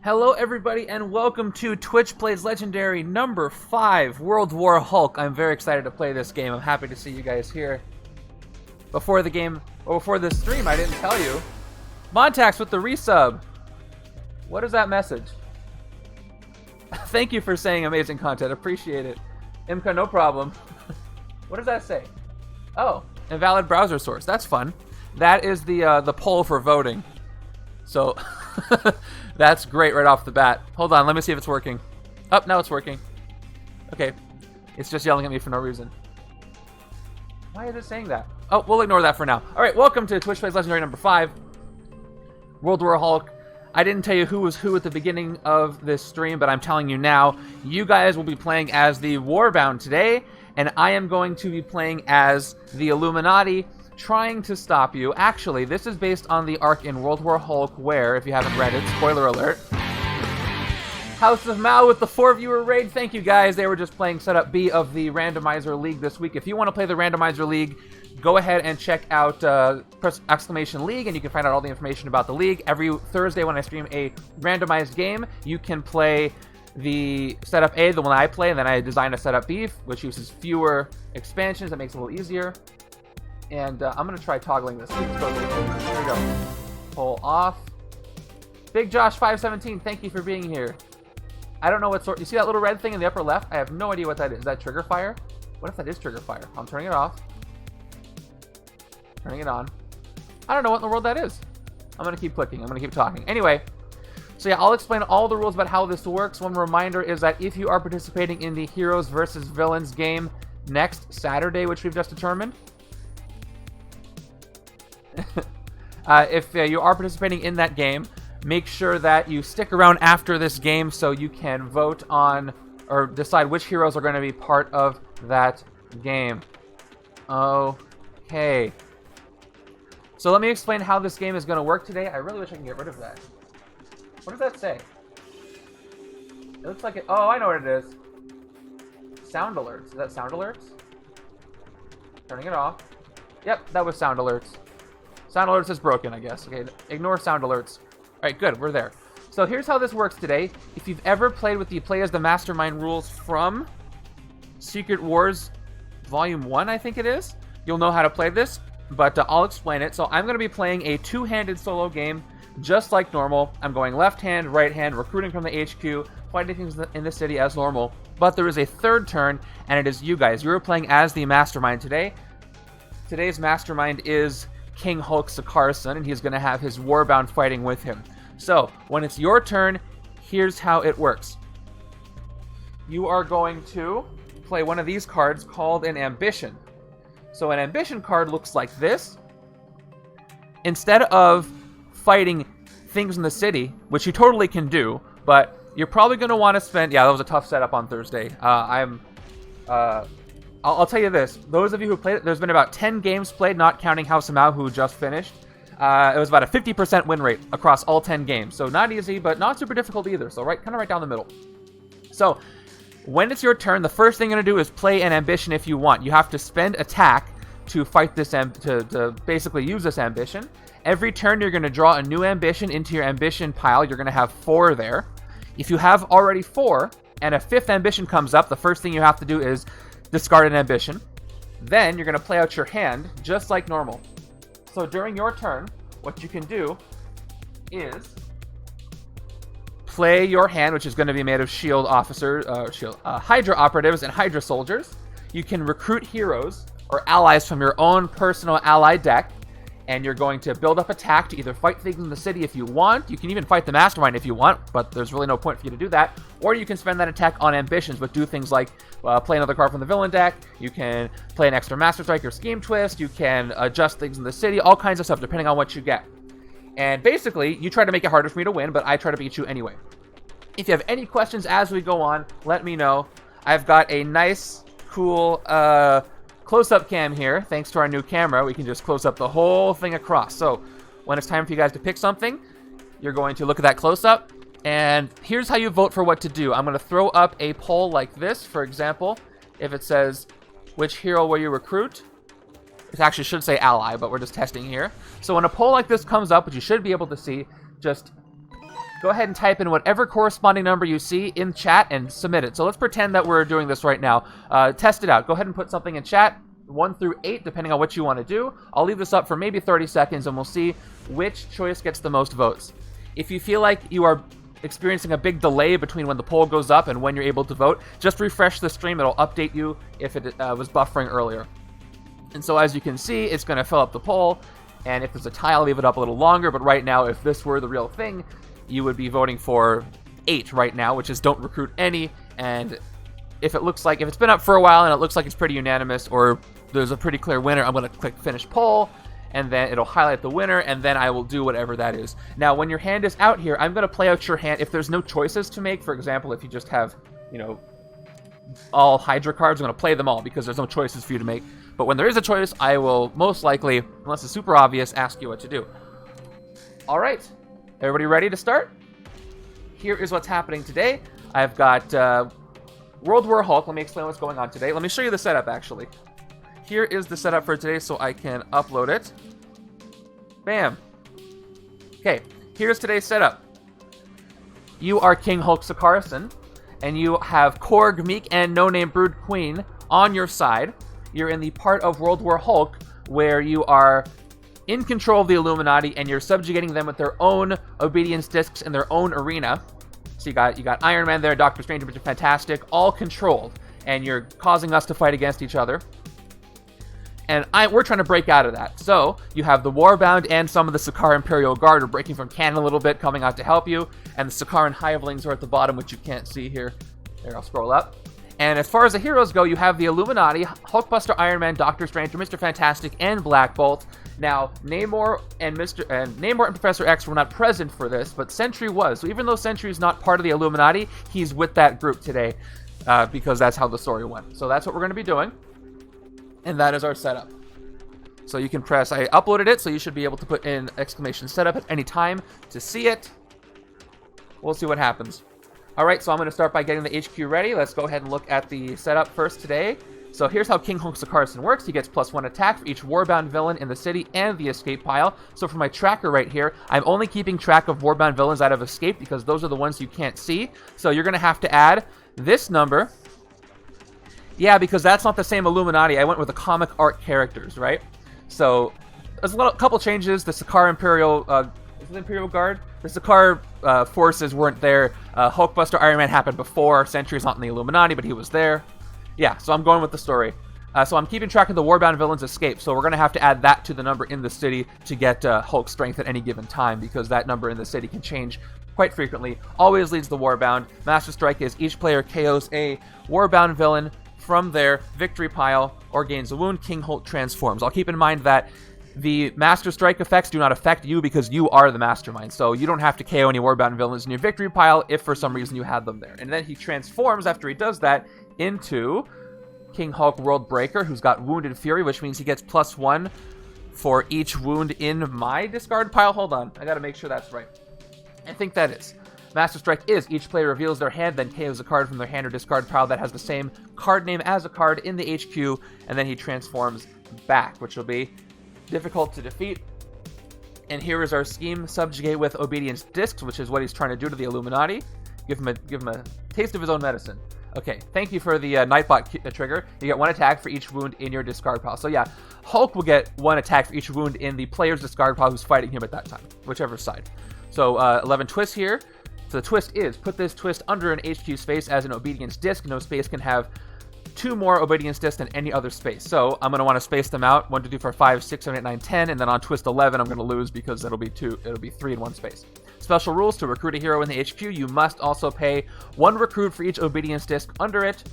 Hello everybody and welcome to Twitch Plays Legendary number 5, World War Hulk. I'm very excited to play this game. I'm happy to see you guys here. Before the game, or before this stream, I didn't tell you. Montax with the resub. What is that message? Thank you for saying amazing content. Appreciate it. Imka, no problem. What does that say? Oh, invalid browser source. That's fun. That is the poll for voting. So that's great right off the bat. Hold on, let me see if it's working. Oh, now it's working. Okay, it's just yelling at me for no reason. Why is it saying that? Oh, we'll ignore that for now. All right, welcome to Twitch Plays Legendary number 5, World War Hulk. I didn't tell you who was who at the beginning of this stream, but I'm telling you now. You guys will be playing as the Warbound today, and I am going to be playing as the Illuminati, trying to stop you. Actually, this is based on the arc in World War Hulk where, if you haven't read it, spoiler alert, House of Mao with the 4-viewer raid. Thank you guys. They were just playing setup B of the randomizer league this week. If you want to play the randomizer league, go ahead and check out press exclamation league and you can find out all the information about the league. Every Thursday when I stream a randomized game, you can play the setup A, the one I play, and then I design a setup B, which uses fewer expansions. That makes it a little easier. And I'm going to try toggling this. Here we go. Pull off. Big Josh 517, thank you for being here. I don't know what sort. You see that little red thing in the upper left? I have no idea what that is. Is that trigger fire? What if that is trigger fire? I'm turning it off. Turning it on. I don't know what in the world that is. I'm going to keep clicking. I'm going to keep talking. Anyway, so yeah, I'll explain all the rules about how this works. One reminder is that if you are participating in the Heroes versus Villains game next Saturday, which we've just determined, if you are participating in that game, make sure that you stick around after this game so you can vote on or decide which heroes are going to be part of that game. Okay. So let me explain how this game is going to work today. I really wish I could get rid of that. What does that say? It looks like it... Oh, I know what it is. Sound alerts. Is that sound alerts? Turning it off. Yep, that was sound alerts. Sound alerts is broken, I guess. Okay, ignore sound alerts. Alright, good, we're there. So here's how this works today. If you've ever played with the Play as the Mastermind rules from Secret Wars Volume 1, I think it is, you'll know how to play this, but I'll explain it. So I'm going to be playing a two-handed solo game, just like normal. I'm going left hand, right hand, recruiting from the HQ, fighting things in the city as normal. But there is a third turn, and it is you guys. You're playing as the Mastermind today. Today's Mastermind is King Hulk Sakaarson, and he's going to have his Warbound fighting with him. So, when it's your turn, here's how it works. You are going to play one of these cards called an Ambition. So an Ambition card looks like this. Instead of fighting things in the city, which you totally can do, but you're probably going to want to spend... Yeah, that was a tough setup on Thursday. I'll tell you this. Those of you who played it, there's been about 10 games played, not counting House of Mao, who just finished. It was about a 50% win rate across all 10 games. So not easy, but not super difficult either. So kind of right down the middle. So when it's your turn, the first thing you're going to do is play an Ambition if you want. You have to spend attack to fight this, to basically use this Ambition. Every turn, you're going to draw a new Ambition into your Ambition pile. You're going to have 4 there. If you have already 4, and a 5th Ambition comes up, the first thing you have to do is discard an Ambition. Then you're going to play out your hand just like normal. So during your turn, what you can do is play your hand, which is going to be made of shield officers, Hydra operatives and Hydra soldiers. You can recruit heroes or allies from your own personal ally deck, and you're going to build up attack to either fight things in the city if you want. You can even fight the Mastermind if you want, but there's really no point for you to do that. Or you can spend that attack on Ambitions, but do things like play another card from the villain deck. You can play an extra Master Strike or Scheme Twist. You can adjust things in the city, all kinds of stuff, depending on what you get. And basically, you try to make it harder for me to win, but I try to beat you anyway. If you have any questions as we go on, let me know. I've got a nice, cool... close-up cam here. Thanks to our new camera, we can just close up the whole thing across. So when it's time for you guys to pick something, you're going to look at that close-up, and here's how you vote for what to do. I'm going to throw up a poll like this. For example, if it says, which hero will you recruit? It actually should say ally, but we're just testing here. So when a poll like this comes up, which you should be able to see, just go ahead and type in whatever corresponding number you see in chat and submit it. So let's pretend that we're doing this right now. Test it out. Go ahead and put something in chat, 1 through 8, depending on what you want to do. I'll leave this up for maybe 30 seconds, and we'll see which choice gets the most votes. If you feel like you are experiencing a big delay between when the poll goes up and when you're able to vote, just refresh the stream. It'll update you if it was buffering earlier. And so as you can see, it's going to fill up the poll, and if there's a tie, I'll leave it up a little longer, but right now, if this were the real thing, you would be voting for 8 right now, which is don't recruit any, and if it's been up for a while and it looks like it's pretty unanimous or there's a pretty clear winner, I'm going to click finish poll, and then it'll highlight the winner, and then I will do whatever that is. Now, when your hand is out here, I'm going to play out your hand. If there's no choices to make, for example, if you just have, all Hydra cards, I'm going to play them all because there's no choices for you to make. But when there is a choice, I will most likely, unless it's super obvious, ask you what to do. All right. Everybody ready to start? Here is what's happening today. I've got World War Hulk. Let me explain what's going on today. Let me show you the setup, actually. Here is the setup for today, so I can upload it. Bam. Okay, here's today's setup. You are King Hulk Sakaarson, and you have Korg, Miek, and No Name Brood Queen on your side. You're in the part of World War Hulk where you are in control of the Illuminati, and you're subjugating them with their own obedience discs in their own arena. So you got Iron Man there, Doctor Strange, Mr. Fantastic, all controlled, and you're causing us to fight against each other. And we're trying to break out of that. So you have the Warbound and some of the Sakaar Imperial Guard are breaking from canon a little bit, coming out to help you. And the Sakaaran Hivelings are at the bottom, which you can't see here. There, I'll scroll up. And as far as the heroes go, you have the Illuminati, Hulkbuster, Iron Man, Doctor Strange, Mr. Fantastic, and Black Bolt. Now, Namor and Professor X were not present for this, but Sentry was. So even though Sentry is not part of the Illuminati, he's with that group today because that's how the story went. So that's what we're going to be doing. And that is our setup. So you can press, I uploaded it, so you should be able to put in exclamation setup at any time to see it. We'll see what happens. All right, so I'm going to start by getting the HQ ready. Let's go ahead and look at the setup first today. So here's how King Hulk Sakaarson works. He gets +1 attack for each Warbound villain in the city and the escape pile. So for my tracker right here, I'm only keeping track of Warbound villains out of escape because those are the ones you can't see. So you're going to have to add this number. Yeah, because that's not the same Illuminati. I went with the comic art characters, right? So there's a couple changes. The Sakaar Imperial, is it the Imperial Guard? The Sakaar forces weren't there. Hulkbuster Iron Man happened before. Sentry's not in the Illuminati, but he was there. Yeah, so I'm going with the story. So I'm keeping track of the Warbound villains' escape. So we're going to have to add that to the number in the city to get Hulk's strength at any given time, because that number in the city can change quite frequently. Always leads the Warbound. Master Strike is each player KOs a Warbound villain from their victory pile or gains a wound. King Hulk transforms. I'll keep in mind that the Master Strike effects do not affect you because you are the Mastermind. So you don't have to KO any Warbound villains in your victory pile if for some reason you had them there. And then he transforms after he does that into King Hulk World Breaker, who's got Wounded Fury, which means he gets +1 for each wound in my discard pile. Hold on, I gotta make sure that's right. I think that is. Master Strike is each player reveals their hand, then KOs a card from their hand or discard pile that has the same card name as a card in the HQ, and then he transforms back, which will be difficult to defeat. And here is our scheme: subjugate with obedience discs, which is what he's trying to do to the Illuminati. Give him a taste of his own medicine. Okay, thank you for the Nightbot trigger. You get 1 attack for each wound in your discard pile. So yeah, Hulk will get 1 attack for each wound in the player's discard pile who's fighting him at that time, whichever side. So 11 twists here. So the twist is, put this twist under an HQ space as an obedience disc. No space can have 2 more obedience discs than any other space. So I'm going to want to space them out. 1, 2, 3, 4, 5, 6, 7, 8, 9, 10. And then on twist 11, I'm going to lose because it'll be 3 in one space. Special rules: to recruit a hero in the HQ, you must also pay 1 recruit for each obedience disc under it.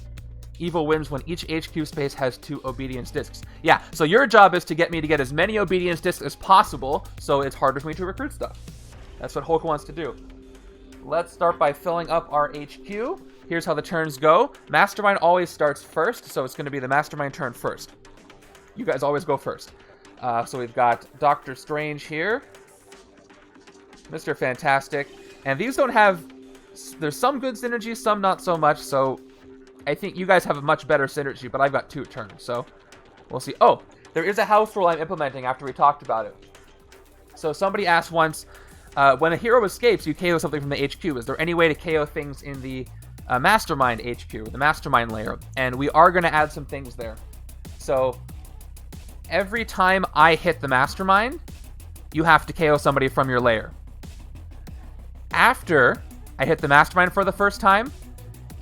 Evil wins when each HQ space has 2 obedience discs. Yeah, so your job is to get me to get as many obedience discs as possible, so it's harder for me to recruit stuff. That's what Hulk wants to do. Let's start by filling up our HQ. Here's how the turns go. Mastermind always starts first, so it's going to be the Mastermind turn first. You guys always go first. So we've got Doctor Strange here, Mr. Fantastic, and these don't have... There's some good synergy, some not so much, so I think you guys have a much better synergy, but I've got 2 turns, so we'll see. Oh, there is a house rule I'm implementing after we talked about it. So somebody asked once, when a hero escapes, you KO something from the HQ. Is there any way to KO things in the Mastermind HQ, the Mastermind layer? And we are going to add some things there. So every time I hit the Mastermind, you have to KO somebody from your layer. After I hit the Mastermind for the first time,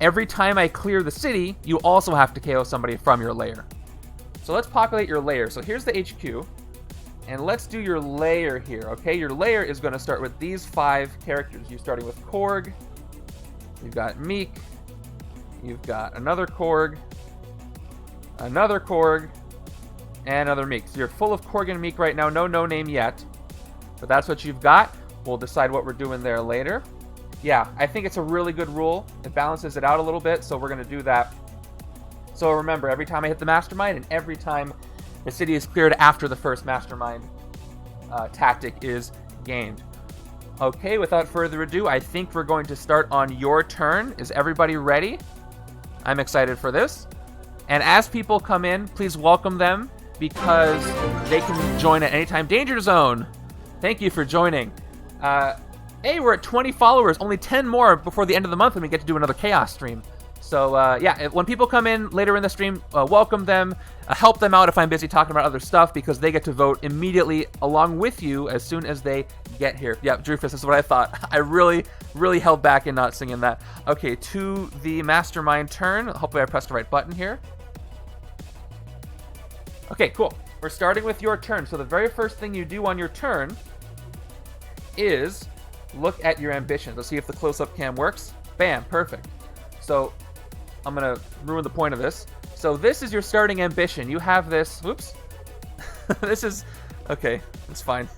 every time I clear the city, you also have to KO somebody from your layer. So let's populate your layer. So here's the HQ, and let's do your layer here, okay? Your layer is going to start with these 5 characters. You're starting with Korg, you've got Miek, you've got another Korg, and another Miek. So you're full of Korg and Miek right now. No name yet, but that's what you've got. We'll decide what we're doing there later. Yeah, I think it's a really good rule. It balances it out a little bit, so we're going to do that. So remember, every time I hit the Mastermind and every time the city is cleared after the first Mastermind tactic is gained. Okay, without further ado, I think we're going to start on your turn. Is everybody ready? I'm excited for this. And as people come in, please welcome them because they can join at any time. Danger Zone, thank you for joining. Hey, we're at 20 followers, only 10 more before the end of the month when we get to do another Chaos stream. So, yeah, when people come in later in the stream, welcome them, help them out if I'm busy talking about other stuff, because they get to vote immediately along with you as soon as they get here. Yep, Drufus, this is what I thought. I really held back in not singing that. Okay, to the Mastermind turn. Hopefully I pressed the right button here. Okay, cool. We're starting with your turn. So the very first thing you do on your turn is look at your ambitions. Let's see if the close-up cam works. Bam, perfect. So I'm going to ruin the point of this. So this is your starting ambition. You have this. Whoops. This is... Okay, that's fine.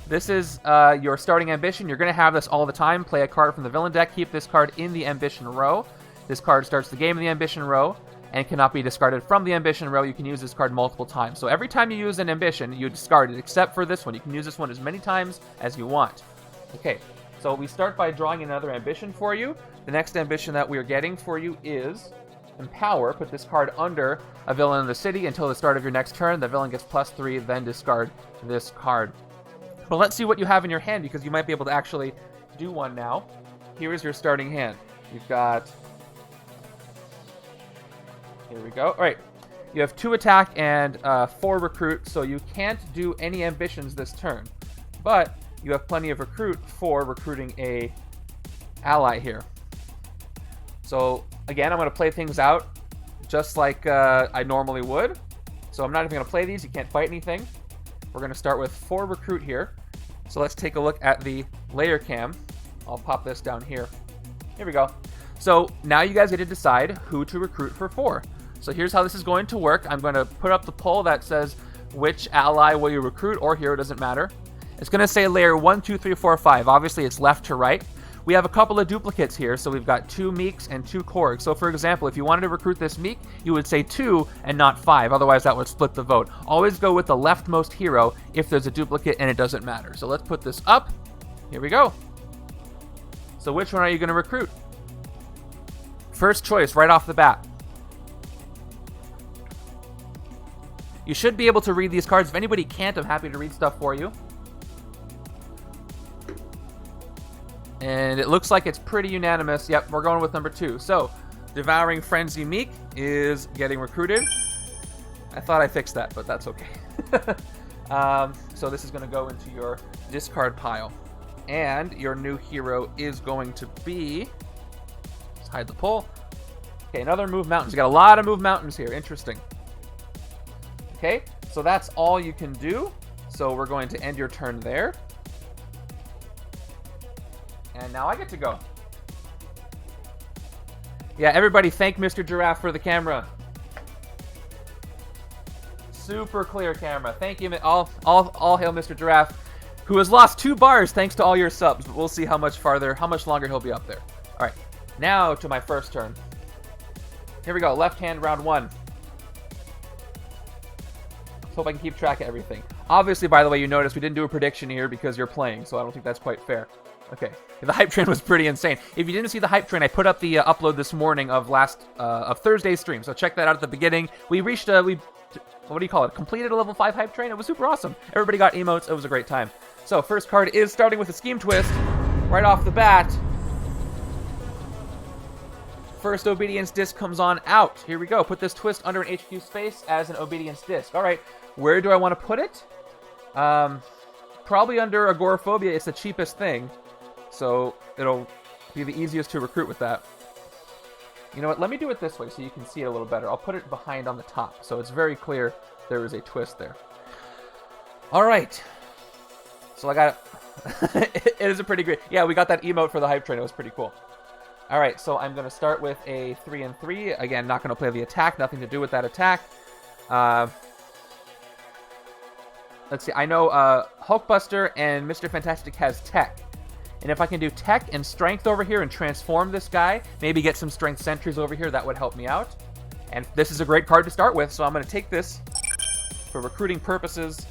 This is your starting ambition. You're going to have this all the time. Play a card from the villain deck. Keep this card in the ambition row. This card starts the game in the ambition row and cannot be discarded from the ambition row. You can use this card multiple times. So every time you use an ambition, you discard it, except for this one. You can use this one as many times as you want. Okay, so we start by drawing another ambition for you. The next ambition that we are getting for you is Empower. Put this card under a villain in the city until the start of your next turn. The villain gets +3, then discard this card. Well, let's see what you have in your hand, because you might be able to actually do one now. Here is your starting hand. You've got... Here we go. All right. You have 2 attack and 4 recruit, so you can't do any ambitions this turn. But you have plenty of recruit for recruiting a ally here. So again, I'm going to play things out just like I normally would. So I'm not even going to play these. You can't fight anything. We're going to start with 4 recruit here. So let's take a look at the layer cam. I'll pop this down here. Here we go. So now you guys get to decide who to recruit for 4. So here's how this is going to work. I'm going to put up the poll that says which ally will you recruit, or hero, doesn't matter. It's going to say layer 1, 2, 3, 4, 5. Obviously, it's left to right. We have a couple of duplicates here, so we've got 2 Mieks and 2 Korg. So for example, if you wanted to recruit this Miek, you would say 2 and not 5. Otherwise, that would split the vote. Always go with the leftmost hero if there's a duplicate and it doesn't matter. So let's put this up. Here we go. So which one are you going to recruit? First choice right off the bat. You should be able to read these cards. If anybody can't, I'm happy to read stuff for you. And it looks like it's pretty unanimous. Yep, we're going with number 2. So, Devouring Frenzy Miek is getting recruited. I thought I fixed that, but that's okay. So this is going to go into your discard pile. And your new hero is going to be... Let's hide the poll. Okay, another Move Mountains. You got a lot of Move Mountains here. Interesting. Okay, so that's all you can do. So we're going to end your turn there. And now I get to go. Yeah, everybody thank Mr. Giraffe for the camera. Super clear camera. Thank you. All hail Mr. Giraffe, who has lost 2 bars thanks to all your subs. But we'll see how much longer he'll be up there. All right, now to my first turn. Here we go. Left hand, round 1. Let's hope I can keep track of everything. Obviously, by the way, you notice we didn't do a prediction here because you're playing, so I don't think that's quite fair. Okay, the hype train was pretty insane. If you didn't see the hype train, I put up the upload this morning of Thursday's stream, so check that out at the beginning. We reached what do you call it? Completed a level 5 hype train. It was super awesome. Everybody got emotes. It was a great time. So first card is starting with a Scheme Twist right off the bat. First Obedience Disc comes on out. Here we go. Put this twist under an HQ space as an Obedience Disc. All right, where do I want to put it? Probably under Agoraphobia. It's the cheapest thing, so it'll be the easiest to recruit with that. You know what? Let me do it this way so you can see it a little better. I'll put it behind on the top, so it's very clear there is a twist there. All right. So I got it. It is a pretty great. Yeah, we got that emote for the hype train. It was pretty cool. All right, so I'm going to start with a 3/3. Again, not going to play the attack. Nothing to do with that attack. Let's see. I know Hulkbuster and Mr. Fantastic has tech. And if I can do tech and strength over here and transform this guy, maybe get some strength sentries over here, that would help me out. And this is a great card to start with, so I'm going to take this for recruiting purposes.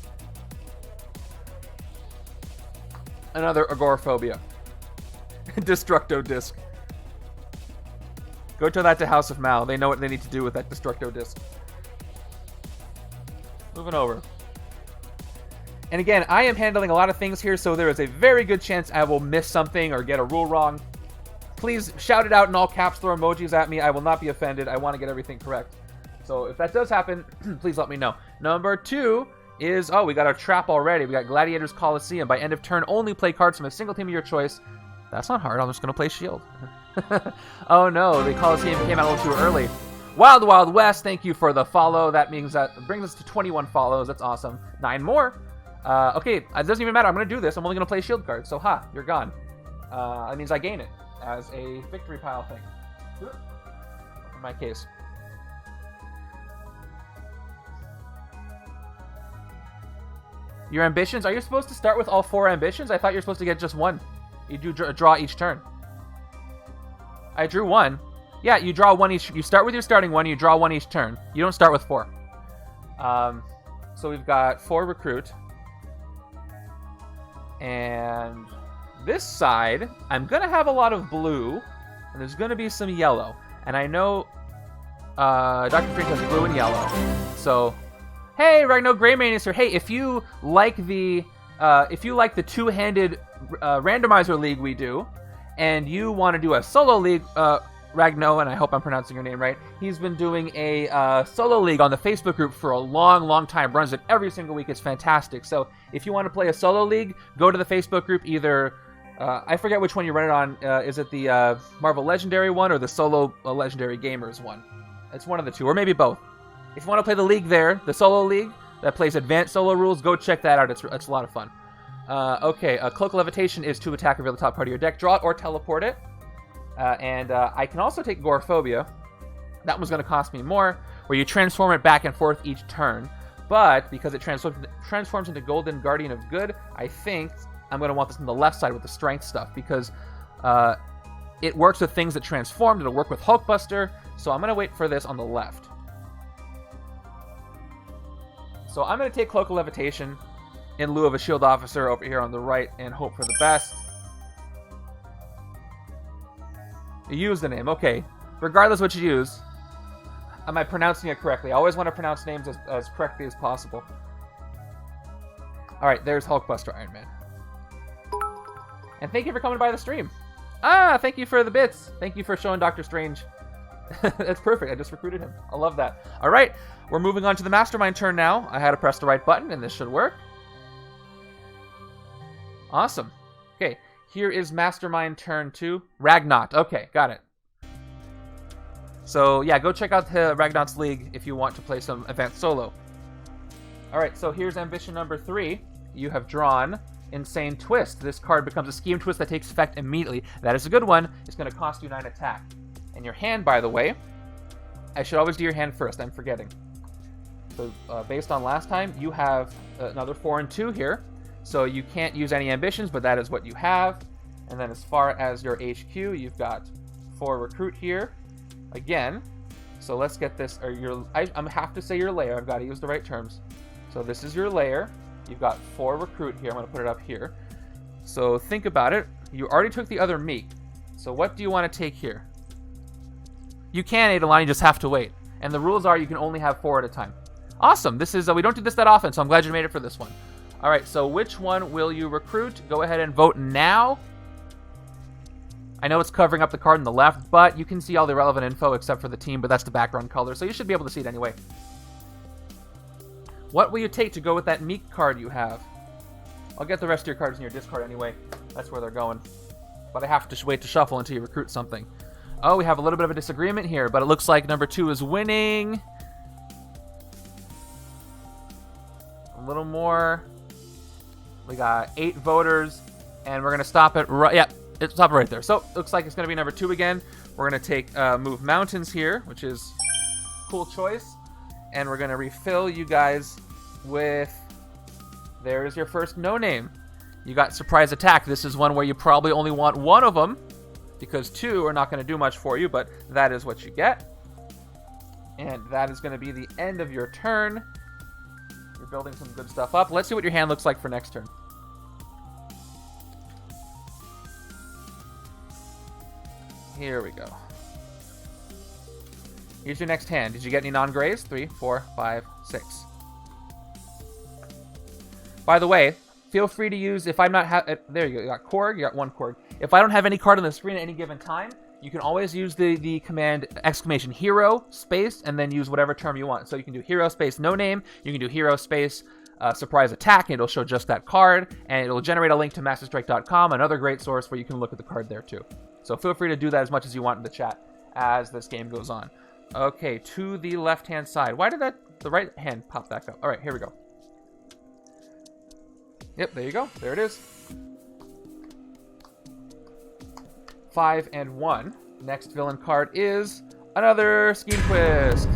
Another Agoraphobia. Destructo Disc. Go tell that to House of Mal. They know what they need to do with that Destructo Disc. Moving over. And again, I am handling a lot of things here, so there is a very good chance I will miss something or get a rule wrong. Please shout it out in all caps, throw emojis at me. I will not be offended. I want to get everything correct. So if that does happen, please let me know. Number 2 is, oh, we got our trap already. We got Gladiators Coliseum. By end of turn, only play cards from a single team of your choice. That's not hard. I'm just going to play Shield. Oh no, the Coliseum came out a little too early. Wild Wild West, thank you for the follow. That means that brings us to 21 follows. That's awesome. 9 more. Okay, it doesn't even matter. I'm going to do this. I'm only going to play Shield card. So, you're gone. That means I gain it as a victory pile thing. In my case. Your ambitions? Are you supposed to start with all 4 ambitions? I thought you were supposed to get just 1. You do draw each turn. I drew 1. Yeah, you draw 1 each. You start with your starting 1. You draw 1 each turn. You don't start with 4. So we've got 4 recruit. And this side, I'm going to have a lot of blue. And there's going to be some yellow. And I know Dr. Freak has blue and yellow. So, hey, Ragno Greymane is here. Hey, if you like the two-handed randomizer league we do, and you want to do a solo league, Ragno, and I hope I'm pronouncing your name right, he's been doing a solo league on the Facebook group for a long, long time. Runs it every single week. It's fantastic. So if you want to play a solo league, go to the Facebook group. Either, I forget which one you run it on. Is it the Marvel Legendary one or the Solo Legendary Gamers one? It's one of the two, or maybe both. If you want to play the league there, the solo league that plays advanced solo rules, go check that out. It's a lot of fun. Okay, Cloak Levitation is to attack reveal the top part of your deck. Draw it or teleport it. And I can also take Agoraphobia. That one's going to cost me more, where you transform it back and forth each turn. But because it transforms into Golden Guardian of Good, I think I'm going to want this on the left side with the strength stuff, because it works with things that transformed. It'll work with Hulkbuster, so I'm going to wait for this on the left. So I'm going to take Cloak of Levitation in lieu of a Shield Officer over here on the right and hope for the best. You use the name. Okay. Regardless what you use, am I pronouncing it correctly? I always want to pronounce names as correctly as possible. Alright, there's Hulkbuster Iron Man. And thank you for coming by the stream. Thank you for the bits. Thank you for showing Doctor Strange. That's perfect. I just recruited him. I love that. Alright, we're moving on to the Mastermind turn now. I had to press the right button, and this should work. Awesome. Okay, here is Mastermind turn 2. Ragnot. Okay, got it. So, yeah, go check out the Ragnot's League if you want to play some advanced solo. Alright, so here's ambition number 3. You have drawn Insane Twist. This card becomes a Scheme Twist that takes effect immediately. That is a good one. It's going to cost you 9 attack. And your hand, by the way, I should always do your hand first. I'm forgetting. So, based on last time, you have another 4 and 2 here. So you can't use any ambitions, but that is what you have. And then as far as your HQ, you've got 4 recruit here. Again, so let's get this, or I have to say your layer. I've got to use the right terms. So this is your layer. You've got 4 recruit here. I'm going to put it up here. So think about it. You already took the other Miek. So what do you want to take here? You can, Adalani, you just have to wait. And the rules are you can only have 4 at a time. Awesome. This is, we don't do this that often, so I'm glad you made it for this one. All right, so which one will you recruit? Go ahead and vote now. I know it's covering up the card on the left, but you can see all the relevant info except for the team, but that's the background color, so you should be able to see it anyway. What will you take to go with that Miek card you have? I'll get the rest of your cards in your discard anyway. That's where they're going. But I have to wait to shuffle until you recruit something. Oh, we have a little bit of a disagreement here, but it looks like number 2 is winning. A little more. We got 8 voters, and we're going to stop it right... Yeah, stop it right there. So, looks like it's going to be number 2 again. We're going to take Move Mountains here, which is a cool choice. And we're going to refill you guys with... There's your first no-name. You got Surprise Attack. This is one where you probably only want one of them, because 2 are not going to do much for you, but that is what you get. And that is going to be the end of your turn. You're building some good stuff up. Let's see what your hand looks like for next turn. Here we go. Here's your next hand. Did you get any non-grays? 3, 4, 5, 6. By the way, feel free to use, if I'm not... there you go. You got Korg. You got 1 Korg. If I don't have any card on the screen at any given time, you can always use the command !hero space and then use whatever term you want. So you can do hero space no name. You can do hero space surprise attack, and it'll show just that card. And it'll generate a link to masterstrike.com, another great source where you can look at the card there too. So feel free to do that as much as you want in the chat as this game goes on. Okay, to the left-hand side. Why did the right hand pop back up? All right, here we go. Yep, there you go. There it is. 5 and 1. Next villain card is another Scheme Twist.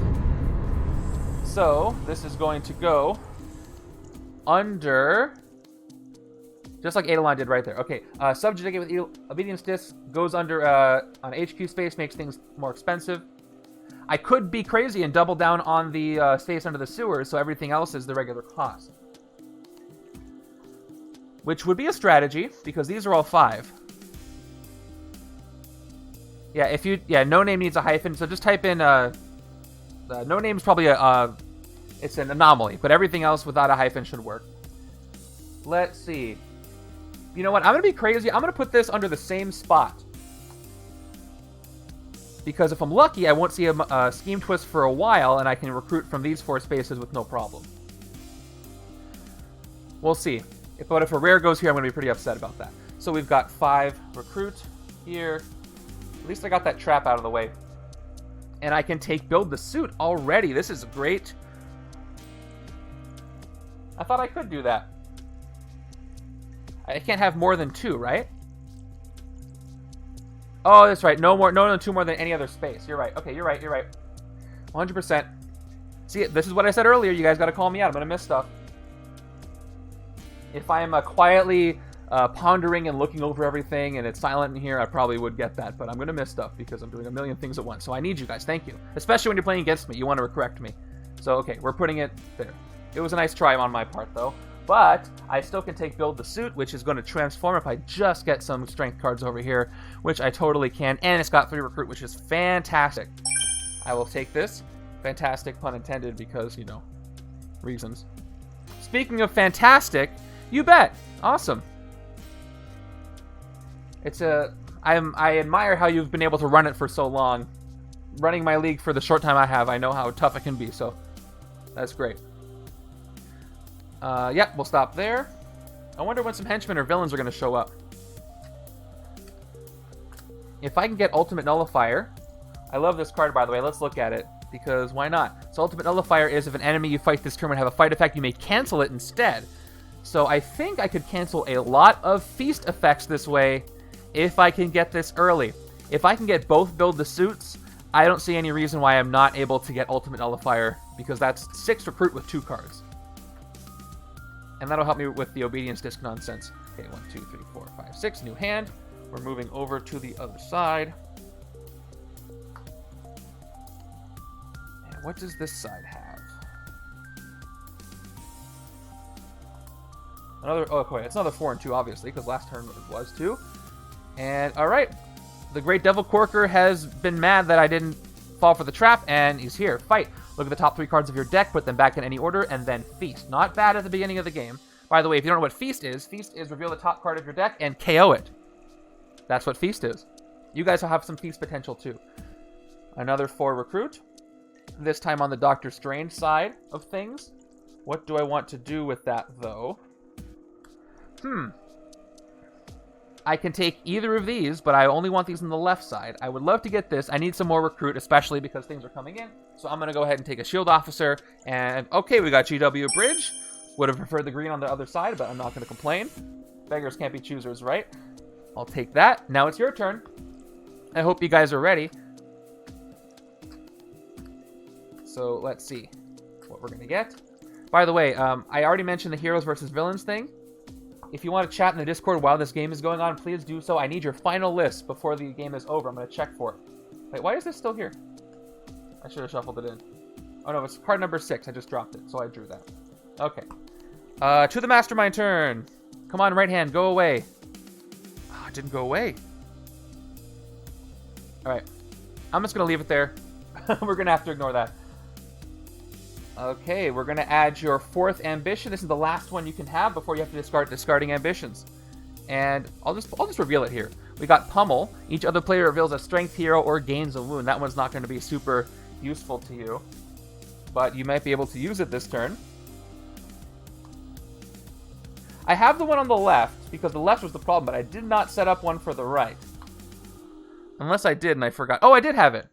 So, this is going to go under... Just like Eidolon did right there. Okay, Subjugate with Obedience Disc goes under on HQ space, makes things more expensive. I could be crazy and double down on the space under the sewers, so everything else is the regular cost. Which would be a strategy, because these are all 5. Yeah, no name needs a hyphen, so just type in, no name is probably it's an anomaly, but everything else without a hyphen should work. Let's see. You know what, I'm going to be crazy, I'm going to put this under the same spot. Because if I'm lucky, I won't see a Scheme Twist for a while, and I can recruit from these 4 spaces with no problem. We'll see. But if a rare goes here, I'm going to be pretty upset about that. So we've got 5 recruit here. At least I got that trap out of the way. And I can build the suit already. This is great. I thought I could do that. I can't have more than 2, right? Oh, that's right. No 2 more than any other space. You're right. Okay, you're right. 100%. See, this is what I said earlier. You guys got to call me out. I'm going to miss stuff. If I am quietly pondering and looking over everything and it's silent in here, I probably would get that. But I'm going to miss stuff because I'm doing a million things at once. So I need you guys. Thank you. Especially when you're playing against me. You want to correct me. So, okay, we're putting it there. It was a nice try on my part, though. But I still can build the suit, which is going to transform if I just get some strength cards over here, which I totally can. And it's got 3 recruit, which is fantastic. I will take this. Fantastic, pun intended, because, you know, reasons. Speaking of fantastic... You bet. Awesome. I admire how you've been able to run it for so long. Running my league for the short time I have, I know how tough it can be, so that's great. Yeah, we'll stop there. I wonder when some henchmen or villains are going to show up. If I can get Ultimate Nullifier, I love this card, by the way. Let's look at it, because why not? So Ultimate Nullifier is if an enemy you fight this turn would have a fight effect, you may cancel it instead. So I think I could cancel a lot of feast effects this way if I can get this early. If I can get both build the suits, I don't see any reason why I'm not able to get Ultimate Nullifier, because that's 6 recruit with 2 cards. And that'll help me with the Obedience Disc nonsense. Okay, 1, 2, 3, 4, 5, 6. New hand. We're moving over to the other side. And what does this side have? Okay, it's another 4 and 2, obviously, because last turn it was 2. And, alright. The Great Devil Corker has been mad that I didn't fall for the trap, and he's here. Fight. Look at the top 3 cards of your deck, put them back in any order, and then feast. Not bad at the beginning of the game, By the way, if you don't know what Feast is reveal the top card of your deck and KO it. That's what Feast is. You guys will have some Feast potential too. Another 4 recruit. This time on the Doctor Strange side of things. What do I want to do with that, though? I can take either of these, but I only want these on the left side. I would love to get this. I need some more recruit, especially because things are coming in. So I'm going to go ahead and take a shield officer. And, okay, we got GW Bridge. Would have preferred the green on the other side, but I'm not going to complain. Beggars can't be choosers, right? I'll take that. Now it's your turn. I hope you guys are ready. So let's see what we're going to get. By the way, I already mentioned the heroes versus villains thing. If you want to chat in the Discord while this game is going on, please do so. I need your final list before the game is over. I'm going to check for it. Wait, why is this still here? I should have shuffled it in. Oh, no, it's card number 6. I just dropped it, so I drew that. Okay. To the Mastermind turn. Come on, right hand. Go away. Oh, it didn't go away. All right. I'm just going to leave it there. We're going to have to ignore that. Okay, we're going to add your 4th ambition. This is the last one you can have before you have to start discarding ambitions. And I'll just reveal it here. We got Pummel. Each other player reveals a strength hero or gains a wound. That one's not going to be super useful to you, but you might be able to use it this turn. I have the one on the left because the left was the problem, but I did not set up one for the right. Unless I did and I forgot. Oh, I did have it.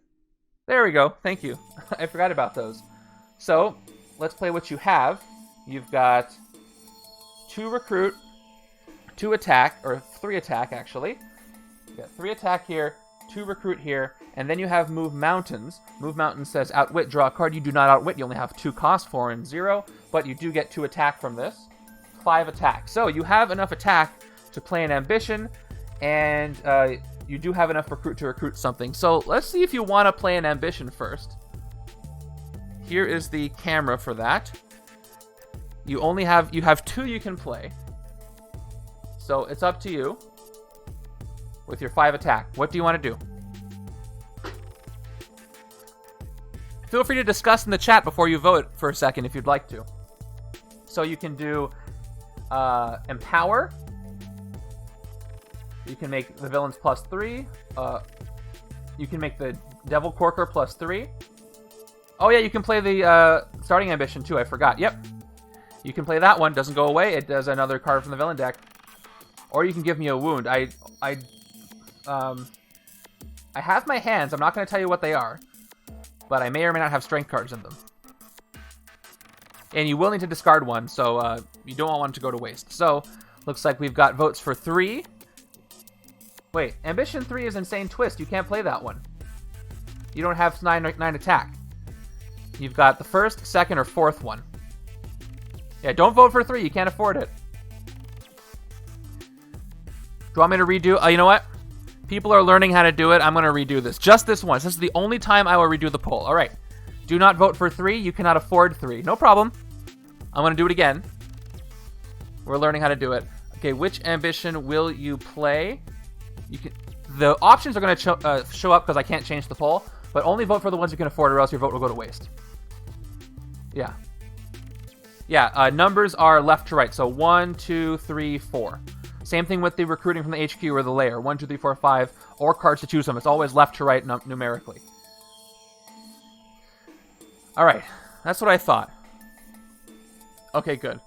There we go. Thank you. I forgot about those. So, let's play what you have. You've got 2 recruit, 2 attack, or 3 attack, actually. You got 3 attack here, 2 recruit here, and then you have Move Mountains. Move Mountains says Outwit, draw a card. You do not outwit. You only have 2 cost, 4 and 0, but you do get 2 attack from this. 5 attack. So, you have enough attack to play an ambition, and you do have enough recruit to recruit something. So, let's see if you want to play an ambition first. Here is the camera for that. You have 2 you can play. So it's up to you with your 5 attack. What do you want to do? Feel free to discuss in the chat before you vote for a second if you'd like to. So you can do Empower. You can make the villains +3. You can make the Devil Corker +3. Oh yeah, you can play the starting ambition too. I forgot. Yep, you can play that one. Doesn't go away. It does another card from the villain deck. Or you can give me a wound. I have my hands. I'm not going to tell you what they are, but I may or may not have strength cards in them. And you will need to discard one, so you don't want one to go to waste. So looks like we've got votes for 3. Wait, ambition 3 is Insane Twist. You can't play that one. You don't have 9 attack. You've got the 1st, 2nd, or 4th one. Yeah, don't vote for 3. You can't afford it. Do you want me to redo? You know what? People are learning how to do it. I'm going to redo this. Just this once. This is the only time I will redo the poll. All right. Do not vote for 3. You cannot afford 3. No problem. I'm going to do it again. We're learning how to do it. Okay, which ambition will you play? The options are going to show up because I can't change the poll. But only vote for the ones you can afford or else your vote will go to waste. Yeah. Yeah, numbers are left to right. So 1, 2, 3, 4. Same thing with the recruiting from the HQ or the layer. 1, 2, 3, 4, 5. Or cards to choose from. It's always left to right numerically. Alright. That's what I thought. Okay, good.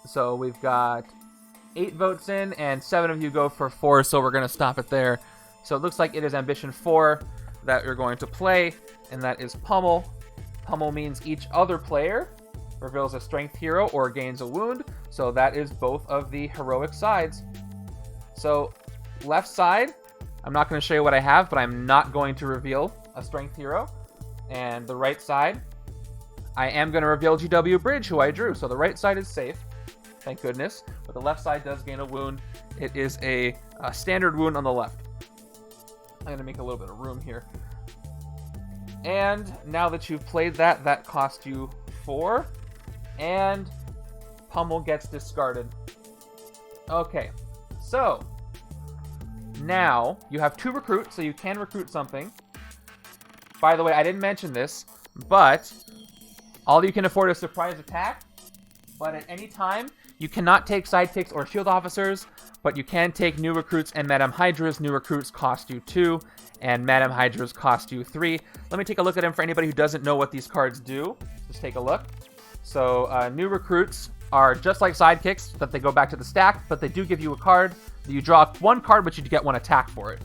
So we've got 8 votes in and 7 of you go for 4. So we're going to stop it there. So it looks like it is Ambition 4 that you're going to play, and that is Pummel. Pummel means each other player reveals a strength hero or gains a wound, so that is both of the heroic sides. So left side, I'm not going to show you what I have, but I'm not going to reveal a strength hero. And the right side, I am going to reveal GW Bridge, who I drew, so the right side is safe, thank goodness, but the left side does gain a wound. It is a standard wound on the left. I'm going to make a little bit of room here. And now that you've played that, that cost you 4. And Pummel gets discarded. Okay, so now you have 2 recruits, so you can recruit something. By the way, I didn't mention this, but all you can afford is surprise attack But at any time, you cannot take sidekicks or shield officers, but you can take new recruits and Madame Hydras. New recruits cost you 2, and Madame Hydras cost you 3. Let me take a look at them for anybody who doesn't know what these cards do. Just take a look. So new recruits are just like sidekicks, that they go back to the stack, but they do give you a card. You draw 1 card, but you get 1 attack for it.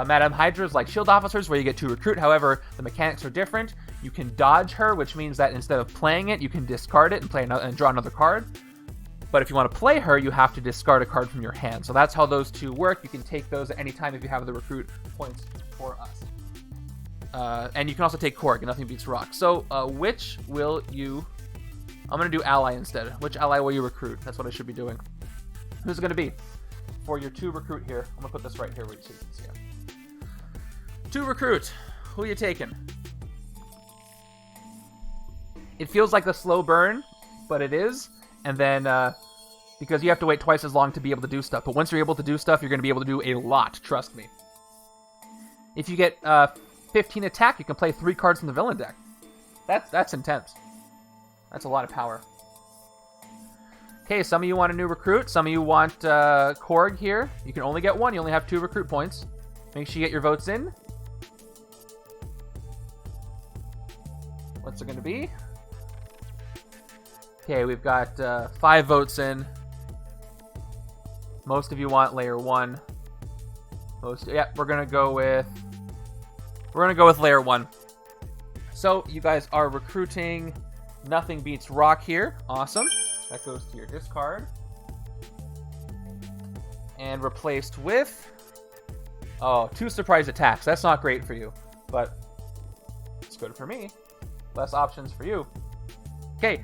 Madame Hydra is like shield officers, where you get 2 recruit. However, the mechanics are different. You can dodge her, which means that instead of playing it, you can discard it and play another, and draw another card. But if you want to play her, you have to discard a card from your hand. So that's how those 2 work. You can take those at any time if you have the recruit points for us. And you can also take Korg, and nothing beats rock. So which will you... I'm going to do ally instead. Which ally will you recruit? That's what I should be doing. Who's it going to be? For your 2 recruit here. I'm going to put this right here so you can see it. 2 recruit. Who are you taking? It feels like a slow burn, but it is. And then, because you have to wait twice as long to be able to do stuff. But once you're able to do stuff, you're going to be able to do a lot, trust me. If you get 15 attack, you can play 3 cards from the villain deck. That's intense. That's a lot of power. Okay, some of you want a new recruit. Some of you want Korg here. You can only get 1. You only have 2 recruit points. Make sure you get your votes in. What's it going to be? Okay, we've got 5 votes in. Most of you want layer 1. Yeah, we're gonna go with layer 1. So you guys are recruiting Nothing Beats Rock here. Awesome. That goes to your discard. And replaced with 2 surprise attacks. That's not great for you, but it's good for me. Less options for you. Okay,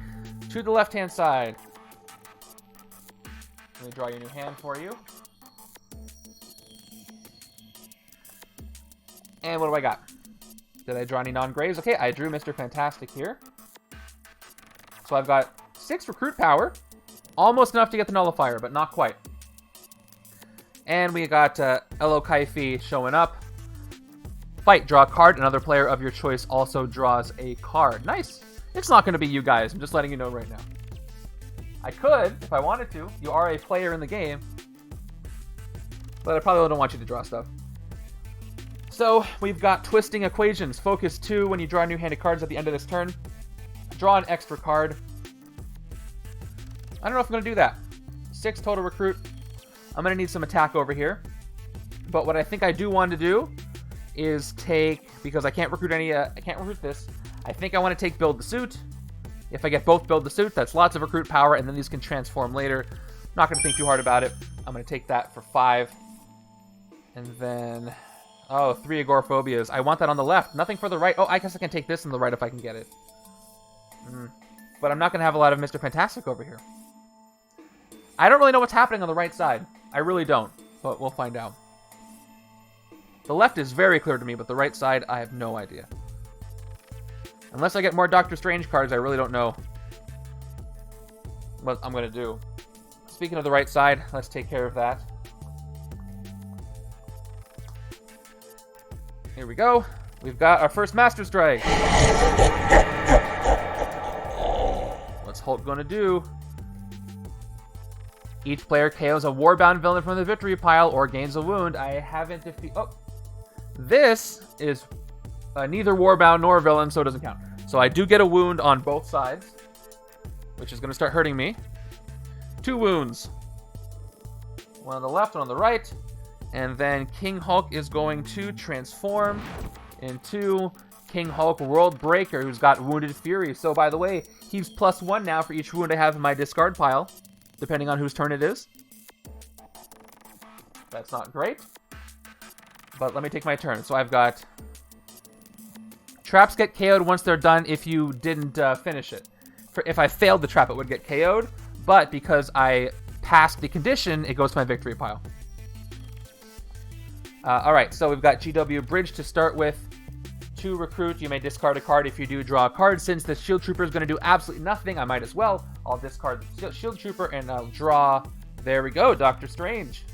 to the left-hand side. Let me draw your new hand for you. And what do I got? Did I draw any non-graves? Okay, I drew Mr. Fantastic here. So I've got 6 recruit power. Almost enough to get the nullifier, but not quite. And we got Elo Kaifi showing up. Fight, draw a card. Another player of your choice also draws a card. Nice. It's not going to be you guys. I'm just letting you know right now. I could, if I wanted to. You are a player in the game. But I probably don't want you to draw stuff. So, we've got Twisting Equations. Focus 2 when you draw new handed cards at the end of this turn. Draw an extra card. I don't know if I'm going to do that. 6 total recruit. I'm going to need some attack over here. But what I think I do want to do is take, because I can't recruit any, I can't recruit this. I think I want to take Build the Suit. If I get both Build the Suit, that's lots of recruit power, and then these can transform later. Not going to think too hard about it. I'm going to take that for 5. And then, 3 Agoraphobias. I want that on the left. Nothing for the right. Oh, I guess I can take this on the right if I can get it. But I'm not going to have a lot of Mr. Fantastic over here. I don't really know what's happening on the right side. I really don't, but we'll find out. The left is very clear to me, but the right side, I have no idea. Unless I get more Doctor Strange cards, I really don't know what I'm going to do. Speaking of the right side, let's take care of that. Here we go. We've got our first Master Strike. What's Hulk going to do? Each player KOs a Warbound villain from the victory pile or gains a wound. I haven't defeated... Oh! This is neither Warbound nor villain, so it doesn't count. So I do get a wound on both sides, which is going to start hurting me. 2 wounds. One on the left, one on the right. And then King Hulk is going to transform into King Hulk World Breaker, who's got Wounded Fury. So, by the way, he's +1 now for each wound I have in my discard pile, depending on whose turn it is. That's not great. But let me take my turn. So I've got... Traps get KO'd once they're done if you didn't finish it. If I failed the trap, it would get KO'd. But because I passed the condition, it goes to my victory pile. Alright, so we've got GW Bridge to start with. 2 recruit, you may discard a card if you do draw a card. Since the Shield Trooper is going to do absolutely nothing, I might as well. I'll discard the Shield Trooper and I'll draw... There we go, Doctor Strange.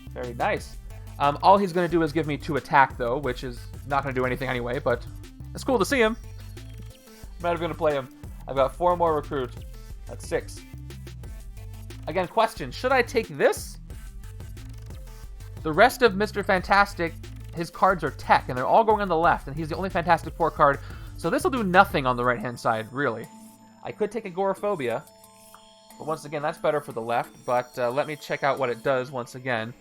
Very nice. All he's going to do is give me 2 attack, though, which is not going to do anything anyway, but it's cool to see him. I'm not even going to play him. I've got 4 more recruit. That's 6. Again, question, should I take this? The rest of Mr. Fantastic, his cards are tech, and they're all going on the left, and he's the only Fantastic Four card, so this will do nothing on the right-hand side, really. I could take Agoraphobia, but once again, that's better for the left, but let me check out what it does once again.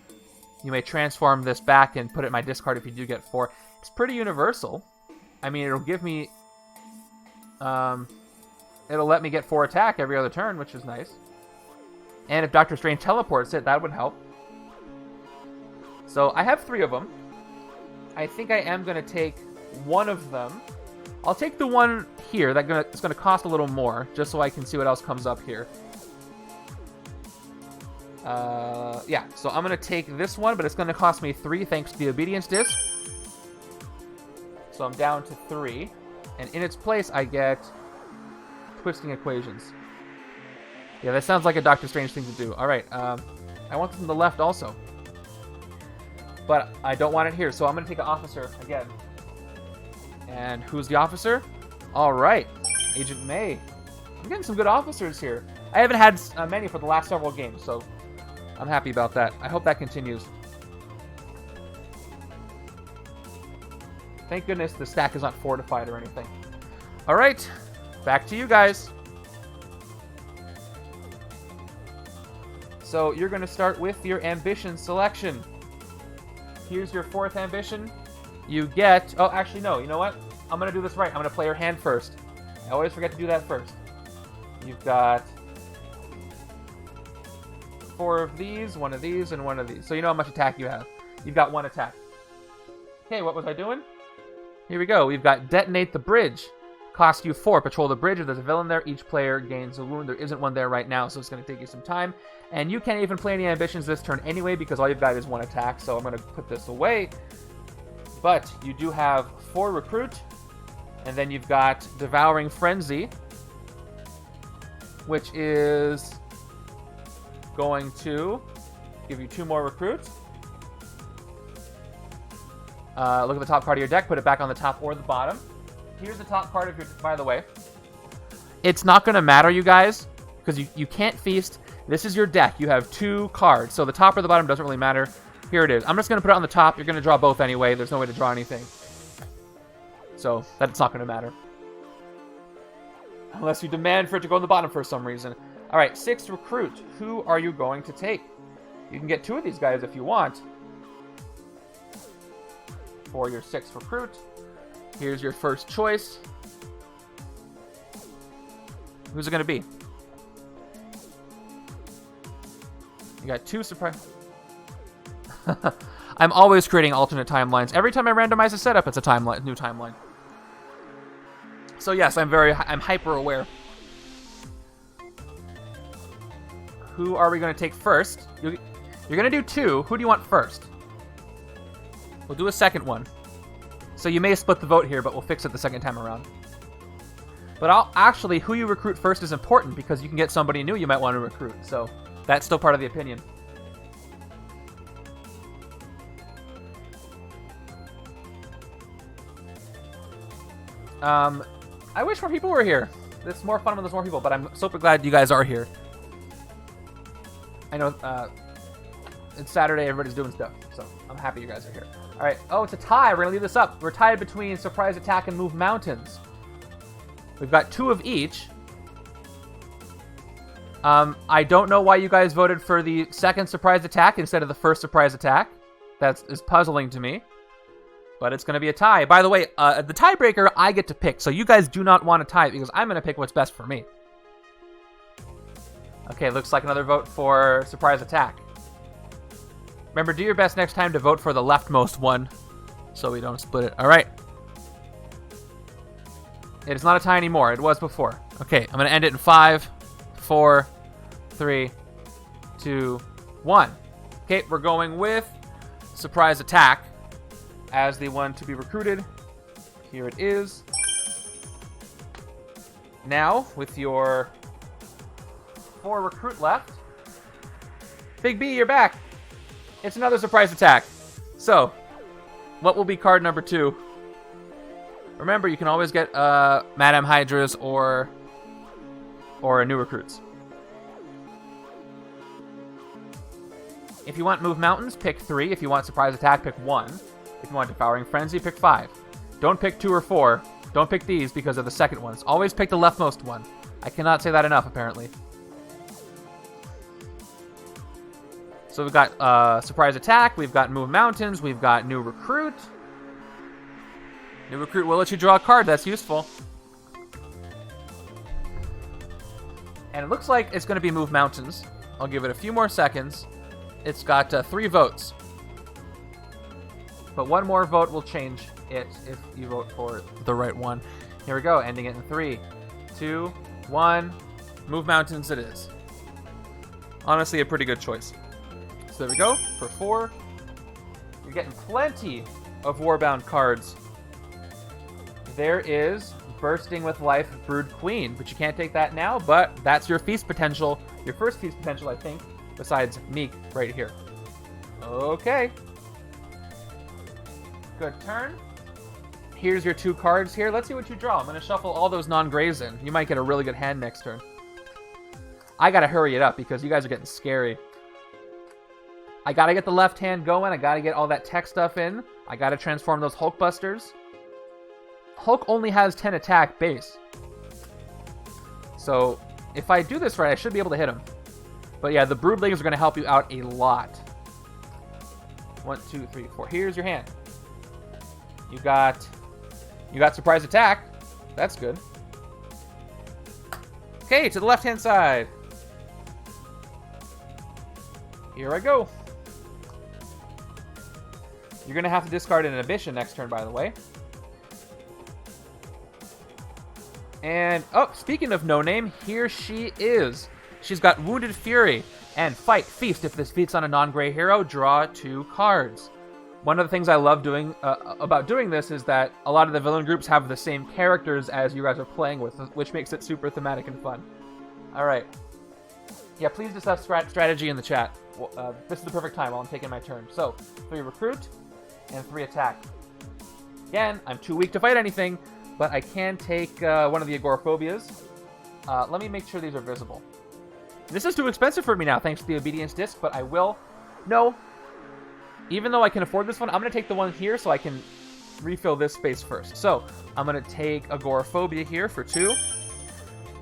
You may transform this back and put it in my discard if you do get 4. It's pretty universal. I mean, it'll give me... it'll let me get 4 attack every other turn, which is nice. And if Doctor Strange teleports it, that would help. So I have 3 of them. I think I am going to take one of them. I'll take the one here. It's going to cost a little more, just so I can see what else comes up here. Yeah, so I'm going to take this one, but it's going to cost me 3 thanks to the Obedience Disc. So I'm down to 3. And in its place, I get Twisting Equations. Yeah, that sounds like a Doctor Strange thing to do. Alright, I want this on the left also. But I don't want it here, so I'm going to take an officer again. And who's the officer? Alright, Agent May. I'm getting some good officers here. I haven't had many for the last several games, so I'm happy about that. I hope that continues. Thank goodness the stack is not fortified or anything. Alright, back to you guys. So you're going to start with your ambition selection. Here's your 4th ambition. You get... Oh, actually, no. You know what? I'm going to do this right. I'm going to play your hand first. I always forget to do that first. You've got 4 of these, 1 of these, and 1 of these. So you know how much attack you have. You've got 1 attack. Okay, what was I doing? Here we go. We've got Detonate the Bridge. Cost you 4. Patrol the bridge. If there's a villain there, each player gains a wound. There isn't one there right now, so it's going to take you some time. And you can't even play any ambitions this turn anyway, because all you've got is 1 attack, so I'm going to put this away. But you do have 4 recruit, and then you've got Devouring Frenzy, which is going to give you 2 more recruits. Look at the top card of your deck, put it back on the top or the bottom. Here's the top card of your... By the way, it's not going to matter, you guys, because you can't feast. This is your deck. You have 2 cards, so the top or the bottom doesn't really matter. Here it is. I'm just going to put it on the top. You're going to draw both anyway. There's no way to draw anything. So that's not going to matter. Unless you demand for it to go on the bottom for some reason. All right, 6th recruit. Who are you going to take? You can get 2 of these guys if you want. For your 6th recruit. Here's your first choice. Who's it going to be? You got 2 surprise... I'm always creating alternate timelines. Every time I randomize a setup, it's a timeline, new timeline. So yes, I'm hyper aware. Who are we going to take first? You're going to do 2. Who do you want first? We'll do a second one. So you may split the vote here, but we'll fix it the second time around. But actually, who you recruit first is important, because you can get somebody new you might want to recruit. So that's still part of the opinion. I wish more people were here. It's more fun when there's more people, but I'm super glad you guys are here. I know it's Saturday, everybody's doing stuff, so I'm happy you guys are here. All right. Oh, it's a tie. We're going to leave this up. We're tied between Surprise Attack and Move Mountains. We've got 2 of each. I don't know why you guys voted for the 2nd Surprise Attack instead of the 1st Surprise Attack. That is puzzling to me. But it's going to be a tie. By the way, the tiebreaker, I get to pick. So you guys do not want to tie it because I'm going to pick what's best for me. Okay, looks like another vote for Surprise Attack. Remember, do your best next time to vote for the leftmost one so we don't split it. All right. It is not a tie anymore. It was before. Okay, I'm going to end it in 5, 4, 3, 2, 1. Okay, we're going with Surprise Attack as the one to be recruited. Here it is. Now, with your 4 recruit left, Big B, you're back. It's another Surprise Attack. So, what will be card number 2? Remember, you can always get Madame Hydras or new recruits. If you want Move Mountains, pick 3. If you want Surprise Attack, pick 1. If you want Devouring Frenzy, pick 5. Don't pick 2 or 4. Don't pick these because of the second ones. Always pick the leftmost one. I cannot say that enough, apparently. So we've got Surprise Attack, we've got Move Mountains, we've got New Recruit. New Recruit will let you draw a card, that's useful. And it looks like it's going to be Move Mountains. I'll give it a few more seconds. It's got 3 votes. But 1 more vote will change it if you vote for the right one. Here we go, ending it in 3, 2, 1. Move Mountains it is. Honestly, a pretty good choice. So there we go, for 4. You're getting plenty of Warbound cards. There is Bursting with Life Brood Queen, but you can't take that now, but that's your feast potential. Your first feast potential, I think, besides Miek right here. Okay. Good turn. Here's your 2 cards here. Let's see what you draw. I'm going to shuffle all those non-grays in. You might get a really good hand next turn. I got to hurry it up because you guys are getting scary. I got to get the left hand going. I got to get all that tech stuff in. I got to transform those Hulkbusters. Hulk only has 10 attack base. So if I do this right, I should be able to hit him. But yeah, the Broodlings are going to help you out a lot. 1, 2, 3, 4. Here's your hand. You got Surprise Attack. That's good. Okay, to the left-hand side. Here I go. You're going to have to discard an Inhibition next turn, by the way. And, oh, speaking of no name, here she is. She's got Wounded Fury and Fight, Feast. If this feats on a non-gray hero, draw 2 cards. One of the things I love doing about doing this is that a lot of the villain groups have the same characters as you guys are playing with, which makes it super thematic and fun. All right. Yeah, please discuss strategy in the chat. This is the perfect time while I'm taking my turn. So, 3 Recruit and 3 Attack. Again, I'm too weak to fight anything, but I can take one of the Agoraphobias. Let me make sure these are visible. This is too expensive for me now, thanks to the Obedience Disc, but I will... No. Even though I can afford this one, I'm going to take the one here so I can refill this space first. So, I'm going to take Agoraphobia here for 2.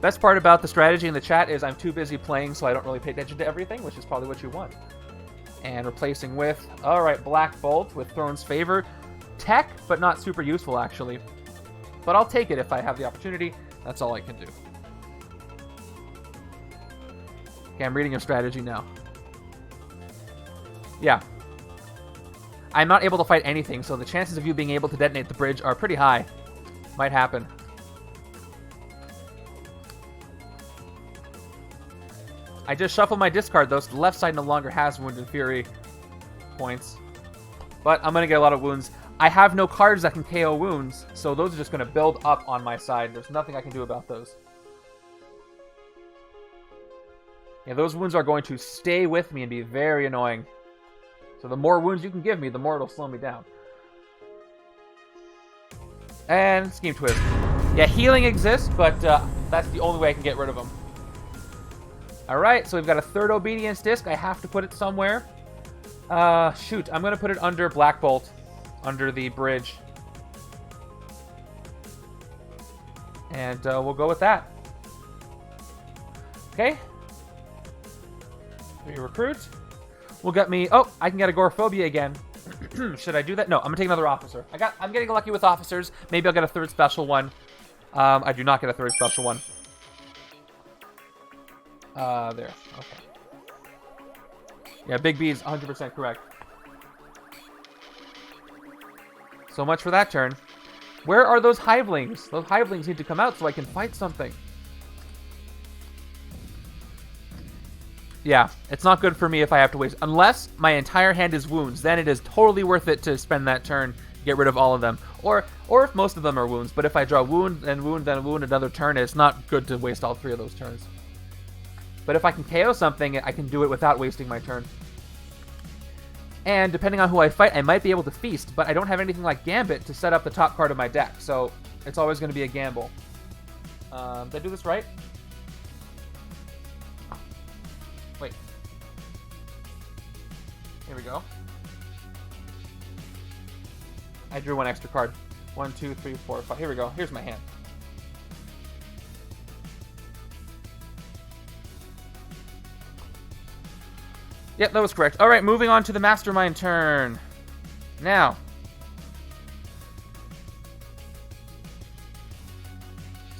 Best part about the strategy in the chat is I'm too busy playing, so I don't really pay attention to everything, which is probably what you want. And replacing with, alright, Black Bolt with Throne's Favor. Tech, but not super useful, actually. But I'll take it if I have the opportunity. That's all I can do. Okay, I'm reading your strategy now. Yeah. I'm not able to fight anything, so the chances of you being able to detonate the bridge are pretty high. Might happen. I just shuffled my discard, though, so the left side no longer has Wounded Fury points. But I'm going to get a lot of wounds. I have no cards that can KO wounds, so those are just going to build up on my side. There's nothing I can do about those. Yeah, those wounds are going to stay with me and be very annoying. So the more wounds you can give me, the more it'll slow me down. And Scheme Twist. Yeah, healing exists, but that's the only way I can get rid of them. Alright, so we've got a 3rd Obedience Disc. I have to put it somewhere. Shoot, I'm going to put it under Black Bolt. Under the bridge. And we'll go with that. Okay. 3 Recruit. Will get me... Oh, I can get Agoraphobia again. Should I do that? No, I'm going to take another Officer. I'm getting lucky with Officers. Maybe I'll get a 3rd special one. I do not get a 3rd special one. There. Okay. Yeah, Big B is 100% correct. So much for that turn. Where are those Hivelings? Those Hivelings need to come out so I can fight something. Yeah, it's not good for me if I have to waste... Unless my entire hand is wounds, then it is totally worth it to spend that turn, get rid of all of them. Or if most of them are wounds, but if I draw wound, then wound, then wound another turn, it's not good to waste all 3 of those turns. But if I can KO something, I can do it without wasting my turn. And depending on who I fight, I might be able to feast, but I don't have anything like Gambit to set up the top card of my deck, so it's always going to be a gamble. Did I do this right? Wait. Here we go. I drew one extra card. 1, 2, 3, 4, 5. Here we go. Here's my hand. Yep, that was correct. All right, moving on to the Mastermind turn. Now.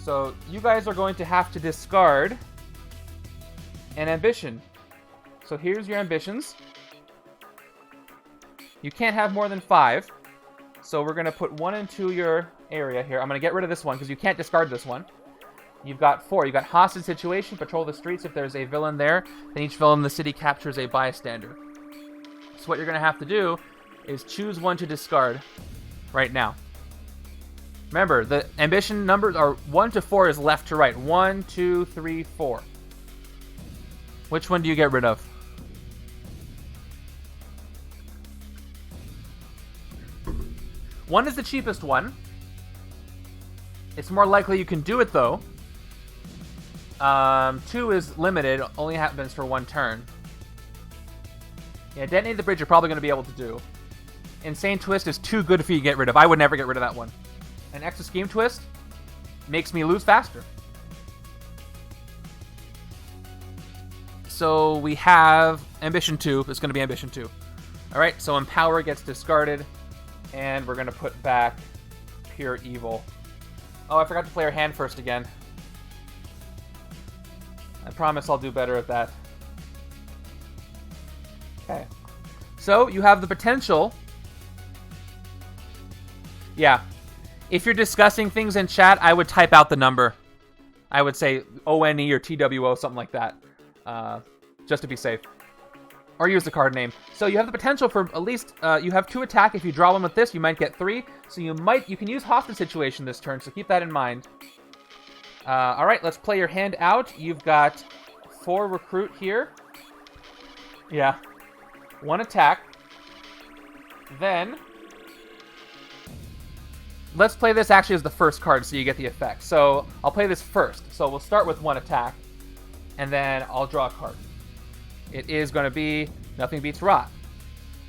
So, you guys are going to have to discard an ambition. So, here's your ambitions. You can't have more than 5. So, we're going to put 1 into your area here. I'm going to get rid of this one because you can't discard this one. You've got 4. You've got hostage situation, patrol the streets. If there's a villain there, then each villain in the city captures a bystander. So what you're going to have to do is choose 1 to discard right now. Remember, the ambition numbers are 1 to 4 is left to right. 1, 2, 3, 4. Which one do you get rid of? One is the cheapest one. It's more likely you can do it, though. 2 is limited, only happens for 1 turn. Yeah, Detonate the Bridge you're probably going to be able to do. Insane Twist is too good for you to get rid of. I would never get rid of that one. An Extra Scheme Twist makes me lose faster. So we have Ambition 2. It's going to be Ambition 2. Alright, so Empower gets discarded. And we're going to put back Pure Evil. Oh, I forgot to play our hand first again. I promise I'll do better at that. Okay. So, you have the potential. Yeah. If you're discussing things in chat, I would type out the number. I would say ONE or TWO, something like that. Just to be safe. Or use the card name. So you have the potential for at least, you have 2 attack. If you draw 1 with this, you might get 3. So you can use Hostage Situation this turn, so keep that in mind. Alright, let's play your hand out. You've got 4 recruit here. Yeah. 1 attack. Then, let's play this actually as the first card so you get the effect. So, I'll play this first. So we'll start with 1 attack. And then I'll draw a card. It is going to be Nothing Beats Rot.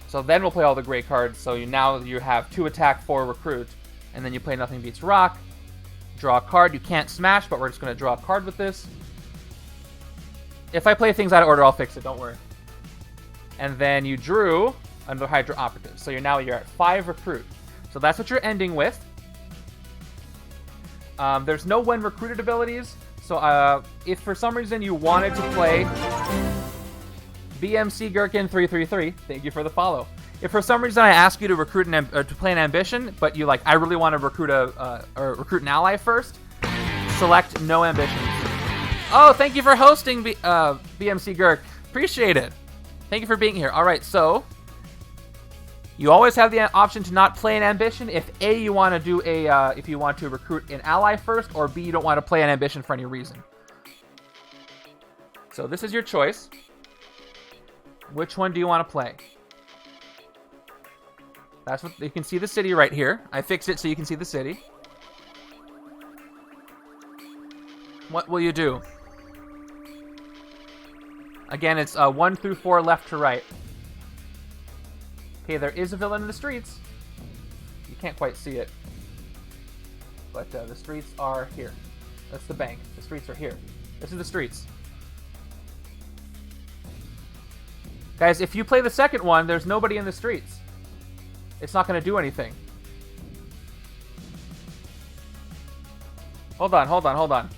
So then we'll play all the great cards. So now you have 2 attack, 4 recruit. And then you play Nothing Beats Rock. Draw a card. You can't smash, but we're just going to draw a card with this. If I play things out of order, I'll fix it. Don't worry. And then you drew another Hydra Operative. So you're at 5 recruit. So that's what you're ending with. There's no when recruited abilities. So if for some reason you wanted to play BMC Gherkin 333, thank you for the follow. If for some reason I ask you to recruit to play an ambition, but you I really want to recruit recruit an ally first, select no ambitions. Oh, thank you for hosting BMC Gherk. Appreciate it. Thank you for being here. All right, so you always have the option to not play an ambition if A, you want to do if you want to recruit an ally first, or B, you don't want to play an ambition for any reason. So this is your choice. Which one do you want to play? That's what you can see the city right here. I fixed it so you can see the city. What will you do? Again, it's 1 through 4 left to right. Okay, there is a villain in the streets. You can't quite see it. But the streets are here. That's the bank. The streets are here. This is the streets. Guys, if you play the second one, there's nobody in the streets. It's not going to do anything. Hold on.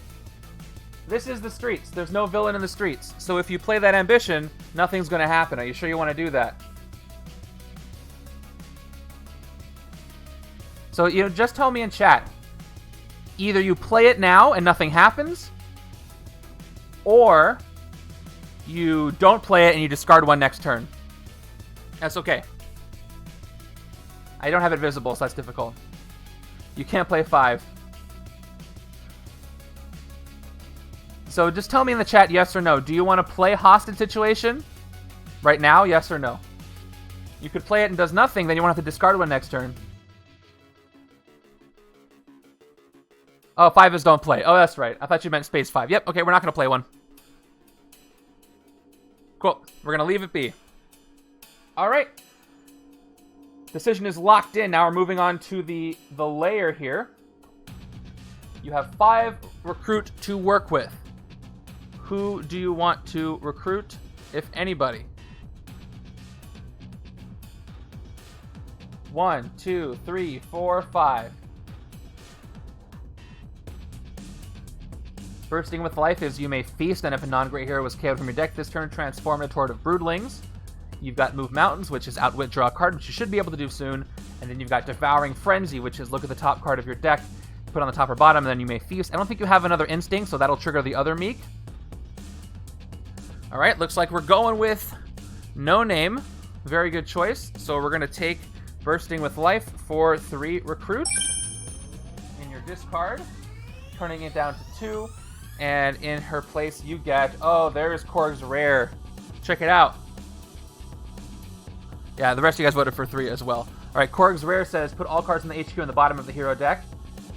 This is the streets. There's no villain in the streets. So if you play that ambition, nothing's going to happen. Are you sure you want to do that? So, just tell me in chat. Either you play it now and nothing happens, or you don't play it and you discard 1 next turn. That's okay. I don't have it visible, so that's difficult. You can't play 5. So just tell me in the chat yes or no. Do you want to play Hostage Situation right now? Yes or no? You could play it and does nothing, then you won't have to discard 1 next turn. Oh, 5 is don't play. Oh, that's right. I thought you meant space 5. Yep, okay, we're not going to play 1. Cool. We're going to leave it be. All right. Decision is locked in. Now we're moving on to the layer here. You have 5 recruit to work with. Who do you want to recruit, if anybody? 1, 2, 3, 4, 5. Bursting with life is you may feast, and if a non-great hero was KO'd from your deck this turn, transform it toward a broodlings. You've got Move Mountains, which is Outwit, draw a card, which you should be able to do soon. And then you've got Devouring Frenzy, which is look at the top card of your deck, put it on the top or bottom, and then you may feast. I don't think you have another Instinct, so that'll trigger the other Miek. All right, looks like we're going with No Name. Very good choice. So we're going to take Bursting with Life for 3 recruit in your discard, turning it down to 2. And in her place, you get, oh, there's Korg's Rare. Check it out. Yeah, the rest of you guys voted for 3 as well. All right, Korg's Rare says, put all cards in the HQ in the bottom of the hero deck.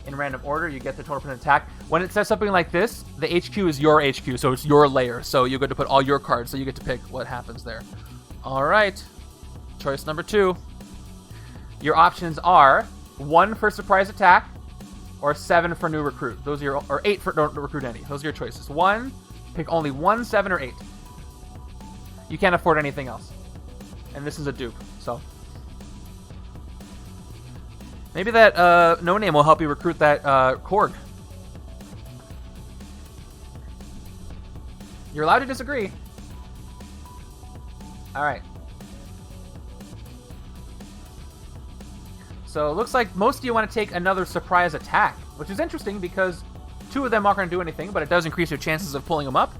In random order, you get the total percent attack. When it says something like this, the HQ is your HQ, so it's your layer. So you get to put all your cards, so you get to pick what happens there. All right, choice number 2. Your options are 1 for surprise attack, or 7 for new recruit. Those are your, or 8 for don't recruit any. Those are your choices. 1, pick only 1, 7, or 8. You can't afford anything else. And this is a dupe, so. Maybe that No Name will help you recruit that Korg. You're allowed to disagree. All right. So it looks like most of you want to take another surprise attack, which is interesting because 2 of them aren't going to do anything, but it does increase your chances of pulling them up.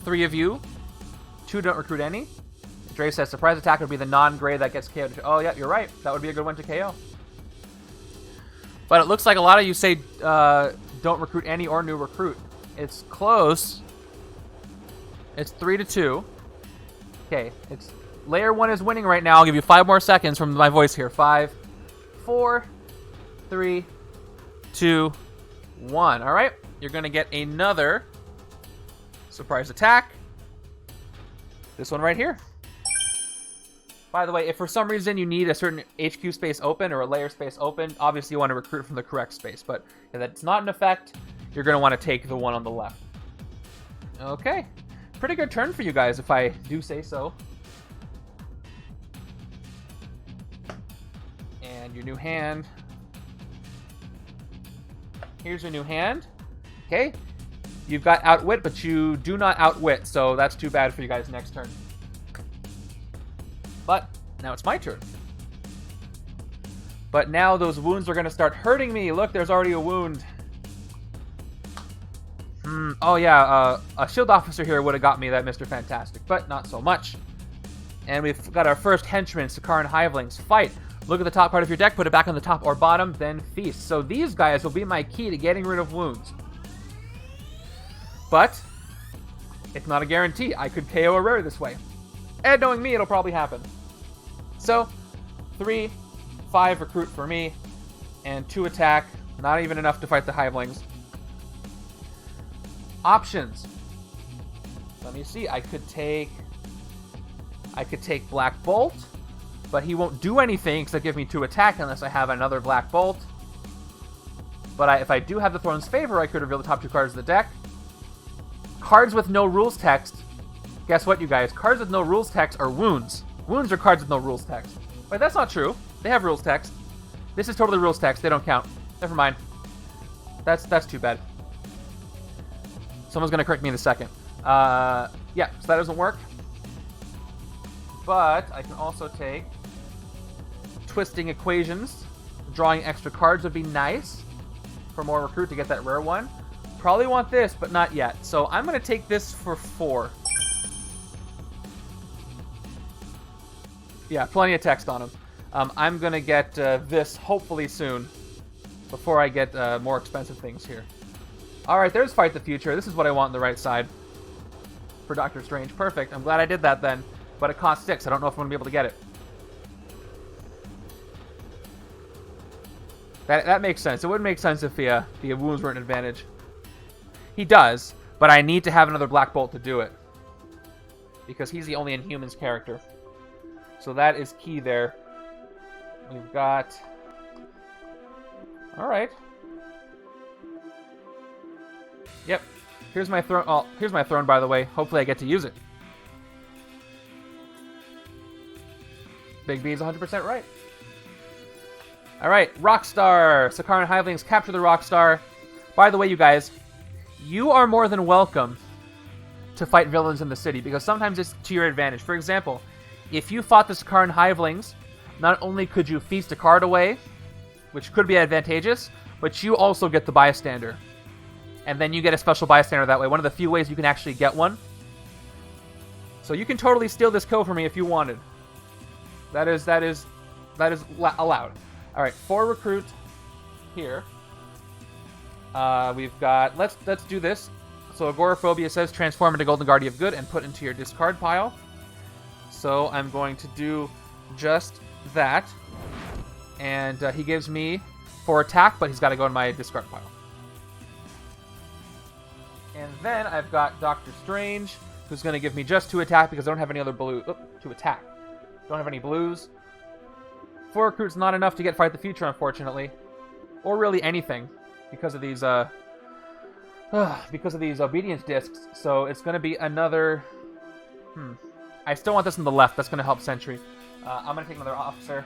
3 of you, 2 don't recruit any. Dre says surprise attack would be the non-gray that gets KO'd. Oh, yeah, you're right. That would be a good one to KO. But it looks like a lot of you say don't recruit any or new recruit. It's close. It's 3-2. Okay, it's layer 1 is winning right now. I'll give you 5 more seconds from my voice here. 5, 4, 3, 2, 1. All right, you're going to get another surprise attack. This one right here. By the way, if for some reason you need a certain HQ space open or a layer space open, obviously you want to recruit from the correct space. But if that's not in effect, you're going to want to take the one on the left. Okay. Pretty good turn for you guys, if I do say so. And your new hand. Here's your new hand. Okay. You've got Outwit, but you do not Outwit, so that's too bad for you guys next turn. But now it's my turn. But now those wounds are going to start hurting me. Look, there's already a wound. Oh yeah, a shield officer here would have got me that Mr. Fantastic, but not so much. And we've got our first henchman, Sakaar and Hivelings. Fight. Look at the top part of your deck, put it back on the top or bottom, then feast. So these guys will be my key to getting rid of wounds. But it's not a guarantee. I could KO a rare this way. And knowing me, it'll probably happen. So 3, 5 recruit for me, and 2 attack. Not even enough to fight the Hivelings. Options. Let me see. I could take Black Bolt, but he won't do anything because it gives me 2 attack unless I have another Black Bolt. But if I do have the Throne's Favor, I could reveal the top 2 cards of the deck. Cards with no rules text. Guess what, you guys? Cards with no rules text are wounds. Wounds are cards with no rules text. Wait, that's not true. They have rules text. This is totally rules text. They don't count. Never mind. That's too bad. Someone's going to correct me in a second. Yeah, so that doesn't work. But I can also take Twisting Equations. Drawing extra cards would be nice for more recruit to get that rare one. Probably want this, but not yet. So I'm going to take this for 4. Yeah, plenty of text on him. I'm going to get this hopefully soon before I get more expensive things here. Alright, there's Fight the Future. This is what I want on the right side for Doctor Strange. Perfect. I'm glad I did that then. But it costs 6. I don't know if I'm going to be able to get it. That makes sense. It would make sense if the wounds were an advantage. He does, but I need to have another Black Bolt to do it. Because he's the only Inhumans character. So that is key there. We've got... Alright. Yep. Here's my throne. Oh, here's my throne, by the way. Hopefully I get to use it. Big B is 100% right. Alright, Rockstar. Sakaaran Hivelings capture the Rockstar. By the way, you guys, you are more than welcome to fight villains in the city, because sometimes it's to your advantage. For example, if you fought the Sakaaran Hivelings, not only could you feast a card away, which could be advantageous, but you also get the bystander. And then you get a special bystander that way. One of the few ways you can actually get one. So you can totally steal this kill from me if you wanted. That is allowed. Alright, 4 recruit here. We've got... Let's do this. So Agoraphobia says transform into Golden Guardian of Good and put into your discard pile. So I'm going to do just that. And he gives me 4 attack, but he's got to go in my discard pile. And then I've got Doctor Strange, who's going to give me just 2 attack because I don't have any other blue. 2 attack. Don't have any blues. 4 recruits not enough to get Fight the Future, unfortunately, or really anything because of these obedience discs. So it's going to be another. I still want this on the left. That's going to help Sentry. I'm going to take another officer,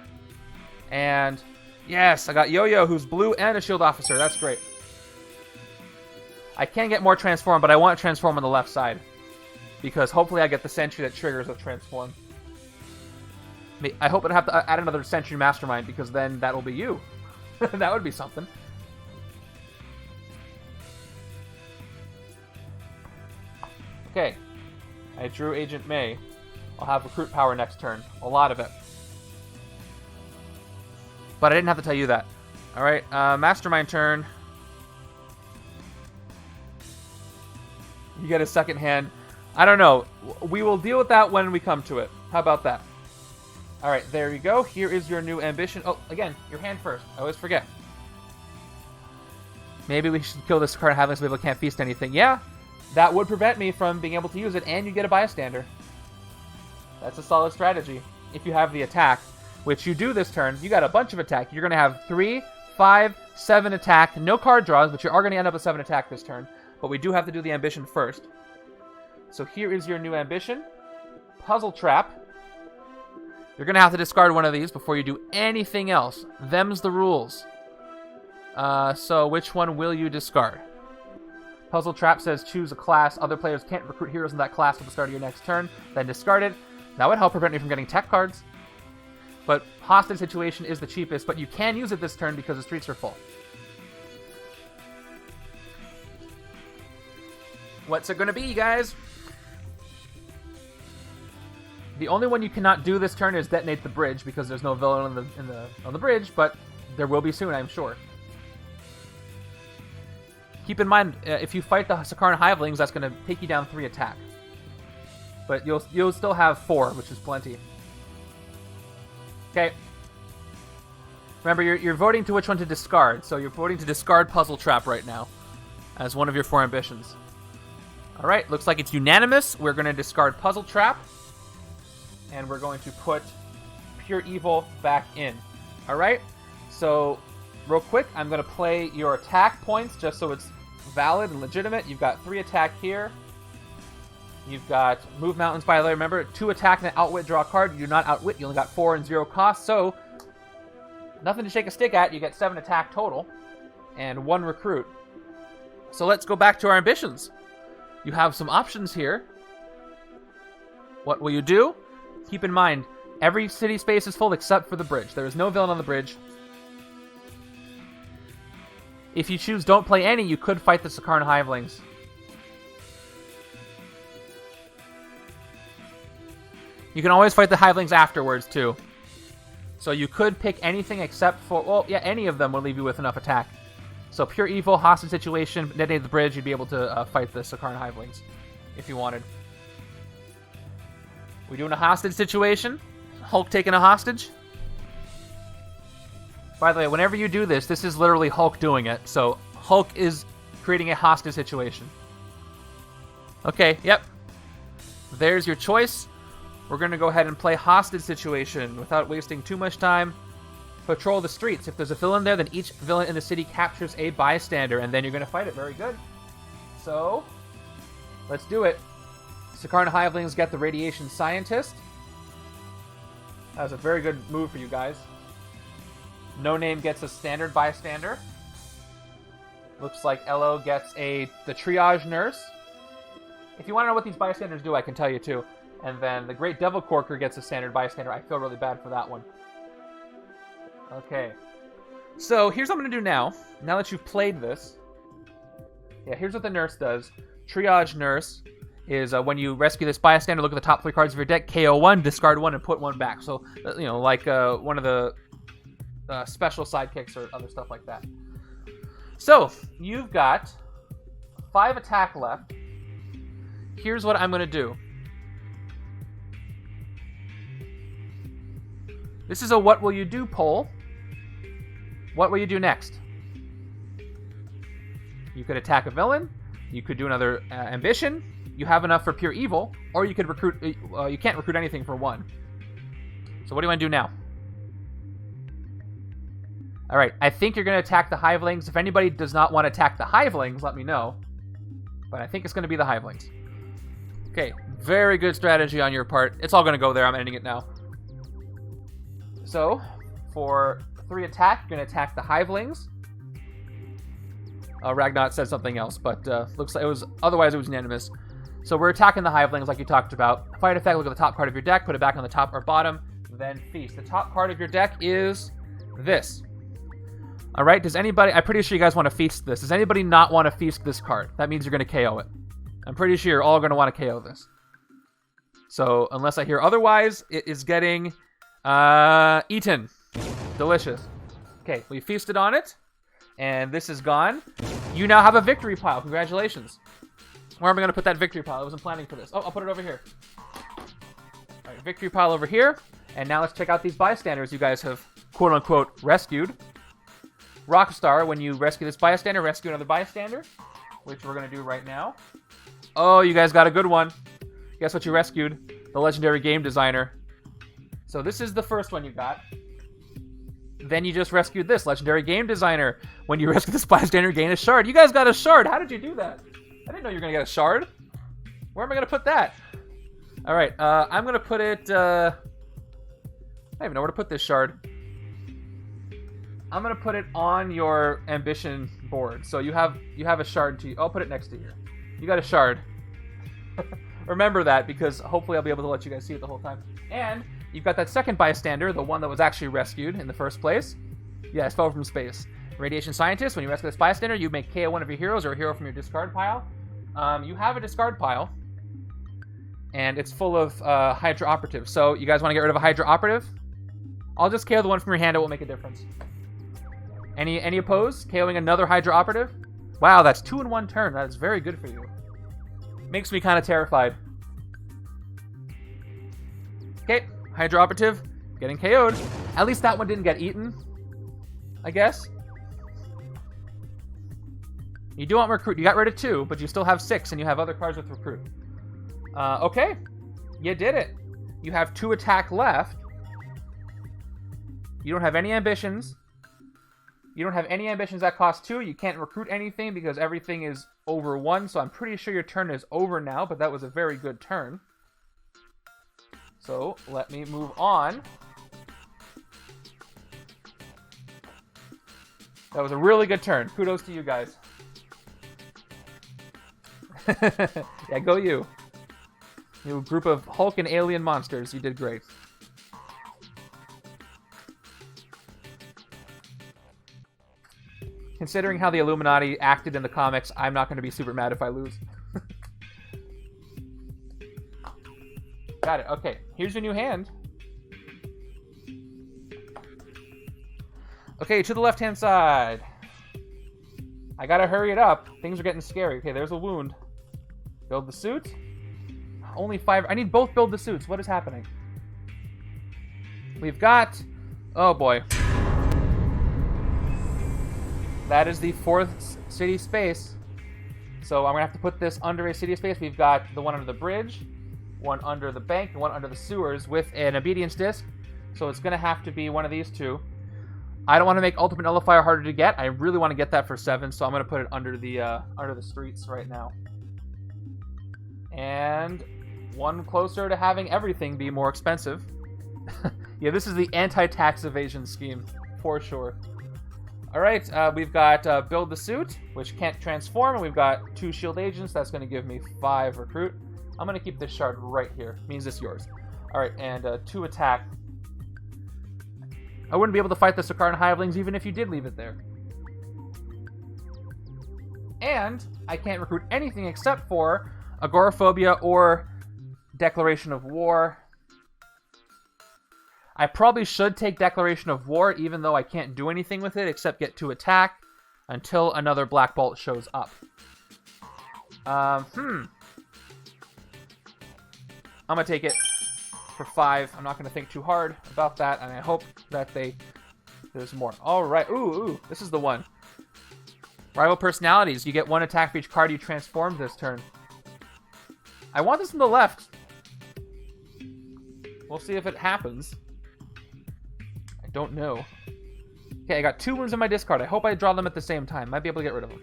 and yes, I got Yo-Yo, who's blue and a shield officer. That's great. I can get more transform, but I want to transform on the left side because hopefully I get the Sentry that triggers a transform. I hope I don't have to add another Sentry Mastermind, because then that'll be you. That would be something. Okay. I drew Agent May. I'll have recruit power next turn. A lot of it. But I didn't have to tell you that. Alright, Mastermind turn. You get a second hand. I don't know. We will deal with that when we come to it. How about that? Alright, there you go. Here is your new ambition. Oh, again, your hand first. I always forget. Maybe we should kill this card and have this so people can't feast anything. Yeah, that would prevent me from being able to use it, and you get a bystander. That's a solid strategy. If you have the attack, which you do this turn, you got a bunch of attack. You're going to have 3, 5, 7 attack. No card draws, but you are going to end up with 7 attack this turn. But we do have to do the ambition first. So here is your new ambition. Puzzle Trap. You're going to have to discard one of these before you do anything else. Them's the rules. So which one will you discard? Puzzle Trap says choose a class. Other players can't recruit heroes in that class at the start of your next turn. Then discard it. That would help prevent me from getting tech cards. But Hostage Situation is the cheapest, but you can use it this turn because the streets are full. What's it going to be, you guys? The only one you cannot do this turn is detonate the bridge because there's no villain on the bridge, but there will be soon, I'm sure. Keep in mind, if you fight the Sakaaran Hivelings, that's going to take you down 3 attack. But you'll still have 4, which is plenty. Okay. Remember, you're voting to which one to discard, so you're voting to discard Puzzle Trap right now as one of your 4 ambitions. All right, looks like it's unanimous. We're going to discard Puzzle Trap, and we're going to put Pure Evil back in. All right, so real quick, I'm going to play your attack points just so it's valid and legitimate. You've got 3 attack here. You've got Move Mountains, by the way. Remember, 2 attack and an outwit, draw a card. You do not outwit. You only got 4 and 0 cost, so nothing to shake a stick at. You get 7 attack total and 1 recruit. So let's go back to our ambitions. You have some options here. What will you do? Keep in mind, every city space is full except for the bridge. There is no villain on the bridge. If you choose don't play any, you could fight the Sakaaran Hivelings. You can always fight the Hivelings afterwards, too. So you could pick anything except for... Well, yeah, any of them will leave you with enough attack. So Pure Evil, Hostage Situation, detonate the bridge, you'd be able to fight the Sakaaran Hivelings if you wanted. We doing a hostage situation? Hulk taking a hostage? By the way, whenever you do this, this is literally Hulk doing it. So Hulk is creating a hostage situation. Okay, yep. There's your choice. we're going to go ahead and play hostage situation without wasting too much time. Patrol the streets. If there's a villain there, then each villain in the city captures a bystander, and then you're going to fight it. Very good. So, let's do it. Sakaaran Hivelings get the Radiation Scientist. That was a very good move for you guys. No Name gets a standard bystander. Looks like Elo gets the Triage Nurse. If you want to know what these bystanders do, I can tell you too. And then the Great Devil Corker gets a standard bystander. I feel really bad for that one. Okay. So here's what I'm going to do now. Now that you've played this. Yeah, here's what the nurse does. Triage Nurse is when you rescue this bystander, look at the top 3 cards of your deck, KO 1, discard 1, and put 1 back. So, you know, like one of the special sidekicks or other stuff like that. So, you've got 5 attack left. Here's what I'm going to do. This is a what will you do poll. What will you do next? You could attack a villain. You could do another ambition. You have enough for pure evil. Or you could recruit... you can't recruit anything for 1. So what do you want to do now? Alright, I think you're going to attack the Hivelings. If anybody does not want to attack the Hivelings, let me know. But I think it's going to be the Hivelings. Okay, very good strategy on your part. It's all going to go there. I'm ending it now. So, for 3 attack, you're going to attack the Hivelings. Ragnarok said something else, but looks like it was... Otherwise, it was unanimous. So we're attacking the Hivelings like you talked about. Fight effect, look at the top card of your deck, put it back on the top or bottom, then feast. The top card of your deck is this. Alright, does anybody... I'm pretty sure you guys want to feast this. Does anybody not want to feast this card? That means you're going to KO it. I'm pretty sure you're all going to want to KO this. So, unless I hear otherwise, it is getting eaten. Delicious. Okay, we feasted on it, and this is gone. You now have a victory pile. Congratulations. Where am I going to put that victory pile? I wasn't planning for this. Oh, I'll put it over here. Alright, victory pile over here. And now let's check out these bystanders you guys have, quote-unquote, rescued. Rockstar, when you rescue this bystander, rescue another bystander, which we're going to do right now. Oh, you guys got a good one. Guess what you rescued? The legendary game designer. So this is the first one you got. Then you just rescued this legendary game designer. When you rescue this bystander, gain a shard. You guys got a shard. How did you do that? I didn't know you were going to get a shard. Where am I going to put that? All right, I'm going to put it... I don't even know where to put this shard. I'm going to put it on your ambition board. So you have a shard to... I'll put it next to here. You got a shard. Remember that, because hopefully I'll be able to let you guys see it the whole time. And you've got that second bystander, the one that was actually rescued in the first place. Yeah, it fell from space. Radiation Scientist, when you rescue this bystander, you make KO one of your heroes or a hero from your discard pile. You have a discard pile, and it's full of Hydra Operatives. So you guys want to get rid of a Hydra Operative? I'll just KO the one from your hand. It won't make a difference. Any opposed? KOing another Hydra Operative? Wow, that's 2 in 1 turn. That is very good for you. Makes me kind of terrified. Okay, Hydra Operative getting KO'd. At least that one didn't get eaten, I guess. You do want Recruit. You got rid of 2, but you still have 6, and you have other cards with Recruit. Okay, you did it. You have 2 attack left. You don't have any ambitions. You don't have any ambitions that cost 2. You can't recruit anything because everything is over 1. So I'm pretty sure your turn is over now, but that was a very good turn. So let me move on. That was a really good turn. Kudos to you guys. Yeah, go you. You group of Hulk and alien monsters. You did great. Considering how the Illuminati acted in the comics, I'm not going to be super mad if I lose. Got it. Okay, here's your new hand. Okay, to the left-hand side. I gotta hurry it up. Things are getting scary. Okay, there's a wound. Build the suit. Only 5. I need both build the suits. What is happening? We've got... Oh, boy. That is the 4th city space. So I'm going to have to put this under a city space. We've got the one under the bridge, one under the bank, and one under the sewers with an obedience disc. So it's going to have to be one of these two. I don't want to make Ultimate Nullifier harder to get. I really want to get that for 7, so I'm going to put it under the streets right now. And one closer to having everything be more expensive. Yeah, this is the anti-tax evasion scheme, for sure. Alright, we've got Build the Suit, which can't transform, and we've got 2 shield agents. That's going to give me 5 recruit. I'm going to keep this shard right here. Means it's yours. Alright, and 2 attack. I wouldn't be able to fight the Sakaaran Hivelings even if you did leave it there. And I can't recruit anything except for Agoraphobia or Declaration of War. I probably should take Declaration of War, even though I can't do anything with it except get 2 attack until another Black Bolt shows up. I'm going to take it for 5. I'm not going to think too hard about that, and I hope that there's more. All right. Ooh, this is the one. Rival Personalities. You get 1 attack for each card you transformed this turn. I want this from the left. We'll see if it happens. I don't know. Okay, I got 2 wounds in my discard. I hope I draw them at the same time. Might be able to get rid of them.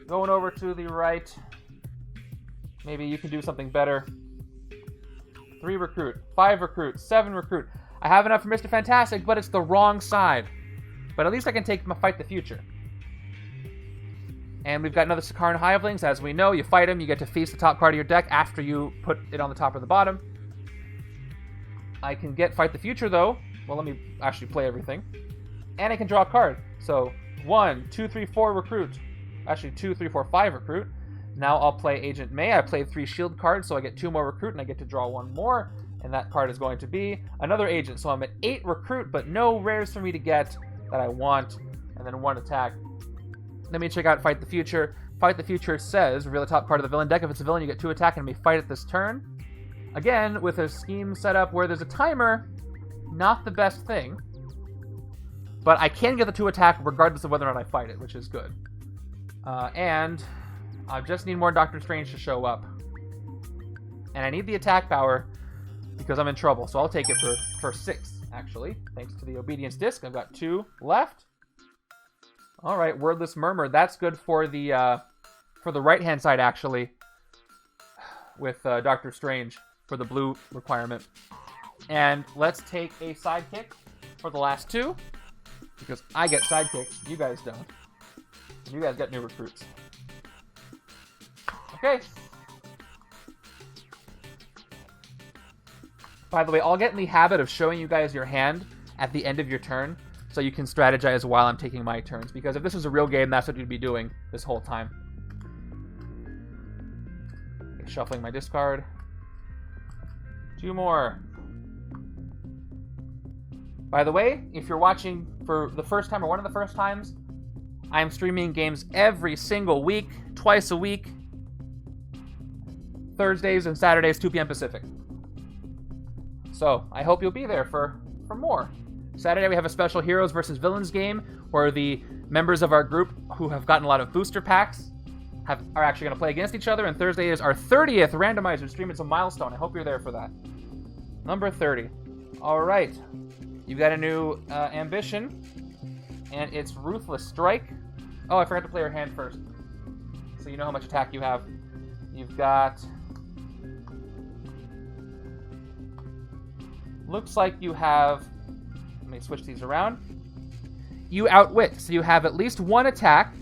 Going over to the right. Maybe you can do something better. 3 recruit, 5 recruit, 7 recruit. I have enough for Mr. Fantastic, but it's the wrong side. But at least I can take my Fight the Future. And we've got another Sakaaran Hivelings. As we know, you fight him, you get to feast the top card of your deck after you put it on the top or the bottom. I can get Fight the Future, though. Well, let me actually play everything. And I can draw a card. So, 1, 2, 3, 4 recruit. Actually, 2, 3, 4, 5 recruit. Now I'll play Agent May. I played 3 shield cards, so I get 2 more recruit, and I get to draw 1 more. And that card is going to be another agent. So I'm at 8 recruit, but no rares for me to get that I want. And then 1 attack. Let me check out Fight the Future. Fight the Future says, reveal the top card of the villain deck. If it's a villain, you get 2 attack and may fight it this turn. Again, with a scheme set up where there's a timer, not the best thing. But I can get the 2 attack regardless of whether or not I fight it, which is good. And I just need more Doctor Strange to show up. And I need the attack power because I'm in trouble. So I'll take it for 6, actually. Thanks to the Obedience Disc. I've got 2 left. Alright, Wordless Murmur. That's good for the right-hand side, actually. With Doctor Strange for the blue requirement. And let's take a sidekick for the last 2. Because I get sidekicks. You guys don't. And you guys get new recruits. Okay. By the way, I'll get in the habit of showing you guys your hand at the end of your turn, so you can strategize while I'm taking my turns. Because if this was a real game, that's what you'd be doing this whole time. Okay, shuffling my discard. 2 more. By the way, if you're watching for the first time or one of the first times, I'm streaming games every single week, twice a week. Thursdays and Saturdays, 2 p.m. Pacific. So, I hope you'll be there for more. Saturday, we have a special Heroes versus Villains game where the members of our group who have gotten a lot of booster packs are actually going to play against each other. And Thursday is our 30th randomizer stream. It's a milestone. I hope you're there for that. Number 30. All right. You've got a new ambition, and it's Ruthless Strike. Oh, I forgot to play your hand first, so you know how much attack you have. You've got... Looks like you have... Let me switch these around. You outwit, so you have at least 1 attack.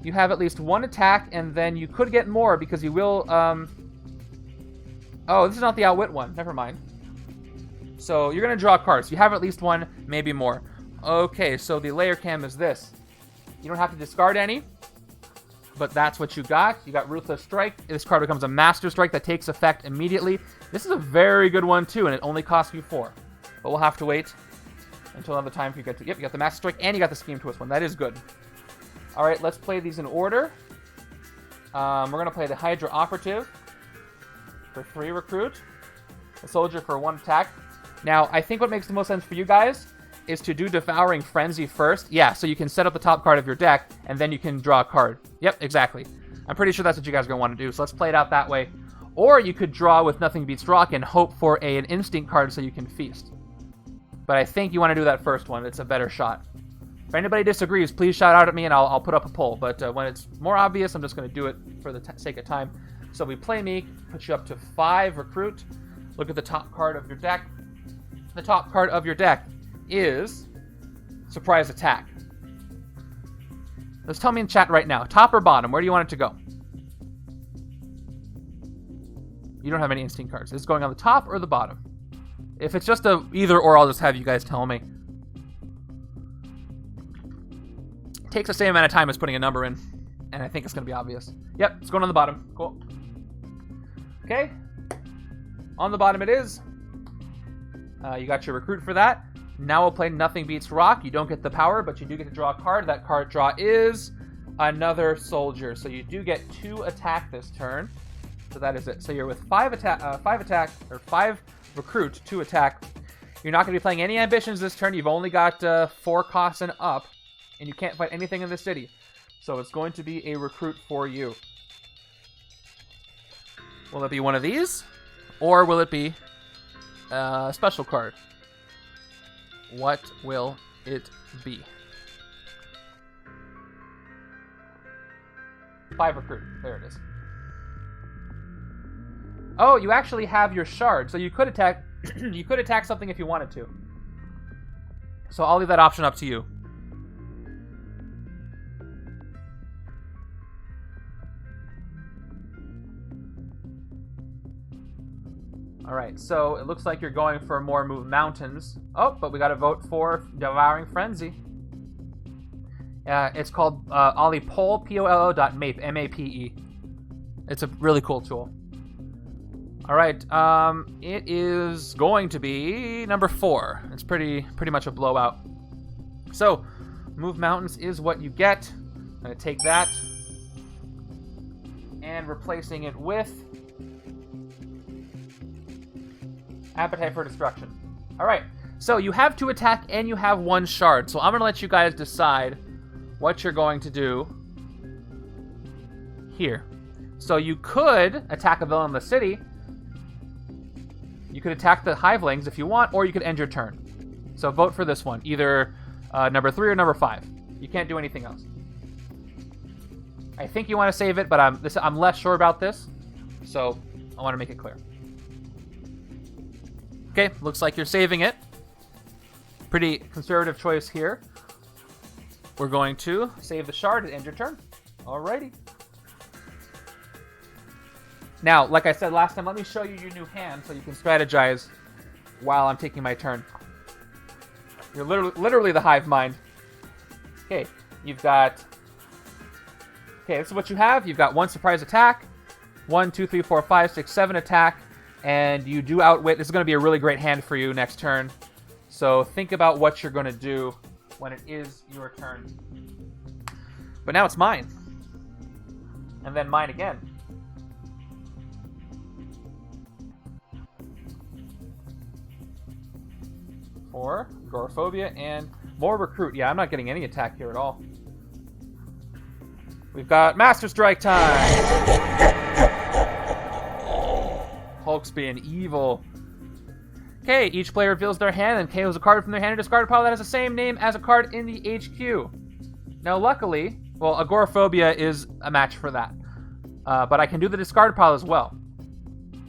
You have at least 1 attack, and then you could get more because you will... Oh, this is not the outwit one. Never mind. So you're going to draw cards. You have at least 1, maybe more. Okay, so the layer cam is this. You don't have to discard any, but that's what you got. You got Ruthless Strike. This card becomes a Master Strike that takes effect immediately. This is a very good one, too, and it only costs you 4. But we'll have to wait until another time for you get to... Yep, you got the Master Strike, and you got the Scheme Twist one. That is good. All right, let's play these in order. We're going to play the Hydra Operative for 3 recruit. The Soldier for 1 attack. Now, I think what makes the most sense for you guys is to do Devouring Frenzy first. Yeah, so you can set up the top card of your deck, and then you can draw a card. Yep, exactly. I'm pretty sure that's what you guys are going to want to do, so let's play it out that way. Or you could draw with Nothing Beats Rock and hope for an instinct card so you can feast. But I think you want to do that first one. It's a better shot. If anybody disagrees, please shout out at me and I'll put up a poll. But when it's more obvious, I'm just going to do it for the sake of time. So we play Miek, put you up to 5 recruit. Look at the top card of your deck. The top card of your deck is Surprise Attack. Let's tell me in chat right now. Top or bottom? Where do you want it to go? You don't have any instinct cards. Is it going on the top or the bottom? If it's just a either or, I'll just have you guys tell me. It takes the same amount of time as putting a number in, and I think it's going to be obvious. Yep, it's going on the bottom. Cool. Okay. On the bottom it is. You got your recruit for that. Now we'll play Nothing Beats Rock. You don't get the power, but you do get to draw a card. That card draw is another soldier. So you do get 2 attack this turn. So that is it. So you're with 5 recruit, 2 attack. You're not going to be playing any ambitions this turn. You've only got 4 costs and up, and you can't fight anything in the city. So it's going to be a recruit for you. Will it be one of these, or will it be a special card? What will it be? 5 recruit. There it is. Oh, you actually have your shard, so you could attack. You could attack something if you wanted to. So I'll leave that option up to you. Alright, so it looks like you're going for more Move Mountains. Oh, but we got to vote for Devouring Frenzy. It's called Olipole, P-O-L-O.Mape, M-A-P-E. It's a really cool tool. Alright, it is going to be number 4. It's pretty much a blowout. So, Move Mountains is what you get. I'm going to take that. And replacing it with Appetite for Destruction. Alright, so you have 2 attack and you have 1 shard. So I'm going to let you guys decide what you're going to do here. So you could attack a villain in the city. You could attack the Hivelings if you want, or you could end your turn. So vote for this one, either number 3 or number 5. You can't do anything else. I think you want to save it, but I'm less sure about this, so I want to make it clear. Okay, looks like you're saving it. Pretty conservative choice here. We're going to save the shard and end your turn. Alrighty. Now, like I said last time, let me show you your new hand so you can strategize while I'm taking my turn. You're literally the hive mind. Okay, you've got... Okay, this is what you have. You've got 1 surprise attack, 1, 2, 3, 4, 5, 6, 7 attack, and you do outwit. This is going to be a really great hand for you next turn. So think about what you're going to do when it is your turn. But now it's mine. And then mine again. For Agoraphobia and more recruit. Yeah, I'm not getting any attack here at all. We've got Master Strike time! Hulk's being evil. Okay, each player reveals their hand and KOs a card from their hand or discard pile that has the same name as a card in the HQ. Now, luckily, well, Agoraphobia is a match for that. But I can do the discard pile as well.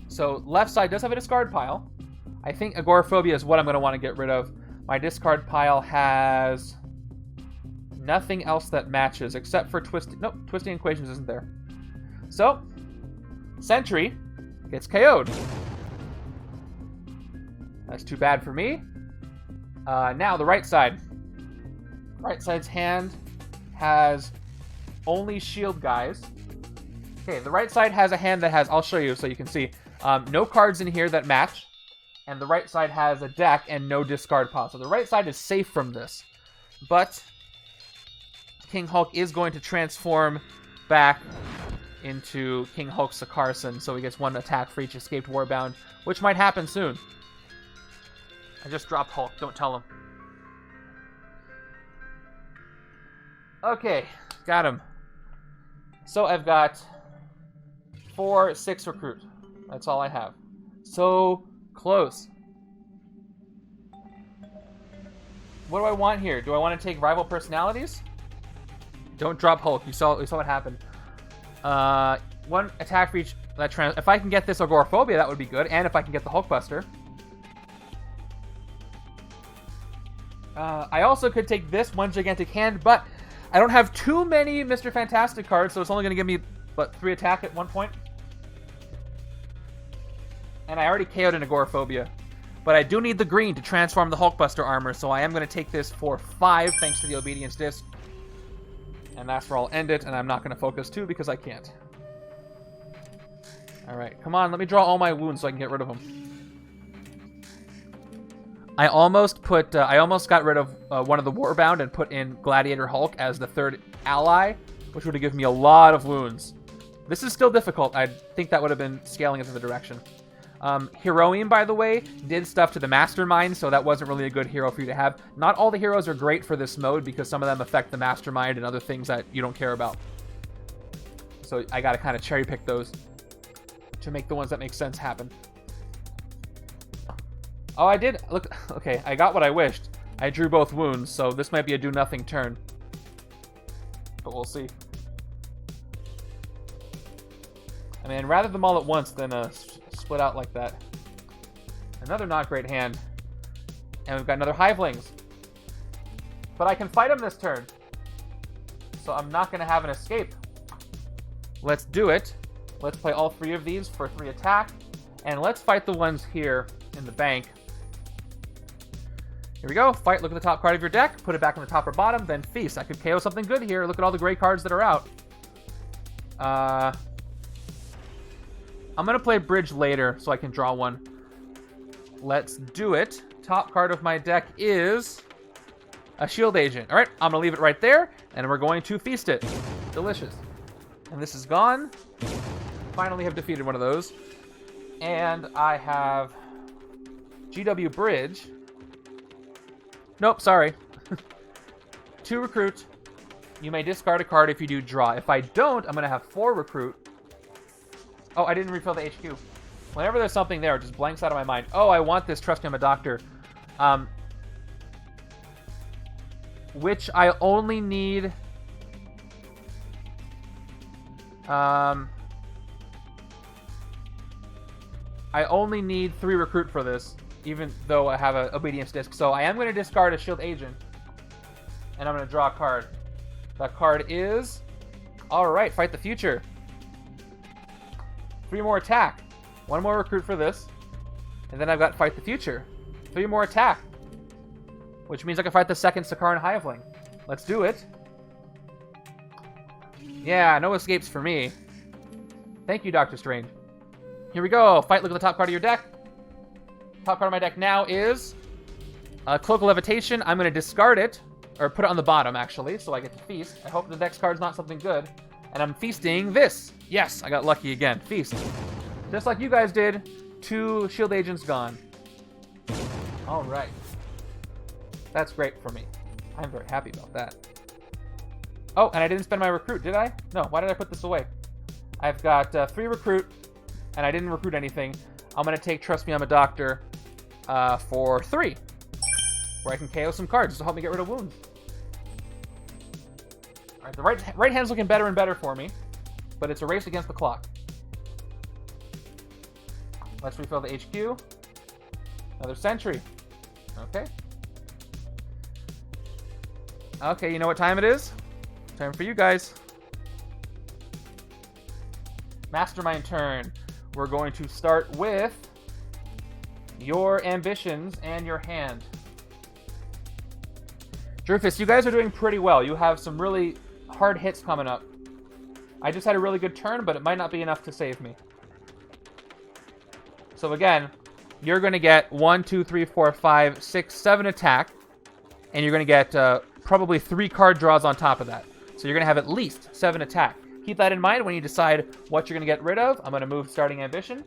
So, left side does have a discard pile. I think Agoraphobia is what I'm going to want to get rid of. My discard pile has nothing else that matches except for Twisting. Nope, Twisting Equations isn't there. So, Sentry gets KO'd. That's too bad for me. Now, the right side. Right side's hand has only shield guys. Okay, the right side has a hand that has, I'll show you so you can see, no cards in here that match. And the right side has a deck and no discard pile. So the right side is safe from this. But King Hulk is going to transform back into King Hulk Sakaarson, so he gets 1 attack for each escaped Warbound, which might happen soon. I just dropped Hulk, don't tell him. Okay, got him. So I've got 4, 6 recruit. That's all I have. So close. What do I want here? Do I want to take rival personalities? Don't drop Hulk. You saw what happened. 1 attack for each. If I can get this agoraphobia, that would be good. And if I can get the Hulkbuster. I also could take this 1 gigantic hand, but I don't have too many Mr. Fantastic cards, so it's only going to give me, what, 3 attack at one point? And I already KO'd an agoraphobia. But I do need the green to transform the Hulkbuster armor, so I am going to take this for 5, thanks to the Obedience Disc. And that's where I'll end it, and I'm not going to focus 2 because I can't. Alright, come on, let me draw all my wounds so I can get rid of them. I almost got rid of one of the Warbound and put in Gladiator Hulk as the 3rd ally, which would have given me a lot of wounds. This is still difficult. I think that would have been scaling it in the direction. Heroine, by the way, did stuff to the Mastermind, so that wasn't really a good hero for you to have. Not all the heroes are great for this mode because some of them affect the Mastermind and other things that you don't care about. So I gotta kind of cherry pick those to make the ones that make sense happen. Oh, I did. Look, okay, I got what I wished. I drew both wounds, so this might be a do-nothing turn. But we'll see. I mean, rather them all at once than split out like that. Another not great hand. And we've got another Hivelings. But I can fight him this turn. So I'm not going to have an escape. Let's do it. Let's play all 3 of these for 3 attack. And let's fight the ones here in the bank. Here we go. Fight, look at the top card of your deck. Put it back on the top or bottom, then feast. I could KO something good here. Look at all the gray cards that are out. I'm going to play Bridge later so I can draw one. Let's do it. Top card of my deck is a Shield Agent. All right, I'm going to leave it right there, and we're going to feast it. Delicious. And this is gone. Finally have defeated one of those. And I have GW Bridge. Nope, sorry. 2 recruit. You may discard a card if you do draw. If I don't, I'm going to have 4 recruit. Oh, I didn't refill the HQ. Whenever there's something there, it just blanks out of my mind. Oh, I want this Trust Me, I'm a Doctor. Which I only need... I only need 3 recruit for this, even though I have an Obedience Disc. So I am going to discard a Shield Agent. And I'm going to draw a card. That card is... Alright, Fight the Future. 3 more attack. 1 more recruit for this. And then I've got Fight the Future. 3 more attack. Which means I can fight the 2nd Sakaaran Hiveling. Let's do it. Yeah, no escapes for me. Thank you, Doctor Strange. Here we go. Fight, look at the top card of your deck. Top card of my deck now is Cloak of Levitation. I'm going to discard it. Or put it on the bottom, actually, so I get to feast. I hope the next card's not something good. And I'm feasting this. Yes, I got lucky again. Feast. Just like you guys did. 2 Shield Agents gone. All right. That's great for me. I'm very happy about that. Oh, and I didn't spend my recruit, did I? No, why did I put this away? I've got 3 recruit, and I didn't recruit anything. I'm going to take Trust Me, I'm a Doctor for 3. Where I can KO some cards to help me get rid of wounds. Alright, the right hand's looking better and better for me. But it's a race against the clock. Let's refill the HQ. Another Sentry. Okay. Okay, you know what time it is? Time for you guys. Mastermind turn. We're going to start with your ambitions and your hand. Drufus, you guys are doing pretty well. You have some really hard hits coming up. I just had a really good turn, but it might not be enough to save me. So again, you're going to get 1, 2, 3, 4, 5, 6, 7 attack. And you're going to get probably 3 card draws on top of that. So you're going to have at least 7 attack. Keep that in mind when you decide what you're going to get rid of. I'm going to move Starting Ambition.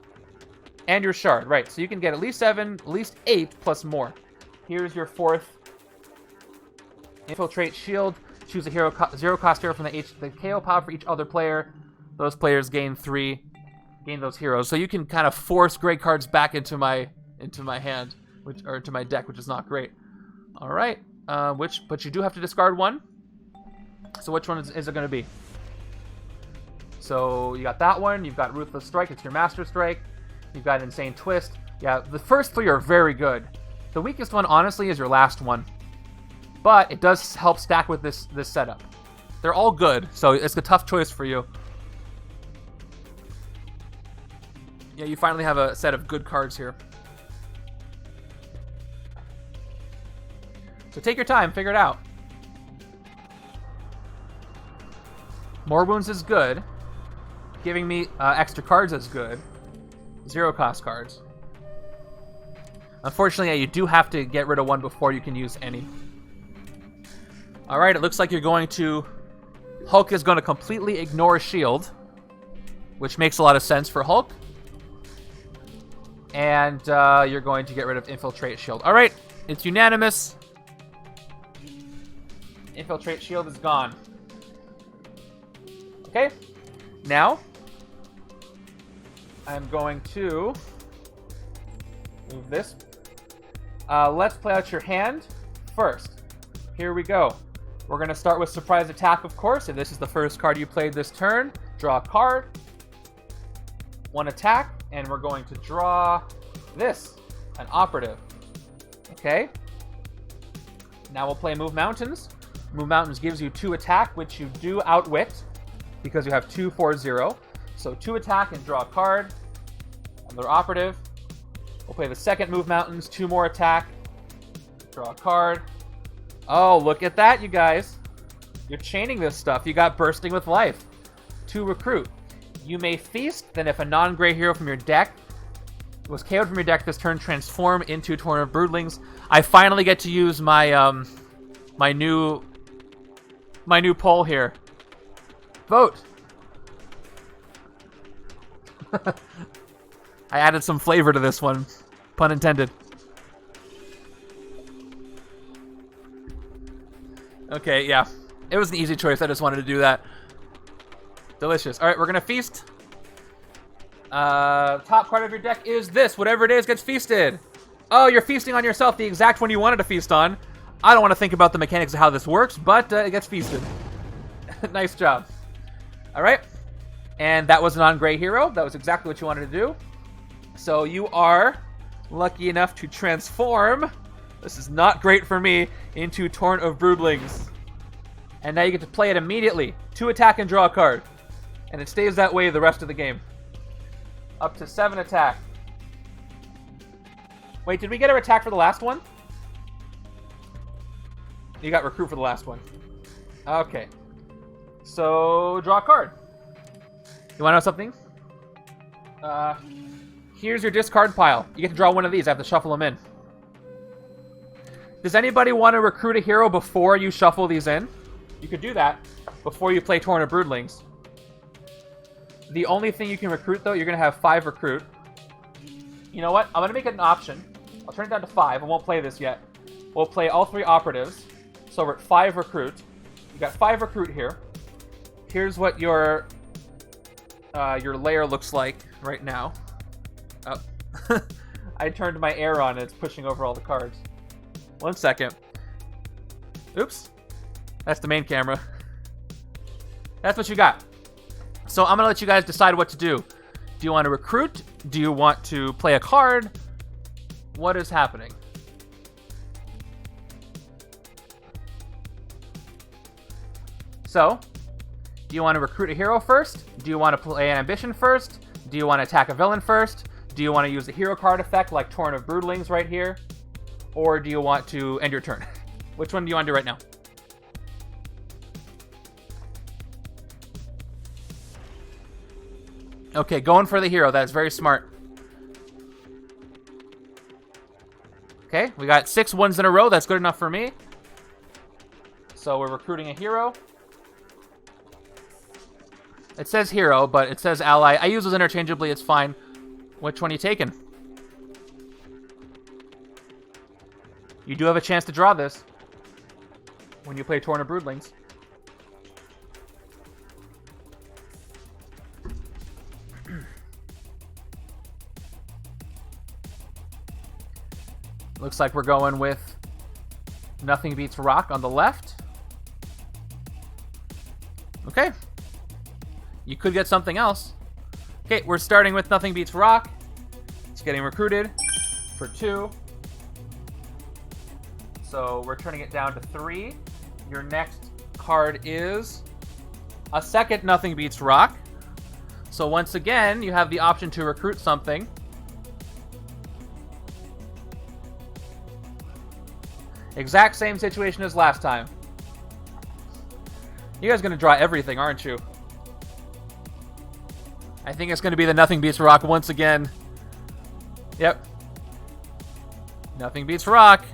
And your Shard, right. So you can get at least 7, at least 8, plus more. Here's your 4th. Infiltrate Shield. choose a hero, zero cost hero from the KO pile for each other player. Those players gain those heroes. So you can kind of force great cards back into my hand, or into my deck, which is not great. All right, but you do have to discard one. So which one is it going to be? So you got that one. You've got Ruthless Strike. It's your Master Strike. You've got Insane Twist. Yeah, the first three are very good. The weakest one, honestly, is your last one. But it does help stack with this setup. They're all good, so it's a tough choice for you. Yeah, you finally have a set of good cards here. So take your time, figure it out. More Wounds is good. Giving me extra cards is good. Zero cost cards. Unfortunately, yeah, you do have to get rid of one before you can use any. Alright, it looks like you're going to... Hulk is going to completely ignore Shield, which makes a lot of sense for Hulk. And you're going to get rid of Infiltrate Shield. Alright, it's unanimous. Infiltrate Shield is gone. Okay, now I'm going to move this. Let's play out your hand first. Here we go. We're going to start with Surprise Attack, of course. If this is the first card you played this turn, draw a card. One attack, and we're going to draw this, an Operative. Okay. Now we'll play Move Mountains. Move Mountains gives you 2 attack, which you do outwit, because you have 2/4/0. So 2 attack and draw a card. Another Operative. We'll play the second Move Mountains, 2 more attack. Draw a card. Oh, look at that, you guys. You're chaining this stuff. You got Bursting with Life. 2 recruit. You may feast, then if a non-gray hero from your deck was KO'd from your deck this turn, transform into Torn of Broodlings. I finally get to use my my new poll here. Vote. I added some flavor to this one. Pun intended. Okay, yeah. It was an easy choice. I just wanted to do that. Delicious. All right, we're going to feast. Top card of your deck is this. Whatever it is gets feasted. Oh, you're feasting on yourself, the exact one you wanted to feast on. I don't want to think about the mechanics of how this works, but it gets feasted. Nice job. All right. And that was a non-gray hero. That was exactly what you wanted to do. So you are lucky enough to transform. This is not great for me, into Torn of Broodlings. And now you get to play it immediately. 2 attack and draw a card. And it stays that way the rest of the game. Up to 7 attack. Wait, did we get our attack for the last one? You got recruit for the last one. Okay. So, draw a card. You want to know something? Here's your discard pile. You get to draw one of these. I have to shuffle them in. Does anybody want to recruit a hero before you shuffle these in? You could do that before you play Torn of Broodlings. The only thing you can recruit, though, you're going to have 5 recruit. You know what? I'm going to make it an option. I'll turn it down to 5. I won't play this yet. We'll play all 3 operatives. So we're at 5 recruit. You got 5 recruit here. Here's what your layer looks like right now. Oh. I turned my air on and it's pushing over all the cards. 1 second. Oops. That's the main camera. That's what you got. So I'm going to let you guys decide what to do. Do you want to recruit? Do you want to play a card? What is happening? So, do you want to recruit a hero first? Do you want to play an ambition first? Do you want to attack a villain first? Do you want to use a hero card effect like Torn of Broodlings right here? Or do you want to end your turn? Which one do you want to do right now? Okay, going for the hero. That is very smart. Okay, we got 6 ones in a row. That's good enough for me. So we're recruiting a hero. It says hero, but it says ally. I use those interchangeably. It's fine. Which one are you taking? You do have a chance to draw this when you play Torn of Broodlings. Looks like we're going with Nothing Beats Rock on the left. Okay. You could get something else. Okay, we're starting with Nothing Beats Rock. It's getting recruited for 2. So we're turning it down to 3. Your next card is a second Nothing Beats Rock. So once again, you have the option to recruit something. Exact same situation as last time. You guys are going to draw everything, aren't you? I think it's going to be the Nothing Beats Rock once again. Yep. Nothing Beats Rock.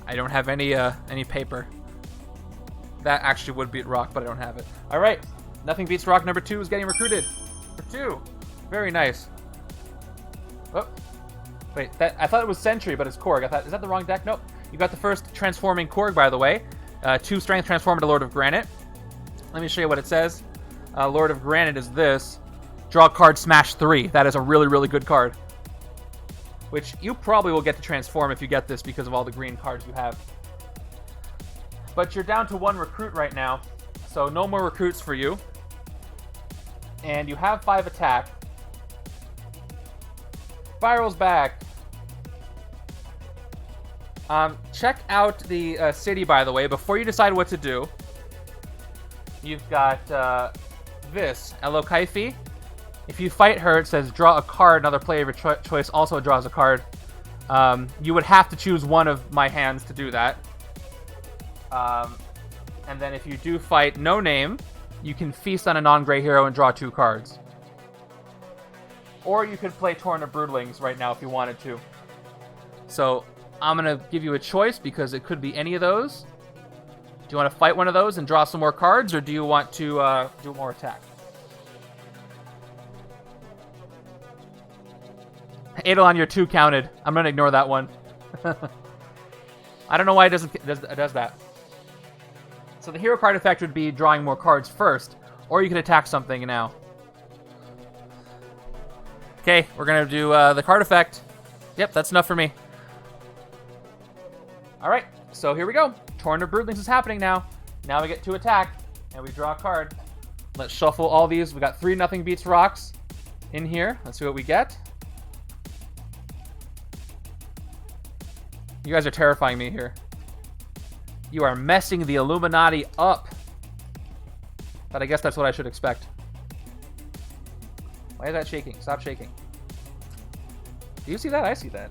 I don't have any paper. That actually would beat Rock, but I don't have it. All right. Nothing Beats Rock number 2 is getting recruited for 2. Very nice. Oh. Wait, I thought it was Sentry, but it's Korg. Is that the wrong deck? Nope. You got the first transforming Korg, by the way. 2 strength transform into Lord of Granite. Let me show you what it says. Lord of Granite is this. Draw a card, smash 3. That is a really, really good card. Which you probably will get to transform if you get this because of all the green cards you have. But you're down to 1 recruit right now. So no more recruits for you. And you have 5 attack. Spiral's back. Check out the city, by the way, before you decide what to do. You've got this, Elokaifi. If you fight her, it says draw a card. Another player of your choice also draws a card. You would have to choose one of my hands to do that. And then if you do fight No Name, you can feast on a non-gray hero and draw 2 cards. Or you could play Torn of Broodlings right now if you wanted to. So I'm going to give you a choice because it could be any of those. Do you want to fight one of those and draw some more cards, or do you want to do more attack? Eidolon, you're 2 counted. I'm going to ignore that one. I don't know why it does that. So the hero card effect would be drawing more cards first, or you could attack something now. Okay, we're going to do the card effect. Yep, that's enough for me. Alright, so here we go. Torn of Broodlings is happening now. Now we get to attack, and we draw a card. Let's shuffle all these. We got 3 Nothing Beats Rocks in here. Let's see what we get. You guys are terrifying me here. You are messing the Illuminati up. But I guess that's what I should expect. Why is that shaking? Stop shaking. Do you see that? I see that.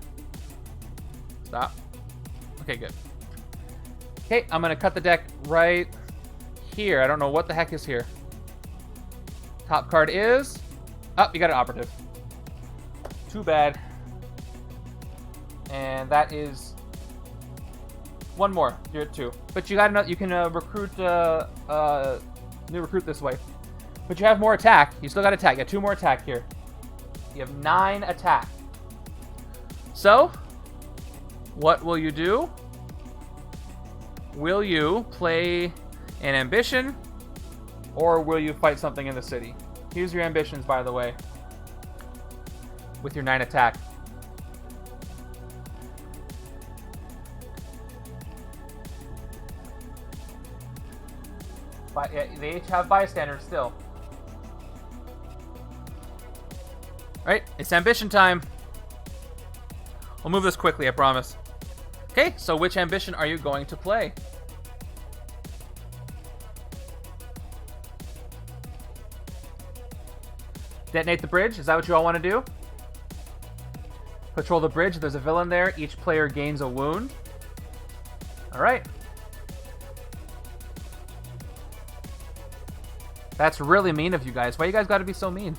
Stop. Okay, good. Okay, I'm going to cut the deck right here. I don't know what the heck is here. Top card is... Oh, you got an operative. Too bad. And that is... 1 more. You're at 2. But you got enough. You can recruit this way. But you have more attack. You still got attack. You got 2 more attack here. You have 9 attack. So, what will you do? Will you play an ambition, or will you fight something in the city? Here's your ambitions, by the way, with your 9 attack. But yeah, they each have bystanders still. Right, it's ambition time. We'll move this quickly, I promise. Okay, so which ambition are you going to play? Detonate the bridge, is that what you all want to do? Patrol the bridge, there's a villain there. Each player gains a wound. Alright. That's really mean of you guys. Why you guys gotta be so mean?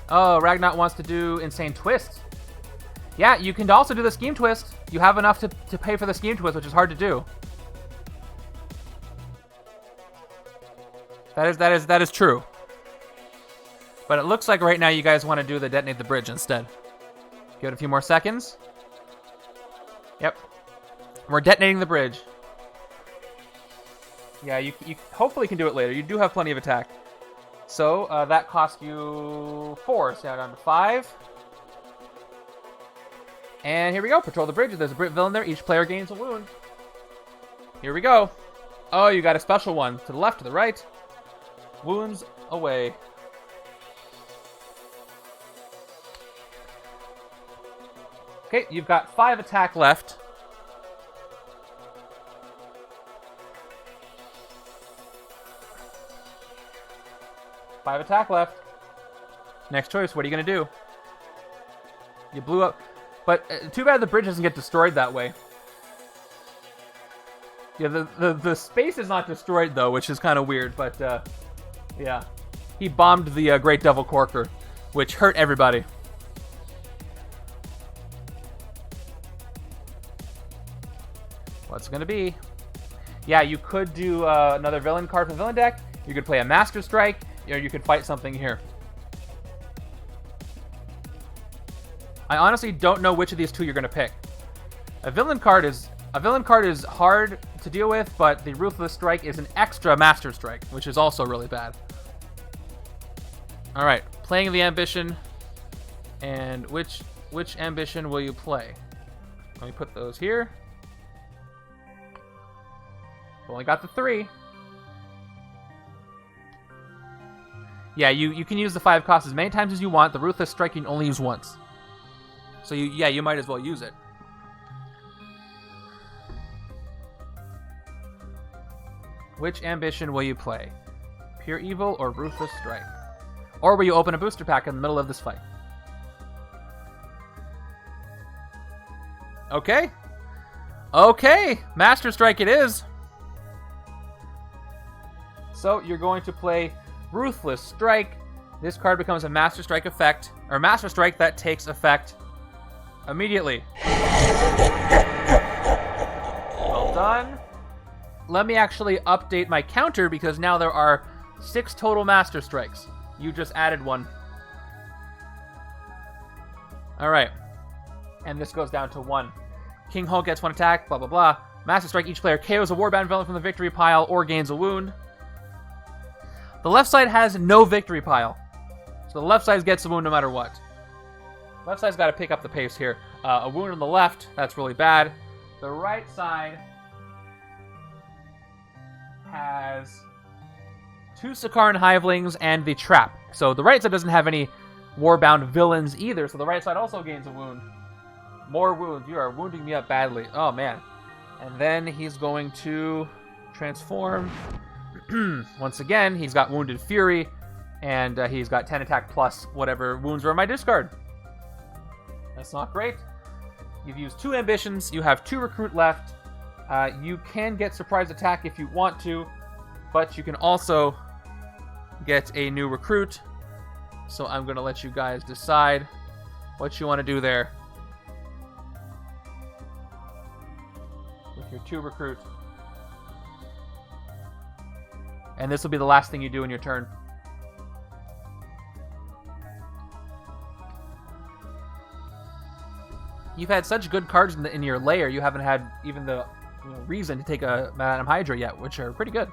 Oh, Ragnarok wants to do Insane Twist. Yeah, you can also do the Scheme Twist. You have enough to pay for the Scheme Twist, which is hard to do. That is true. But it looks like right now you guys want to do the Detonate the Bridge instead. Give it a few more seconds. Yep. We're detonating the bridge. Yeah, you hopefully can do it later. You do have plenty of attack. So, that cost you 4. So now down to 5. And here we go. Patrol the bridge. If there's a Brit villain there, each player gains a wound. Here we go. Oh, you got a special one. To the left, to the right. Wounds away. Okay, you've got 5 attack left. Five attack left. Next choice, what are you going to do? You blew up. But too bad the bridge doesn't get destroyed that way. Yeah, the space is not destroyed, though, which is kind of weird. But, yeah. He bombed the Great Devil Corker, which hurt everybody. What's it going to be? Yeah, you could do another villain card from the villain deck. You could play a Master Strike. Or you could fight something here. I honestly don't know which of these two you're going to pick. A villain card is hard to deal with, but the Ruthless Strike is an extra Master Strike, which is also really bad. All right, playing the Ambition, and which Ambition will you play? Let me put those here. Only got the 3. Yeah, you can use the 5 cost as many times as you want. The Ruthless Strike you can only use once. So you might as well use it. Which Ambition will you play? Pure Evil or Ruthless Strike? Or will you open a booster pack in the middle of this fight? Okay. Okay, Master Strike it is. So you're going to play Ruthless Strike. This card becomes a Master Strike effect, or Master Strike that takes effect immediately. Well done. Let me actually update my counter because now there are 6 total Master Strikes. You just added one. Alright. And this goes down to 1. King Hulk gets 1 attack, blah blah blah. Master Strike, each player KOs a Warbound villain from the victory pile or gains a wound. The left side has no victory pile. So the left side gets a wound no matter what. Left side's got to pick up the pace here. A wound on the left, that's really bad. The right side has 2 Sakaaran Hivelings and the Trap. So the right side doesn't have any Warbound villains either, so the right side also gains a wound. More wounds. You are wounding me up badly. Oh, man. And then he's going to transform. Once again, he's got Wounded Fury, and he's got 10 attack plus whatever wounds are in my discard. That's not great. You've used 2 ambitions. You have 2 recruit left. You can get surprise attack if you want to, but you can also get a new recruit. So I'm going to let you guys decide what you want to do there with your 2 recruit. And this will be the last thing you do in your turn. You've had such good cards in your layer, you haven't had even the reason to take a Madame Hydra yet, which are pretty good.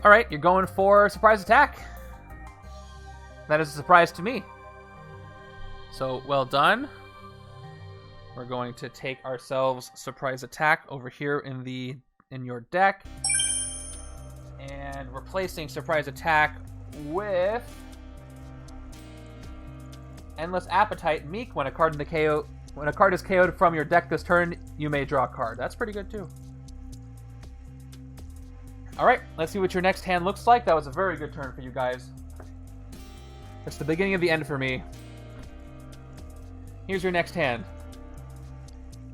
Alright, you're going for surprise attack. That is a surprise to me. So, well done. We're going to take ourselves surprise attack over here in your deck. And replacing surprise attack with Endless Appetite. Miek, when a card is KO'd from your deck this turn, you may draw a card. That's pretty good too. Alright, let's see what your next hand looks like. That was a very good turn for you guys. It's the beginning of the end for me. Here's your next hand,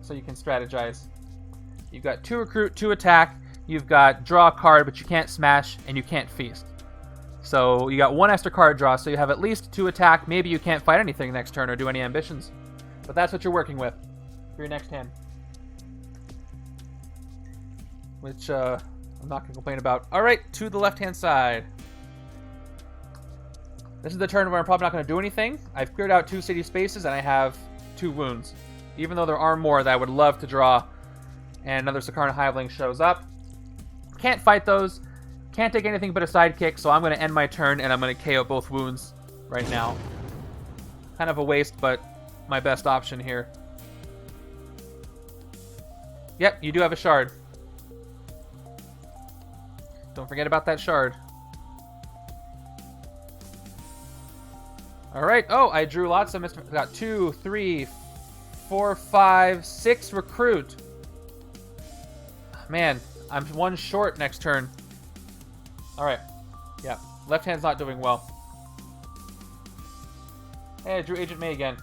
so you can strategize. You've got 2 recruit, 2 attack. You've got draw a card, but you can't smash, and you can't feast. So you got 1 extra card draw, so you have at least 2 attack. Maybe you can't fight anything next turn or do any ambitions. But that's what you're working with for your next hand. Which, I'm not going to complain about. Alright, to the left-hand side. This is the turn where I'm probably not going to do anything. I've cleared out 2 city spaces, and I have 2 wounds. Even though there are more that I would love to draw, and another Sakaarn Hiveling shows up. Can't fight those. Can't take anything but a sidekick, so I'm going to end my turn, and I'm going to KO both wounds right now. Kind of a waste, but my best option here. Yep, you do have a shard. Don't forget about that shard. Alright, oh, I drew lots of Mr. Got 2, 3, 4, 5, 6 recruit. Man, I'm one short next turn. Alright, yeah, left hand's not doing well. Hey, I drew Agent May again.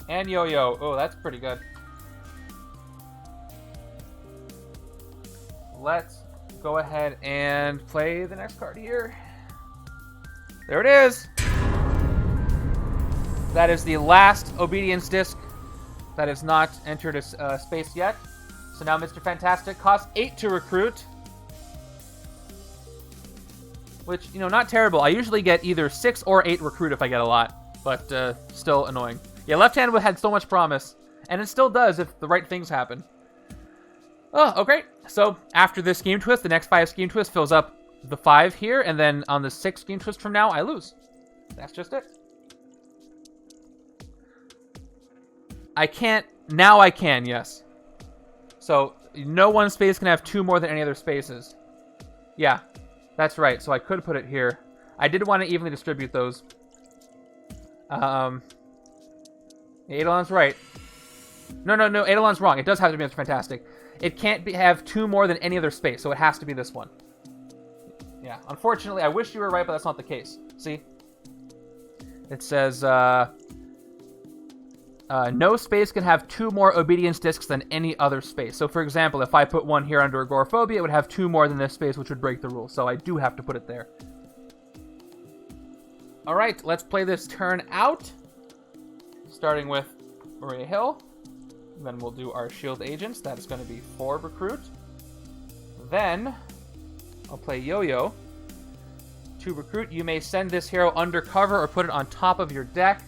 And Yo-Yo. Oh, that's pretty good. Let's go ahead and play the next card here. There it is. That is the last Obedience Disc that has not entered a space yet. So now Mr. Fantastic costs 8 to recruit. Which, you know, not terrible. I usually get either 6 or 8 recruit if I get a lot. But still annoying. Yeah, left hand had so much promise. And it still does if the right things happen. Oh, okay. So after this Scheme Twist, the next 5 Scheme Twist fills up the 5 here. And then on the 6th Scheme Twist from now, I lose. That's just it. I can't. Now I can, yes. So no one space can have 2 more than any other spaces. Yeah, that's right. So I could put it here. I did want to evenly distribute those. Eidolon's right. No, Eidolon's wrong. It does have to be Mr. Fantastic. It can't have 2 more than any other space, so it has to be this one. Yeah, unfortunately, I wish you were right, but that's not the case. See? It says, no space can have 2 more Obedience Discs than any other space. So, for example, if I put one here under Agoraphobia, it would have 2 more than this space, which would break the rule. So I do have to put it there. Alright, let's play this turn out. Starting with Maria Hill. Then we'll do our Shield Agents. That's going to be 4 recruit. Then, I'll play Yo-Yo. 2 recruit. You may send this hero undercover or put it on top of your deck.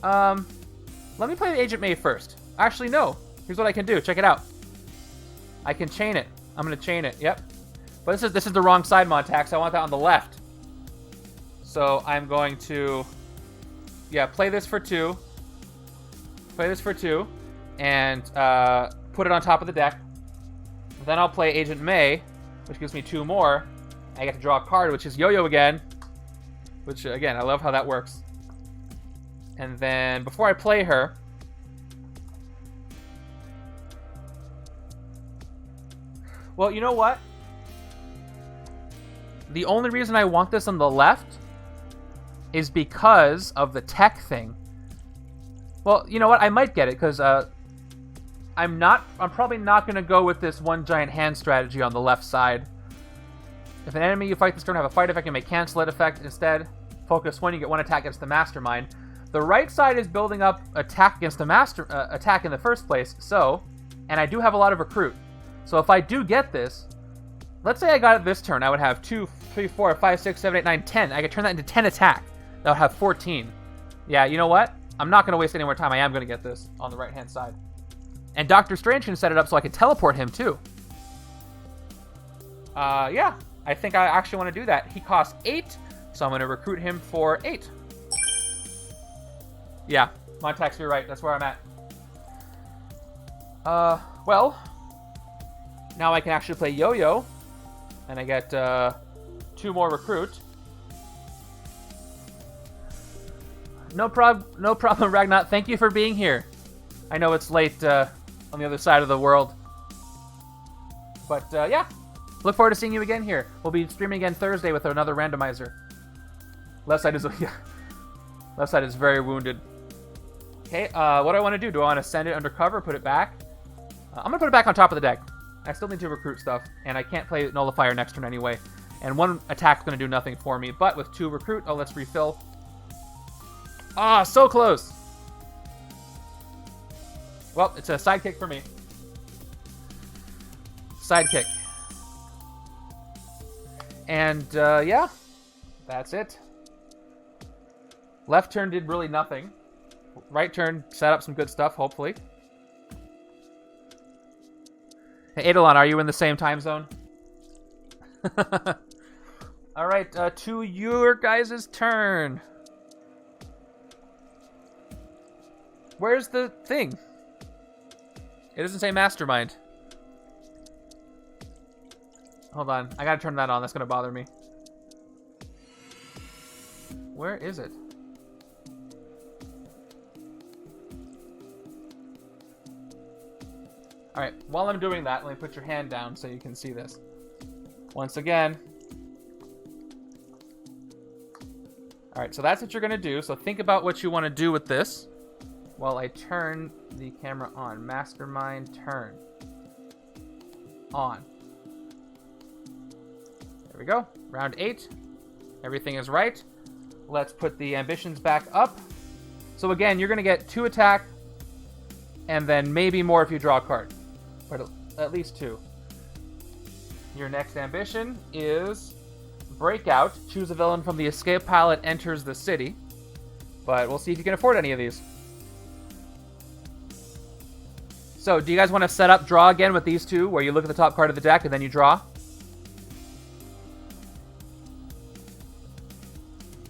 Let me play the Agent May first. Actually, no. Here's what I can do. Check it out. I can chain it. I'm going to chain it. Yep. But this is the wrong side mod tax. I want that on the left. So I'm going to, yeah, play this for 2. Play this for 2. And put it on top of the deck. Then I'll play Agent May, which gives me 2 more. I get to draw a card, which is Yo-Yo again. Which, again, I love how that works. And then, before I play her... Well, you know what? The only reason I want this on the left is because of the tech thing. Well, you know what? I might get it, because I'm probably not going to go with this one giant hand strategy on the left side. If an enemy you fight this turn have a fight effect, you may cancel it effect instead. Focus 1, you get 1 attack against the Mastermind. The right side is building up attack against the attack in the first place, so, and I do have a lot of recruit. So if I do get this, let's say I got it this turn, I would have 2, 3, 4, 5, 6, 7, 8, 9, 10. I could turn that into 10 attack. That would have 14. Yeah, you know what? I'm not going to waste any more time. I am going to get this on the right-hand side. And Doctor Strange can set it up so I can teleport him, too. Yeah, I think I actually want to do that. He costs 8, so I'm going to recruit him for 8. Yeah, Montax, you're right. That's where I'm at. Well, now I can actually play Yo-Yo, and I get 2 more recruit. No problem, Ragnar. Thank you for being here. I know it's late on the other side of the world. But, yeah. Look forward to seeing you again here. We'll be streaming again Thursday with another randomizer. Left side is, yeah. Left side is very wounded. Okay, what do I want to do? Do I want to send it undercover, put it back? I'm going to put it back on top of the deck. I still need to recruit stuff, and I can't play Nullifier next turn anyway. And 1 attack's going to do nothing for me, but with 2 recruit, oh, let's refill. Ah, so close! Well, it's a sidekick for me. Sidekick. And, yeah, that's it. Left turn did really nothing. Right turn set up some good stuff, hopefully. Hey, Eidolon, are you in the same time zone? All right, to your guys' turn. Where's the thing? It doesn't say Mastermind. Hold on, I gotta turn that on. That's gonna bother me. Where is it? Alright, while I'm doing that, let me put your hand down so you can see this. Once again. Alright, so that's what you're going to do. So think about what you want to do with this while I turn the camera on. Mastermind turn. On. There we go. Round 8. Everything is right. Let's put the ambitions back up. So again, you're going to get 2 attack and then maybe more if you draw a card. But at least 2. Your next ambition is Breakout. Choose a villain from the escape pile that enters the city. But we'll see if you can afford any of these. So, do you guys want to set up draw again with these 2, where you look at the top card of the deck and then you draw?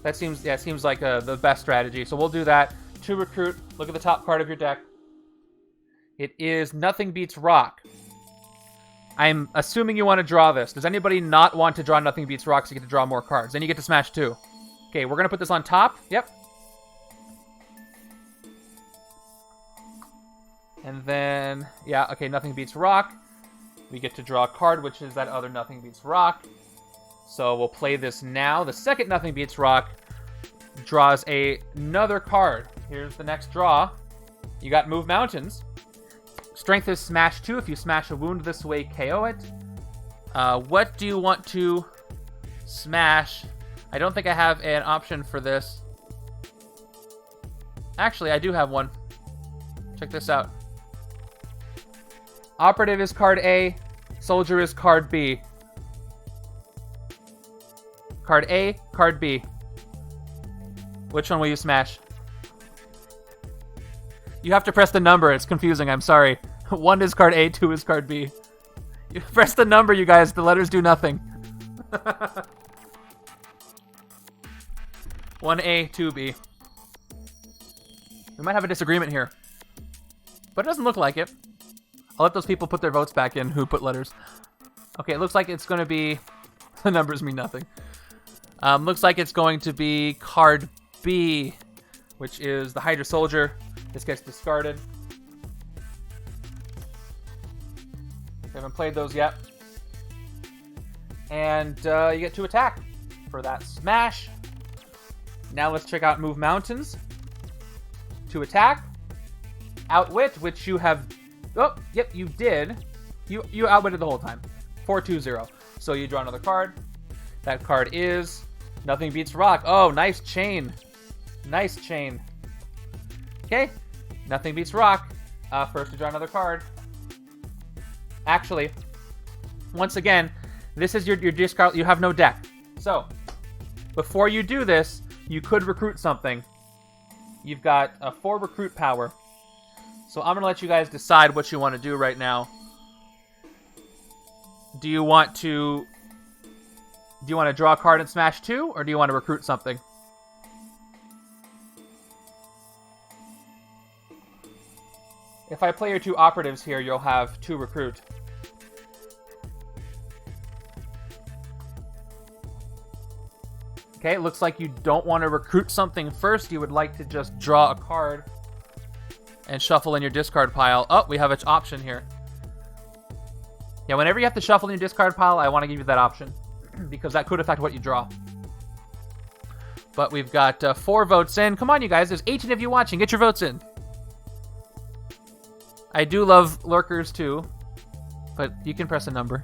That seems, yeah, seems like the best strategy. So we'll do that. 2 recruit. Look at the top card of your deck. It is Nothing Beats Rock. I'm assuming you want to draw this. Does anybody not want to draw Nothing Beats Rock so you get to draw more cards? Then you get to smash 2. Okay, we're going to put this on top. Yep. And then, yeah, okay, Nothing Beats Rock. We get to draw a card, which is that other Nothing Beats Rock. So we'll play this now. The second Nothing Beats Rock draws another card. Here's the next draw. You got Move Mountains. Strength is smash 2. If you smash a wound this way, KO it. What do you want to smash? I don't think I have an option for this. Actually, I do have one. Check this out. Operative is card A. Soldier is card B. Card A, card B. Which one will you smash? You have to press the number. It's confusing. I'm sorry. 1 is card A, 2 is card B. You press the number, you guys. The letters do nothing. 1A, 2B. We might have a disagreement here. But it doesn't look like it. I'll let those people put their votes back in who put letters. Okay, it looks like it's going to be... The numbers mean nothing. Looks like it's going to be card B, which is the Hydra Soldier. This gets discarded. We haven't played those yet. And you get to attack for that smash. Now let's check out Move Mountains. To attack. Outwit, which you have... Oh, yep, you did. You outwitted the whole time. 4-2-0. So you draw another card. That card is Nothing Beats Rock. Oh, nice chain. Nice chain. Okay. Nothing Beats Rock. First to draw another card. Actually, once again, this is your discard. You have no deck. So, before you do this, you could recruit something. You've got a 4 recruit power. So I'm going to let you guys decide what you want to do right now. Do you want to draw a card and smash 2, or do you want to recruit something? If I play your 2 operatives here, you'll have 2 recruit. Okay, it looks like you don't want to recruit something first. You would like to just draw a card and shuffle in your discard pile. Oh, we have an option here. Yeah, whenever you have to shuffle in your discard pile, I want to give you that option, because that could affect what you draw. But we've got 4 votes in. Come on, you guys. There's 18 of you watching. Get your votes in. I do love lurkers, too. But you can press a number.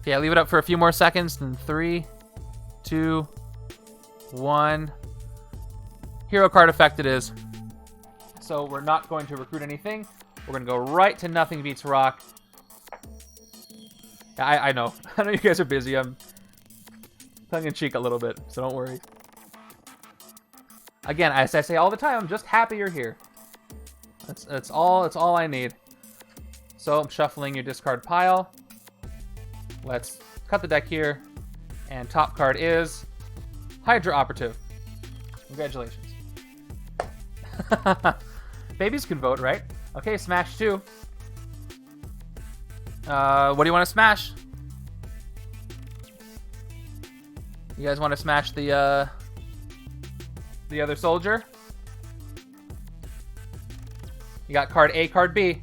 Okay, I'll leave it up for a few more seconds. And 3, 2, 1. Hero card effect it is. So we're not going to recruit anything. We're going to go right to Nothing Beats Rock. I know. I know you guys are busy. I'm tongue-in-cheek a little bit, so don't worry. Again, as I say all the time, I'm just happy you're here. That's all I need. So I'm shuffling your discard pile. Let's cut the deck here. And top card is Hydra Operative. Congratulations. Babies can vote, right? Okay, smash 2. What do you want to smash? You guys want to smash the other soldier? You got card A, card B.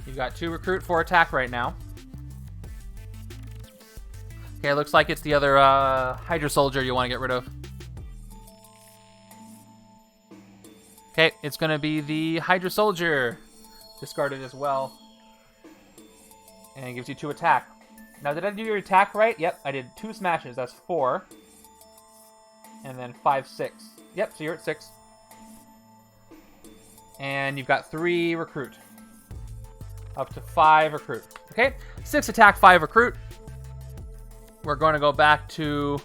You got 2 recruit, 4 attack right now. Okay, looks like it's the other Hydra soldier you want to get rid of. Okay, it's going to be the Hydra soldier. Discarded as well. And it gives you 2 attack. Now, did I do your attack right? Yep, I did 2 smashes. That's 4. And then 5, 6. Yep, so you're at 6. And you've got 3 recruit. Up to 5 recruit. Okay, 6 attack, 5 recruit. We're going to go back to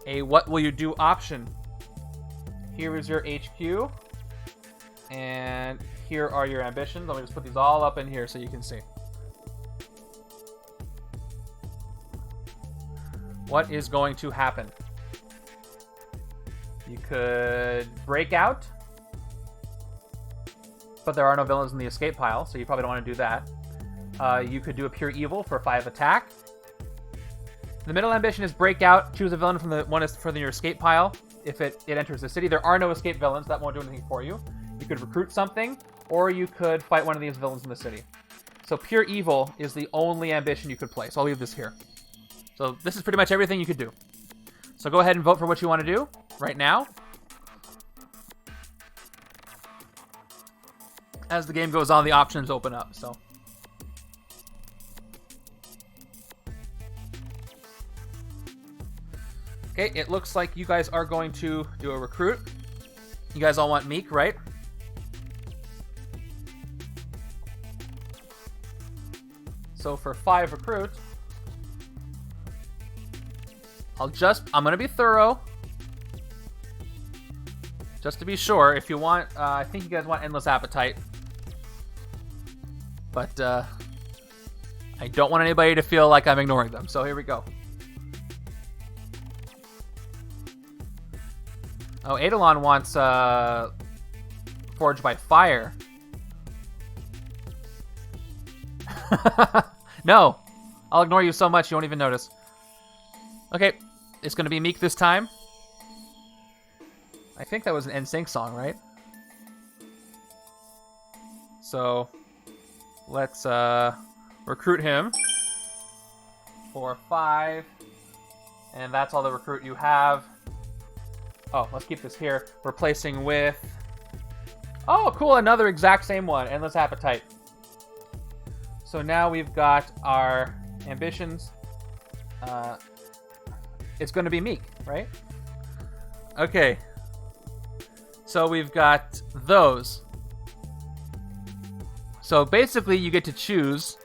a what will you do option. Here is your HQ. And here are your ambitions. Let me just put these all up in here so you can see. What is going to happen? You could break out, but there are no villains in the escape pile, so you probably don't want to do that. You could do a pure evil for 5 attack. The middle ambition is break out. Choose a villain from the one is for your escape pile. If it enters the city, there are no escape villains. That won't do anything for you. You could recruit something, or you could fight one of these villains in the city. So pure evil is the only ambition you could play. So I'll leave this here. So this is pretty much everything you could do. So go ahead and vote for what you want to do right now. As the game goes on, the options open up. So. Okay, it looks like you guys are going to do a recruit. You guys all want Miek, right? So for 5 recruit, I'm going to be thorough. Just to be sure, if you want, I think you guys want Endless Appetite. But I don't want anybody to feel like I'm ignoring them. So here we go. Oh, Eidolon wants Forged by Fire. No, I'll ignore you so much you won't even notice. Okay, it's going to be Miek this time. I think that was an NSYNC song, right? So let's recruit him for 5. And that's all the recruit you have. Oh, let's keep this here. Replacing with... Oh, cool, another exact same one. Endless Appetite. So now we've got our ambitions. It's going to be Miek, right? Okay. So we've got those. So basically you get to choose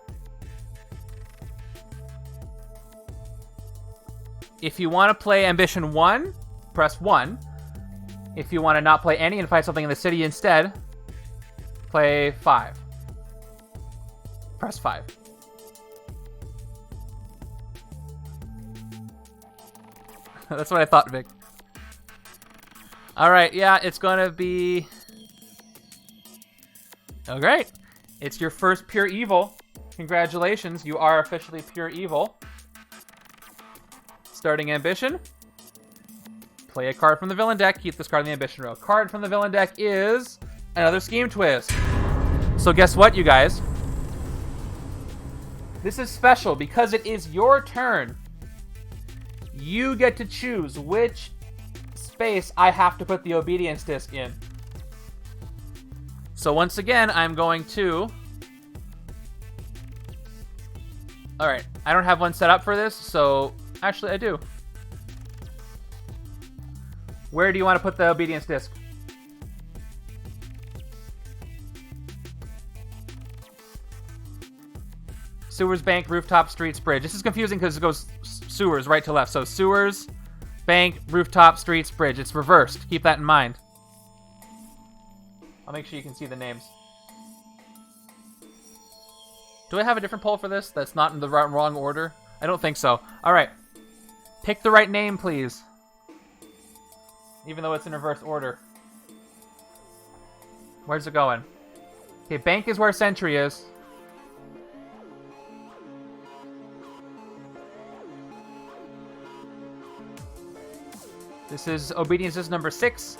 if you want to play Ambition 1, press 1. If you want to not play any and fight something in the city instead, play 5. Press 5. That's what I thought, Vic. Alright, yeah, it's gonna be... Oh, great. It's your first pure evil. Congratulations, you are officially pure evil. Starting ambition. Play a card from the villain deck. Keep this card in the ambition row. Card from the villain deck is another Scheme Twist. So guess what, you guys? This is special because it is your turn. You get to choose which space I have to put the obedience disc in. So once again, I'm going to... Alright, I don't have one set up for this, so... Actually, I do. Where do you want to put the obedience disc? Sewers, bank, rooftop, streets, bridge. This is confusing because it goes sewers right to left. So sewers, bank, rooftop, streets, bridge. It's reversed. Keep that in mind. I'll make sure you can see the names. Do I have a different poll for this that's not in the wrong order? I don't think so. Alright. Pick the right name, please. Even though it's in reverse order. Where's it going? Okay, bank is where Sentry is. This is obedience is number 6.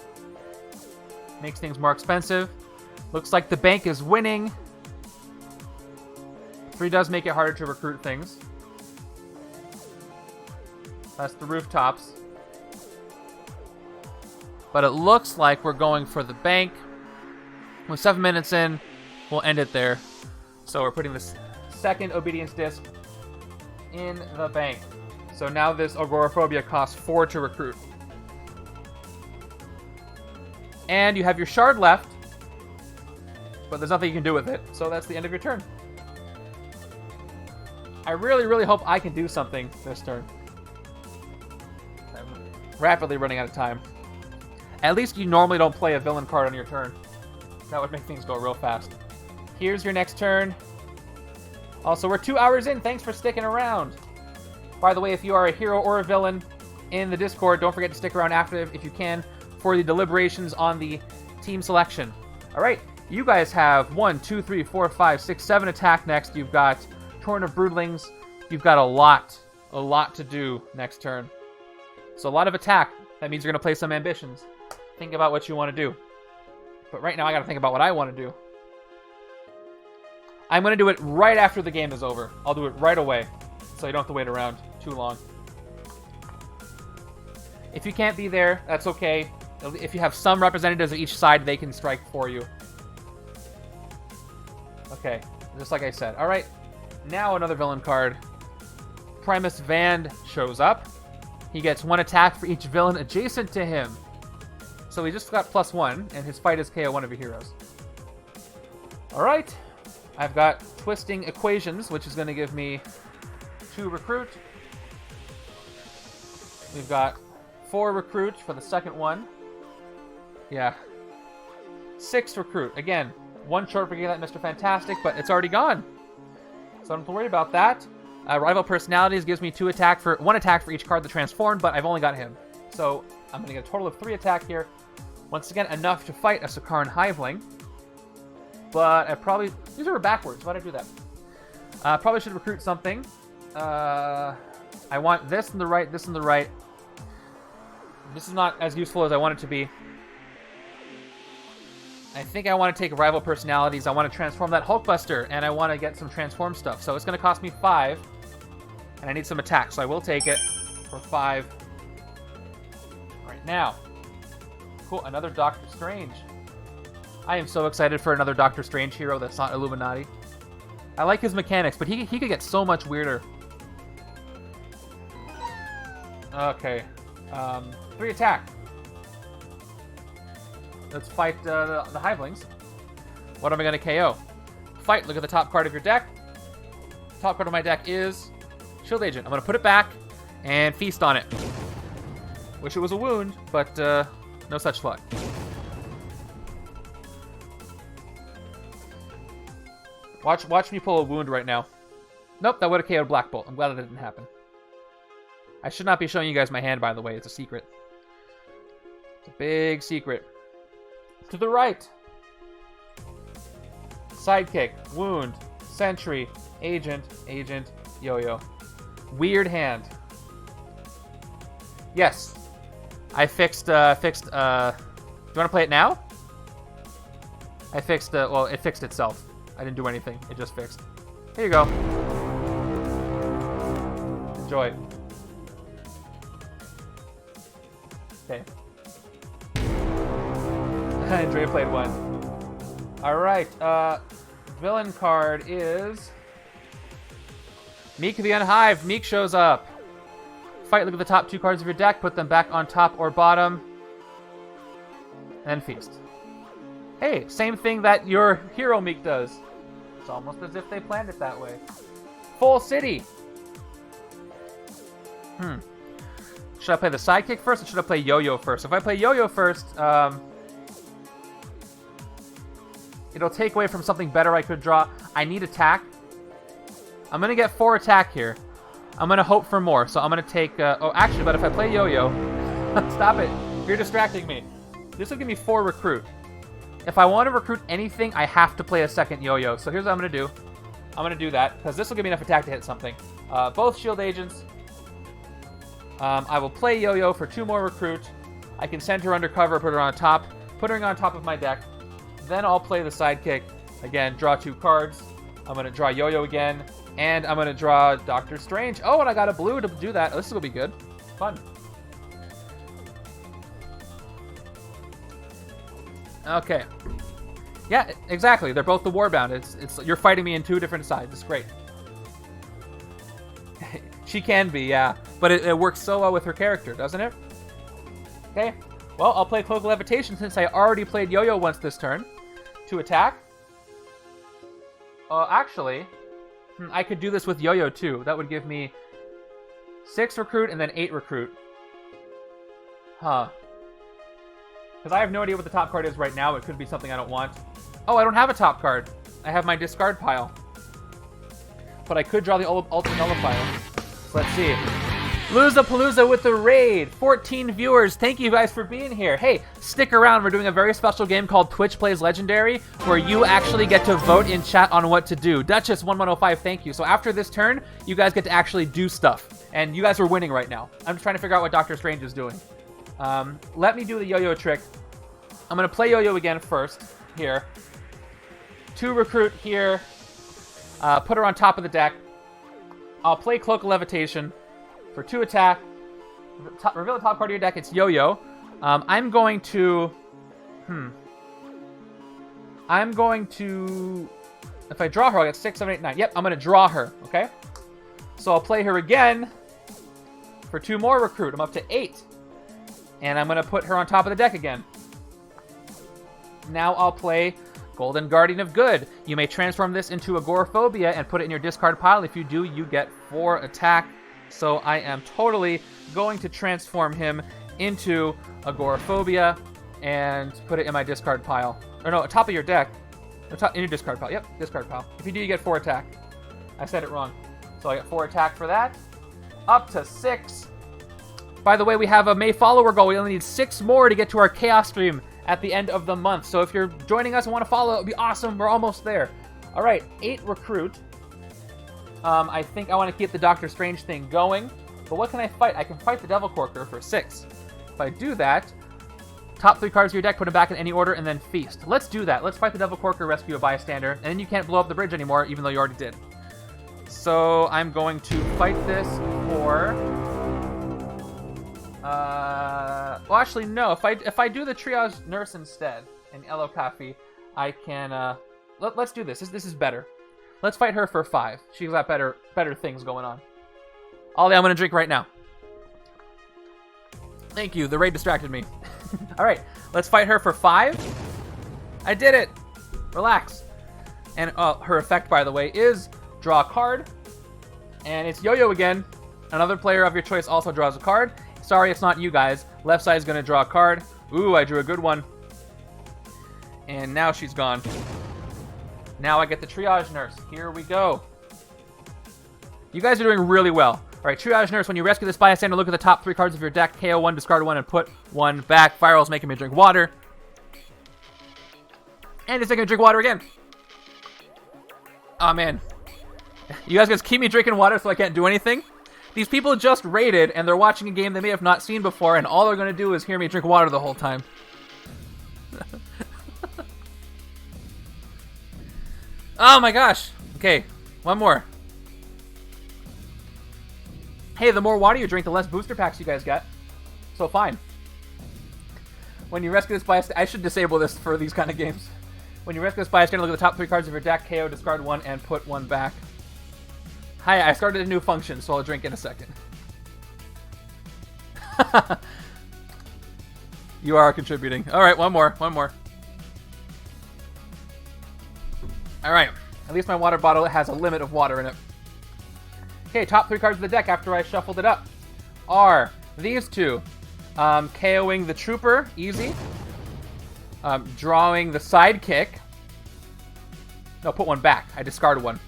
Makes things more expensive. Looks like the bank is winning. 3 does make it harder to recruit things. That's the rooftops. But it looks like we're going for the bank. With 7 minutes in, we'll end it there. So we're putting this second obedience disc in the bank. So now this agoraphobia costs 4 to recruit. And you have your shard left, but there's nothing you can do with it. So that's the end of your turn. I really, really hope I can do something this turn. I'm rapidly running out of time. At least you normally don't play a villain card on your turn. That would make things go real fast. Here's your next turn. Also, we're 2 hours in. Thanks for sticking around. By the way, if you are a hero or a villain in the Discord, don't forget to stick around after if you can for the deliberations on the team selection. All right, you guys have 1, 2, 3, 4, 5, 6, 7 attack next. You've got Torrent of Broodlings. You've got a lot to do next turn. So a lot of attack. That means you're going to play some ambitions. Think about what you want to do. But right now I got to think about what I want to do. I'm going to do it right after the game is over. I'll do it right away, so you don't have to wait around too long. If you can't be there, that's okay. If you have some representatives of each side, they can strike for you. Okay, just like I said. All right, now another villain card. Primus Vand shows up. He gets 1 attack for each villain adjacent to him. So he just got +1, and his fight is KO one of your heroes. All right, I've got Twisting Equations, which is going to give me 2 recruit. We've got 4 recruit for the second one. Yeah. 6 recruit. Again, 1 short for getting that Mr. Fantastic, but it's already gone. So I don't have to worry about that. Rival Personalities gives me 1 attack for each card that transformed, but I've only got him. So I'm going to get a total of 3 attack here. Once again, enough to fight a Sakaaran Hiveling. But I probably... These are backwards. Why did I do that? Probably should recruit something. I want this in the right, this in the right. This is not as useful as I want it to be. I think I want to take Rival Personalities. I want to transform that Hulkbuster, and I want to get some transform stuff. So it's going to cost me 5, and I need some attack. So I will take it for 5 right now. Cool, another Doctor Strange. I am so excited for another Doctor Strange hero that's not Illuminati. I like his mechanics, but he could get so much weirder. Okay. 3 attack. Let's fight the Hivelings. What am I going to KO? Fight. Look at the top card of your deck. Top card of my deck is Shield Agent. I'm going to put it back and feast on it. Wish it was a wound, but no such luck. Watch me pull a wound right now. Nope, that would have KO'd Black Bolt. I'm glad that didn't happen. I should not be showing you guys my hand, by the way. It's a secret. It's a big secret. To the right. Sidekick. Wound. Sentry. Agent. Agent. Yo-yo. Weird hand. Yes. I fixed, do you want to play it now? I fixed, well, it fixed itself. I didn't do anything. It just fixed. Here you go. Enjoy. Okay. Andrea played 1. Alright, villain card is Miek the Unhived. Miek shows up. Fight, look at the top 2 cards of your deck, put them back on top or bottom, and feast. Hey, same thing that your hero Miek does. It's almost as if they planned it that way. Full City. Should I play the sidekick first, or should I play yo-yo first? If I play yo-yo first, it'll take away from something better I could draw. I need attack. I'm going to get 4 attack here. I'm going to hope for more, so I'm going to take... oh, actually, but if I play yo-yo... Stop it. You're distracting me. This will give me 4 recruit. If I want to recruit anything, I have to play a second yo-yo. So here's what I'm going to do. I'm going to do that, because this will give me enough attack to hit something. Both shield agents. I will play yo-yo for 2 more recruit. I can send her undercover, put her on top. Put her on top of my deck. Then I'll play the sidekick. Again, draw 2 cards. I'm going to draw yo-yo again. And I'm going to draw Doctor Strange. Oh, and I got a blue to do that. Oh, this will be good. Fun. Okay. Yeah, exactly. They're both the Warbound. It's you're fighting me in 2 different sides. It's great. She can be, yeah. But it works so well with her character, doesn't it? Okay. Well, I'll play Cloak of Levitation since I already played yo-yo once this turn. To attack. Actually... I could do this with yo-yo too. That would give me 6 recruit and then 8 recruit. Huh. Because I have no idea what the top card is right now. It could be something I don't want. Oh, I don't have a top card. I have my discard pile. But I could draw the Ultimate Nullifier. So let's see. Loozapalooza with the raid. 14 viewers. Thank you guys for being here. Hey, stick around. We're doing a very special game called Twitch Plays Legendary, where you actually get to vote in chat on what to do. Duchess1105, thank you. So after this turn, you guys get to actually do stuff. And you guys are winning right now. I'm just trying to figure out what Doctor Strange is doing. Let me do the yo-yo trick. I'm going to play yo-yo again first. Here. 2 recruit here. Put her on top of the deck. I'll play Cloak of Levitation. For 2 attack, reveal the top card of your deck. It's yo-yo. I'm going to... I'm going to... If I draw her, I'll get 6, 7, 8, 9. Yep, I'm going to draw her, okay? So I'll play her again for 2 more recruit. I'm up to 8. And I'm going to put her on top of the deck again. Now I'll play Golden Guardian of Good. You may transform this into Agoraphobia and put it in your discard pile. If you do, you get 4 attack. So I am totally going to transform him into Agoraphobia and put it in my discard pile. Or no, top of your deck. In your discard pile. Yep, discard pile. If you do, you get 4 attack. I said it wrong. So I get 4 attack for that. Up to 6. By the way, we have a May follower goal. We only need 6 more to get to our Chaos stream at the end of the month. So if you're joining us and want to follow, it would be awesome. We're almost there. All right, 8 recruit. I think I want to keep the Doctor Strange thing going. But what can I fight? I can fight the Devil Corker for 6. If I do that, top 3 cards of your deck, put them back in any order, and then feast. Let's do that. Let's fight the Devil Corker, rescue a bystander, and then you can't blow up the bridge anymore, even though you already did. So I'm going to fight this for... well, actually, no. If I do the Triage Nurse instead, in Elo Coffee, I can... let's do this. This is better. Let's fight her for 5. She's got better things going on. Ollie, I'm going to drink right now. Thank you. The raid distracted me. All right. Let's fight her for 5. I did it. Relax. And her effect, by the way, is draw a card. And it's yo-yo again. Another player of your choice also draws a card. Sorry, it's not you guys. Left side is going to draw a card. Ooh, I drew a good one. And now she's gone. Now I get the Triage Nurse. Here we go. You guys are doing really well. All right, Triage Nurse, when you rescue this bystander, look at the top 3 cards of your deck. KO 1, discard 1, and put 1 back. Firewall's making me drink water. And it's making me drink water again. Oh, man. You guys keep me drinking water so I can't do anything? These people just raided, and they're watching a game they may have not seen before, and all they're going to do is hear me drink water the whole time. Oh my gosh. Okay, one more. Hey, the more water you drink, the less booster packs you guys get. So fine. When you rescue this bystander, I should disable this for these kind of games. When you rescue this bystander, look at the top 3 cards of your deck, KO, discard 1, and put 1 back. Hi, I started a new function, so I'll drink in a second. You are contributing. All right, one more. All right, at least my water bottle has a limit of water in it. Okay, top 3 cards of the deck after I shuffled it up are These two. KOing the trooper, easy. Drawing the sidekick. No, put one back. I discarded one.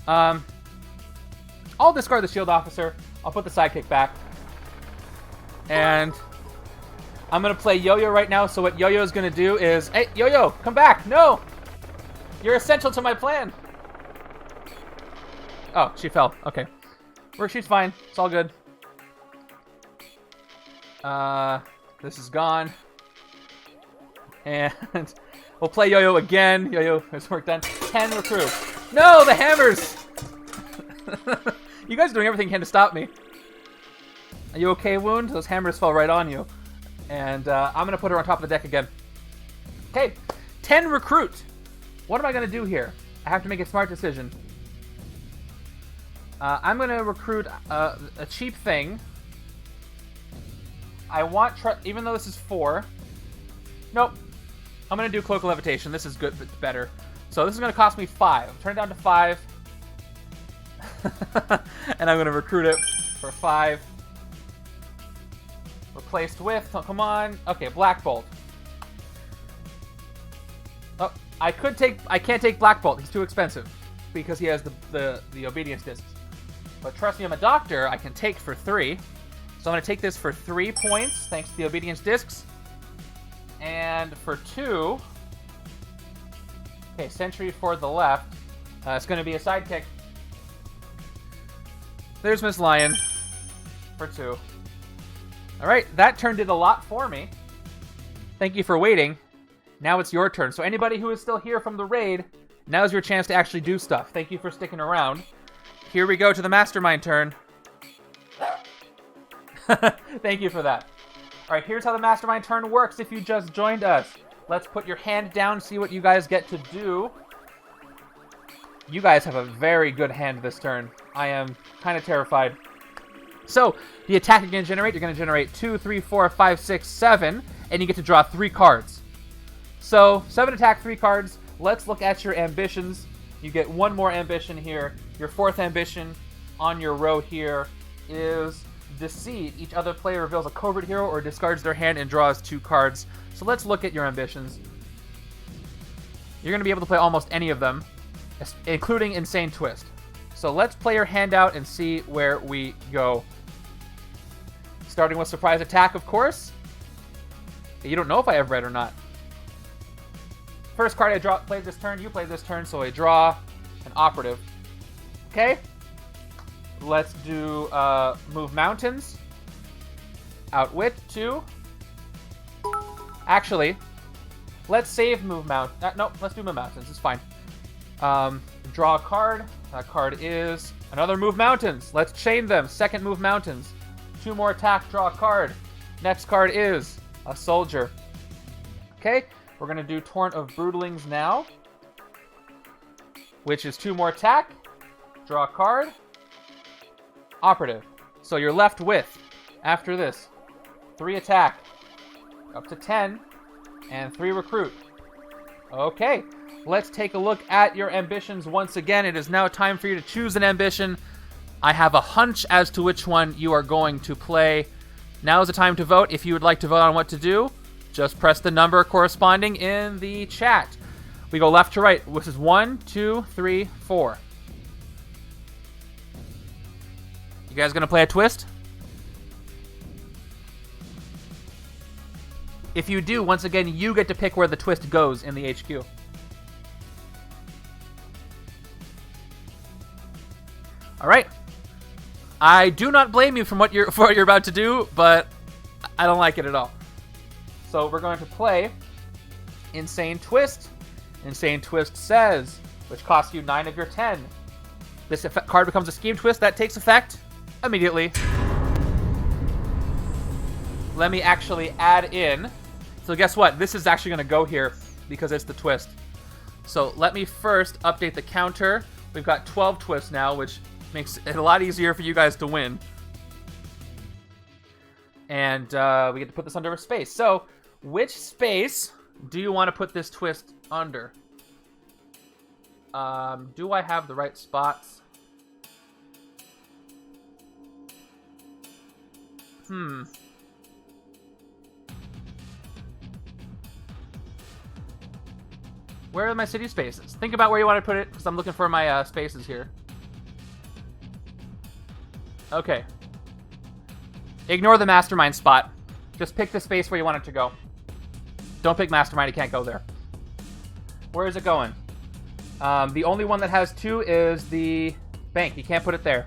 I'll discard the shield officer. I'll put the sidekick back. And I'm going to play Yo-Yo right now. So what Yo-Yo is going to do is... Hey, Yo-Yo, come back. No! You're essential to my plan. Oh, she fell. Okay. She's fine. It's all good. This is gone. And we'll play Yo-Yo again. Yo-Yo has work done. 10 recruit. No, the hammers! You guys are doing everything you can to stop me. Are you okay, Wound? Those hammers fell right on you. And I'm going to put her on top of the deck again. Okay, 10 recruit. What am I going to do here? I have to make a smart decision. I'm going to recruit a cheap thing. I want, even though this is 4. Nope. I'm going to do Cloak of Levitation. This is good, but better. So this is going to cost me 5. Turn it down to 5. And I'm going to recruit it for 5. Replaced with, oh, come on. Okay, Black Bolt. Oh, I can't take Black Bolt. He's too expensive because he has the obedience discs. But trust me, I'm a doctor. I can take for 3. So I'm going to take this for 3 points, thanks to the obedience discs. And for 2, okay, Sentry for the left. It's going to be a sidekick. There's Miss Lion for 2. All right, that turn did a lot for me. Thank you for waiting. Now it's your turn. So anybody who is still here from the raid, now's your chance to actually do stuff. Thank you for sticking around. Here we go to the Mastermind turn. Thank you for that. All right, here's how the Mastermind turn works if you just joined us. Let's put your hand down, see what you guys get to do. You guys have a very good hand this turn. I am kind of terrified. So, the attack you're going to generate 2, 3, 4, 5, 6, 7, and you get to draw 3 cards. So, 7 attack, 3 cards. Let's look at your ambitions. You get 1 more ambition here. Your 4th ambition on your row here is Deceit. Each other player reveals a covert hero or discards their hand and draws 2 cards. So let's look at your ambitions. You're going to be able to play almost any of them, including Insane Twist. So let's play your hand out and see where we go. Starting with Surprise Attack, of course. You don't know if I have red or not. First card I played this turn, you played this turn, so I draw an Operative. Okay? Let's do Move Mountains. Outwit 2. Actually, let's save Move Mountains. No, let's do Move Mountains. It's fine. Draw a card. That card is another Move Mountains. Let's chain them. Second Move Mountains. 2 more attack. Draw a card. Next card is a Soldier. Okay, we're going to do Torrent of Broodlings now, which is 2 more attack. Draw a card. Operative. So you're left with, after this, 3 attack, up to 10, and 3 recruit. Okay, let's take a look at your ambitions once again. It is now time for you to choose an ambition. I have a hunch as to which one you are going to play. Now is the time to vote. If you would like to vote on what to do, just press the number corresponding in the chat. We go left to right. This is 1, 2, 3, 4. You guys gonna play a twist? If you do, once again, you get to pick where the twist goes in the HQ. All right. I do not blame you for what you're about to do, but I don't like it at all. So we're going to play Insane Twist. Insane Twist says, which costs you 9 of your 10. This card becomes a Scheme Twist that takes effect immediately. Let me actually add in. So guess what? This is actually going to go here because it's the twist. So let me first update the counter. We've got 12 twists now, which makes it a lot easier for you guys to win. And we get to put this under a space. So which space do you want to put this twist under? Do I have the right spots? Where are my city spaces? Think about where you want to put it, because I'm looking for my spaces here. Okay. Ignore the Mastermind spot. Just pick the space where you want it to go. Don't pick Mastermind, it can't go there. Where is it going? The only one that has 2 is the bank. You can't put it there.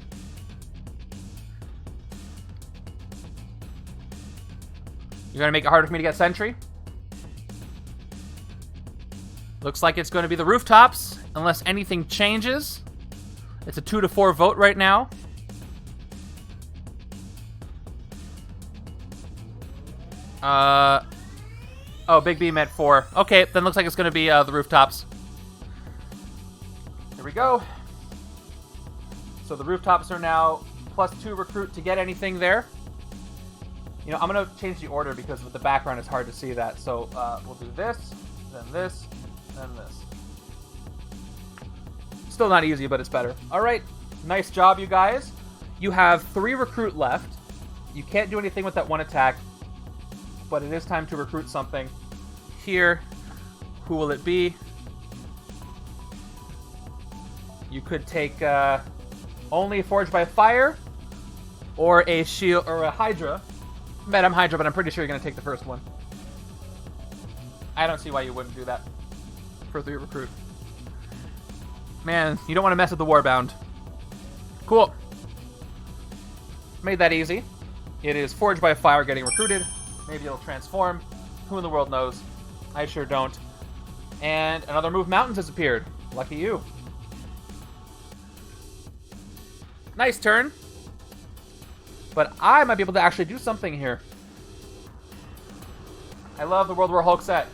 You're going to make it harder for me to get Sentry? Looks like it's going to be the rooftops, unless anything changes. It's a 2-4 vote right now. Oh, Big B meant 4. Okay, then looks like it's going to be the rooftops. Here we go. So the rooftops are now +2 recruit to get anything there. You know, I'm going to change the order because with the background it's hard to see that. So we'll do this, then this, then this. Still not easy, but it's better. All right, nice job, you guys. You have 3 recruit left. You can't do anything with that 1 attack, but it is time to recruit something. Here, who will it be? You could take only Forged by Fire, or a shield, or a Hydra. Bet I'm Hydra, but I'm pretty sure you're going to take the first one. I don't see why you wouldn't do that for 3 recruit. Man, you don't want to mess with the Warbound. Cool. Made that easy. It is Forged by Fire getting recruited. Maybe it'll transform. Who in the world knows? I sure don't. And another Move Mountains has appeared. Lucky you. Nice turn. But I might be able to actually do something here. I love the World War Hulk set.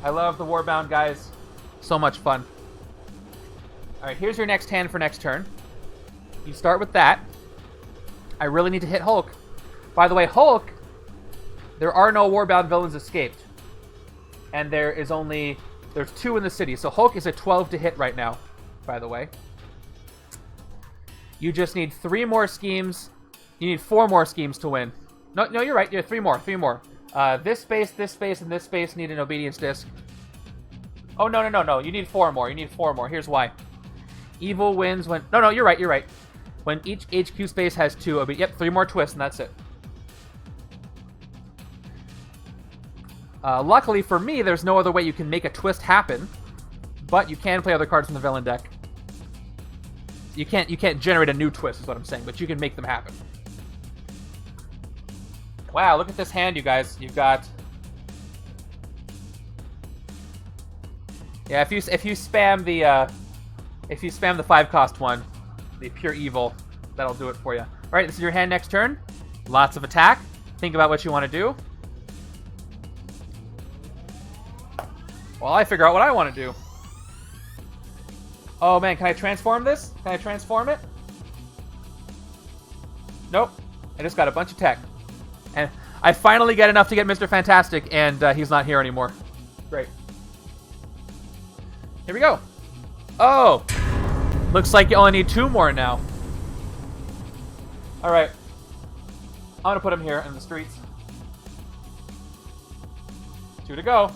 I love the Warbound guys. So much fun. Alright, here's your next hand for next turn. You start with that. I really need to hit Hulk. By the way, Hulk, there are no Warbound villains escaped. And there's 2 in the city. So Hulk is a 12 to hit right now, by the way. You just need 3 more schemes. You need 4 more schemes to win. No, you're right. You have 3 more. 3 more. This space, and this space need an obedience disc. Oh, no. You need 4 more. You need 4 more. Here's why. Evil wins when... No, you're right. You're right. When each HQ space has 2 obedience... Yep, 3 more twists, and that's it. Luckily for me, there's no other way you can make a twist happen. But you can play other cards from the villain deck. You can't generate a new twist, is what I'm saying, but you can make them happen. Wow, look at this hand, you guys. You've got... Yeah, if you spam the 5-cost one, the pure evil, that'll do it for you. All right, this is your hand next turn. Lots of attack. Think about what you want to do. While I figure out what I want to do. Oh man, can I transform this? Can I transform it? Nope. I just got a bunch of tech. And I finally get enough to get Mr. Fantastic, and he's not here anymore. Great. Here we go. Oh! Looks like you only need 2 more now. Alright. I'm gonna put him here in the streets. 2 to go.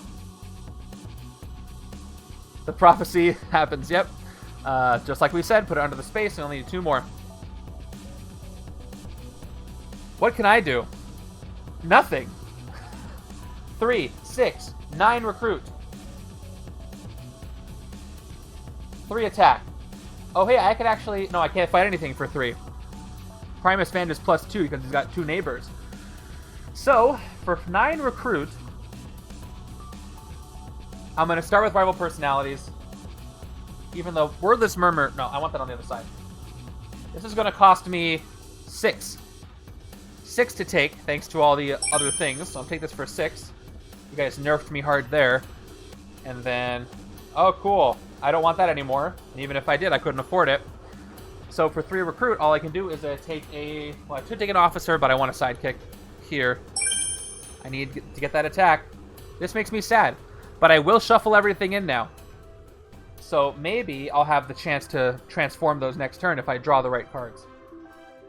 The prophecy happens, yep. Just like we said, put it under the space, and only need 2 more. What can I do? Nothing. 3, 6, 9 recruit. 3 attack. Oh, hey, I could actually... No, I can't fight anything for 3. Primus Band is +2 because he's got 2 neighbors. So, for 9 recruit, I'm going to start with rival personalities. Even though Wordless Murmur... No, I want that on the other side. This is going to cost me 6. 6 to take, thanks to all the other things. So I'll take this for 6. You guys nerfed me hard there. And then... Oh, cool. I don't want that anymore. And even if I did, I couldn't afford it. So for 3 recruit, all I can do is take a... Well, I could take an officer, but I want a sidekick here. I need to get that attack. This makes me sad. But I will shuffle everything in now. So maybe I'll have the chance to transform those next turn if I draw the right cards.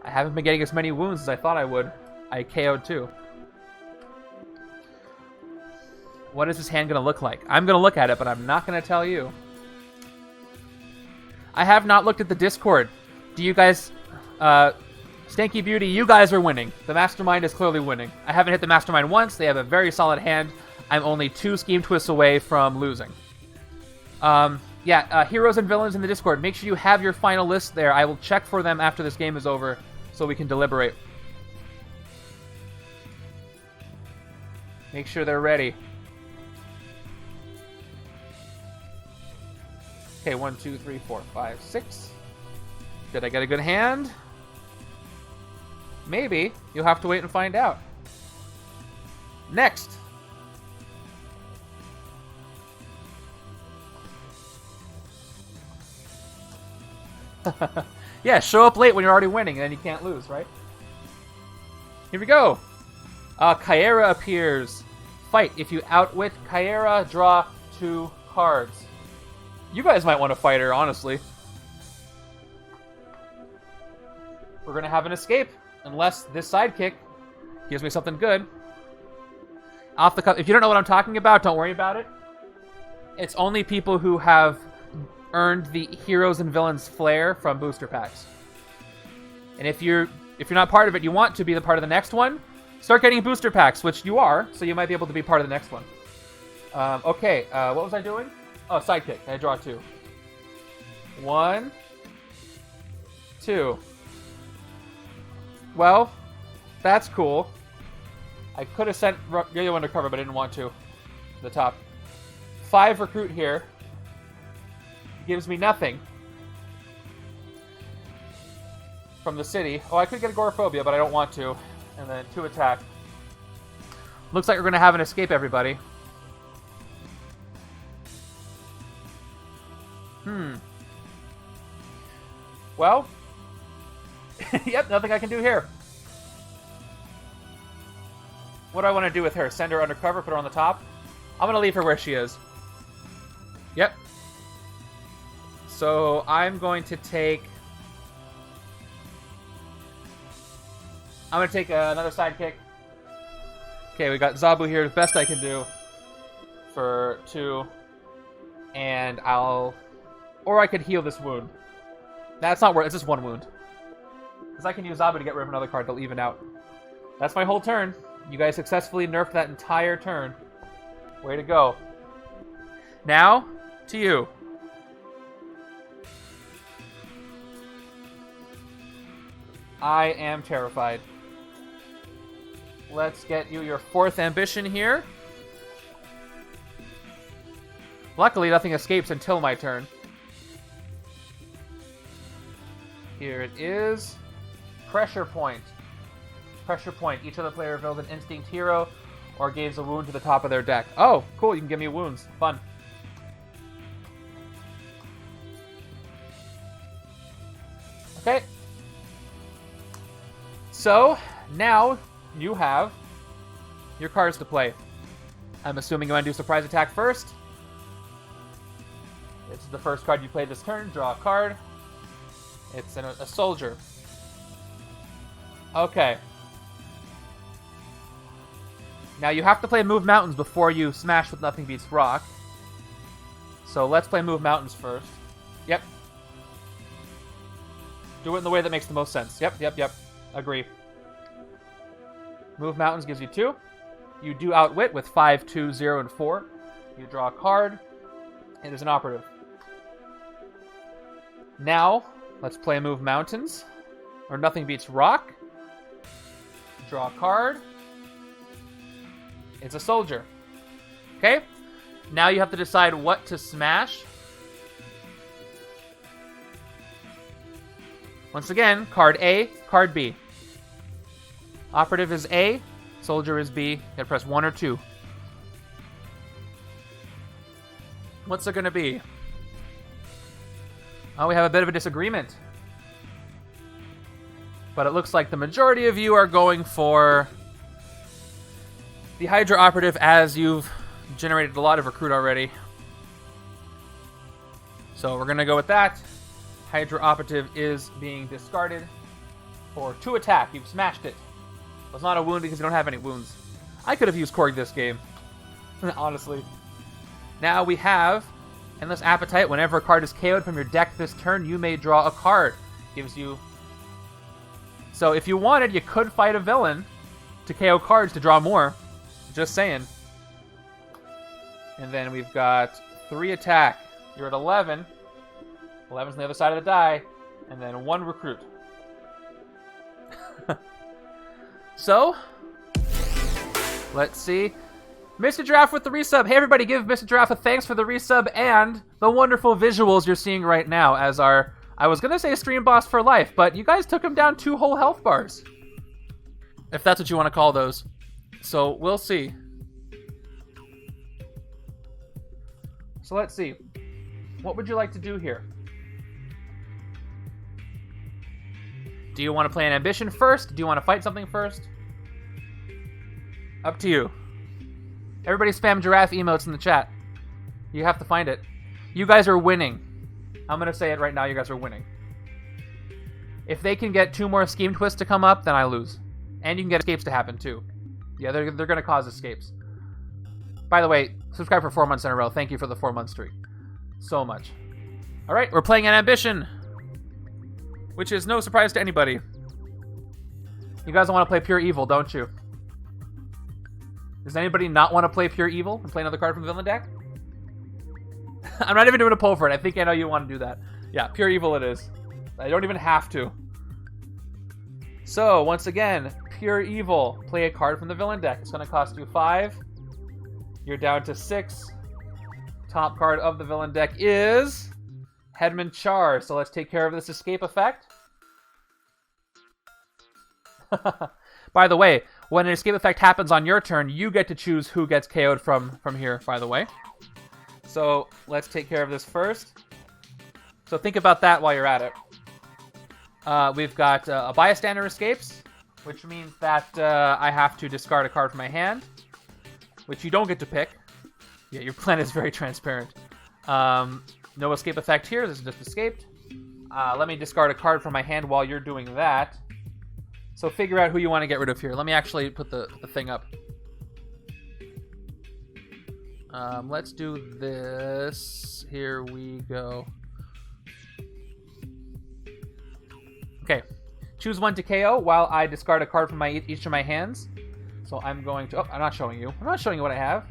I haven't been getting as many wounds as I thought I would. I KO'd too. What is this hand going to look like? I'm going to look at it, but I'm not going to tell you. I have not looked at the Discord. Do you guys... Stanky Beauty, you guys are winning. The Mastermind is clearly winning. I haven't hit the Mastermind once. They have a very solid hand. I'm only 2 scheme twists away from losing. Heroes and villains in the Discord. Make sure you have your final list there. I will check for them after this game is over so we can deliberate. Make sure they're ready. Okay, 1, 2, 3, 4, 5, 6. Did I get a good hand? Maybe. You'll have to wait and find out. Next. Yeah, show up late when you're already winning, and then you can't lose, right? Here we go. Kyera appears. Fight. If you outwit Kyera, draw 2 cards. You guys might want to fight her, honestly. We're going to have an escape, unless this sidekick gives me something good. Off the cuff. If you don't know what I'm talking about, don't worry about it. It's only people who have earned the Heroes and Villains flair from booster packs. And if you're not part of it, you want to be the part of the next one, start getting booster packs, which you are, so you might be able to be part of the next one. Okay, what was I doing? Oh, sidekick. I draw 2. 1, 2. Well, that's cool. I could have sent Yo-Yo undercover, but I didn't want to the top. 5 recruit here. Gives me nothing. From the city. Oh, I could get agoraphobia, but I don't want to. And then 2 attack. Looks like we're going to have an escape, everybody. Well. Yep, nothing I can do here. What do I want to do with her? Send her undercover, put her on the top? I'm going to leave her where she is. Yep. So I'm going to take... another sidekick. Okay, we got Zabu here. The best I can do for 2. And I'll... Or I could heal this wound. That's not worth. It's just 1 wound. Because I can use Zabu to get rid of another card. They'll even out. That's my whole turn. You guys successfully nerfed that entire turn. Way to go. Now, to you. I am terrified. Let's get you your 4th ambition here. Luckily, nothing escapes until my turn. Here it is. Pressure point. Pressure point. Each other player reveals an instinct hero or gives a wound to the top of their deck. Oh, cool. You can give me wounds. Fun. Okay. So, now you have your cards to play. I'm assuming you want to do surprise attack first. It's the first card you played this turn. Draw a card. It's a soldier. Okay. Now you have to play Move Mountains before you smash with Nothing Beats Rock. So let's play Move Mountains first. Yep. Do it in the way that makes the most sense. Yep. Agree. Move Mountains gives you 2. You do Outwit with 5, 2, 0, and 4. You draw a card. It is an operative. Now, let's play Move Mountains. Or Nothing Beats Rock. Draw a card. It's a soldier. Okay? Now you have to decide what to smash. Once again, card A, card B. Operative is A, soldier is B. You gotta press 1 or 2. What's it gonna be? Oh, we have a bit of a disagreement. But it looks like the majority of you are going for the Hydra Operative, as you've generated a lot of recruit already. So we're going to go with that. Hydra Operative is being discarded for 2 attack. You've smashed it. Well, it's not a wound because you don't have any wounds. I could have used Korg this game, honestly. Now we have Endless Appetite. Whenever a card is KO'd from your deck this turn, you may draw a card. Gives you... So if you wanted, you could fight a villain to KO cards to draw more. Just saying. And then we've got 3 attack. You're at 11. 11's on the other side of the die. And then 1 recruit. So, let's see. Mr. Giraffe with the resub. Hey everybody, give Mr. Giraffe a thanks for the resub and the wonderful visuals you're seeing right now as our, I was going to say stream boss for life, but you guys took him down 2 whole health bars. If that's what you want to call those. So, we'll see. So let's see. What would you like to do here? Do you want to play an ambition first? Do you want to fight something first? Up to you. Everybody spam giraffe emotes in the chat. You have to find it. You guys are winning. I'm going to say it right now. You guys are winning. If they can get 2 more scheme twists to come up, then I lose. And you can get escapes to happen too. Yeah, they're going to cause escapes. By the way, subscribe for 4 months in a row. Thank you for the 4-month streak. So much. All right, we're playing an ambition. Which is no surprise to anybody. You guys want to play Pure Evil, don't you? Does anybody not want to play Pure Evil and play another card from the villain deck? I'm not even doing a poll for it. I think I know you want to do that. Yeah, Pure Evil it is. I don't even have to. So, once again, Pure Evil. Play a card from the villain deck. It's going to cost you 5. You're down to 6. Top card of the villain deck is... Henchmen Char. So let's take care of this escape effect. By the way, when an escape effect happens on your turn, you get to choose who gets KO'd from here, by the way. So let's take care of this first. So think about that while you're at it. We've got a bystander escapes, which means that I have to discard a card from my hand, which you don't get to pick. Yeah, your plan is very transparent. No escape effect here. This is just escaped. Let me discard a card from my hand while you're doing that. So figure out who you want to get rid of here. Let me actually put the thing up. Let's do this. Here we go. Okay. Choose 1 to KO while I discard a card from each of my hands. So I'm going to... Oh, I'm not showing you. I'm not showing you what I have.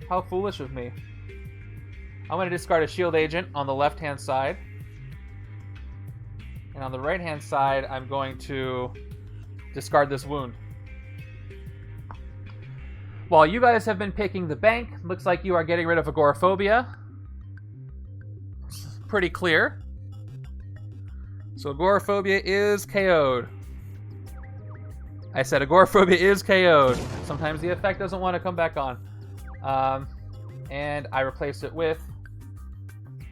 How foolish of me. I'm going to discard a shield agent on the left-hand side. And on the right-hand side, I'm going to discard this wound. While you guys have been picking the bank, looks like you are getting rid of agoraphobia. It's pretty clear. So agoraphobia is KO'd. I said agoraphobia is KO'd. Sometimes the effect doesn't want to come back on. And I replace it with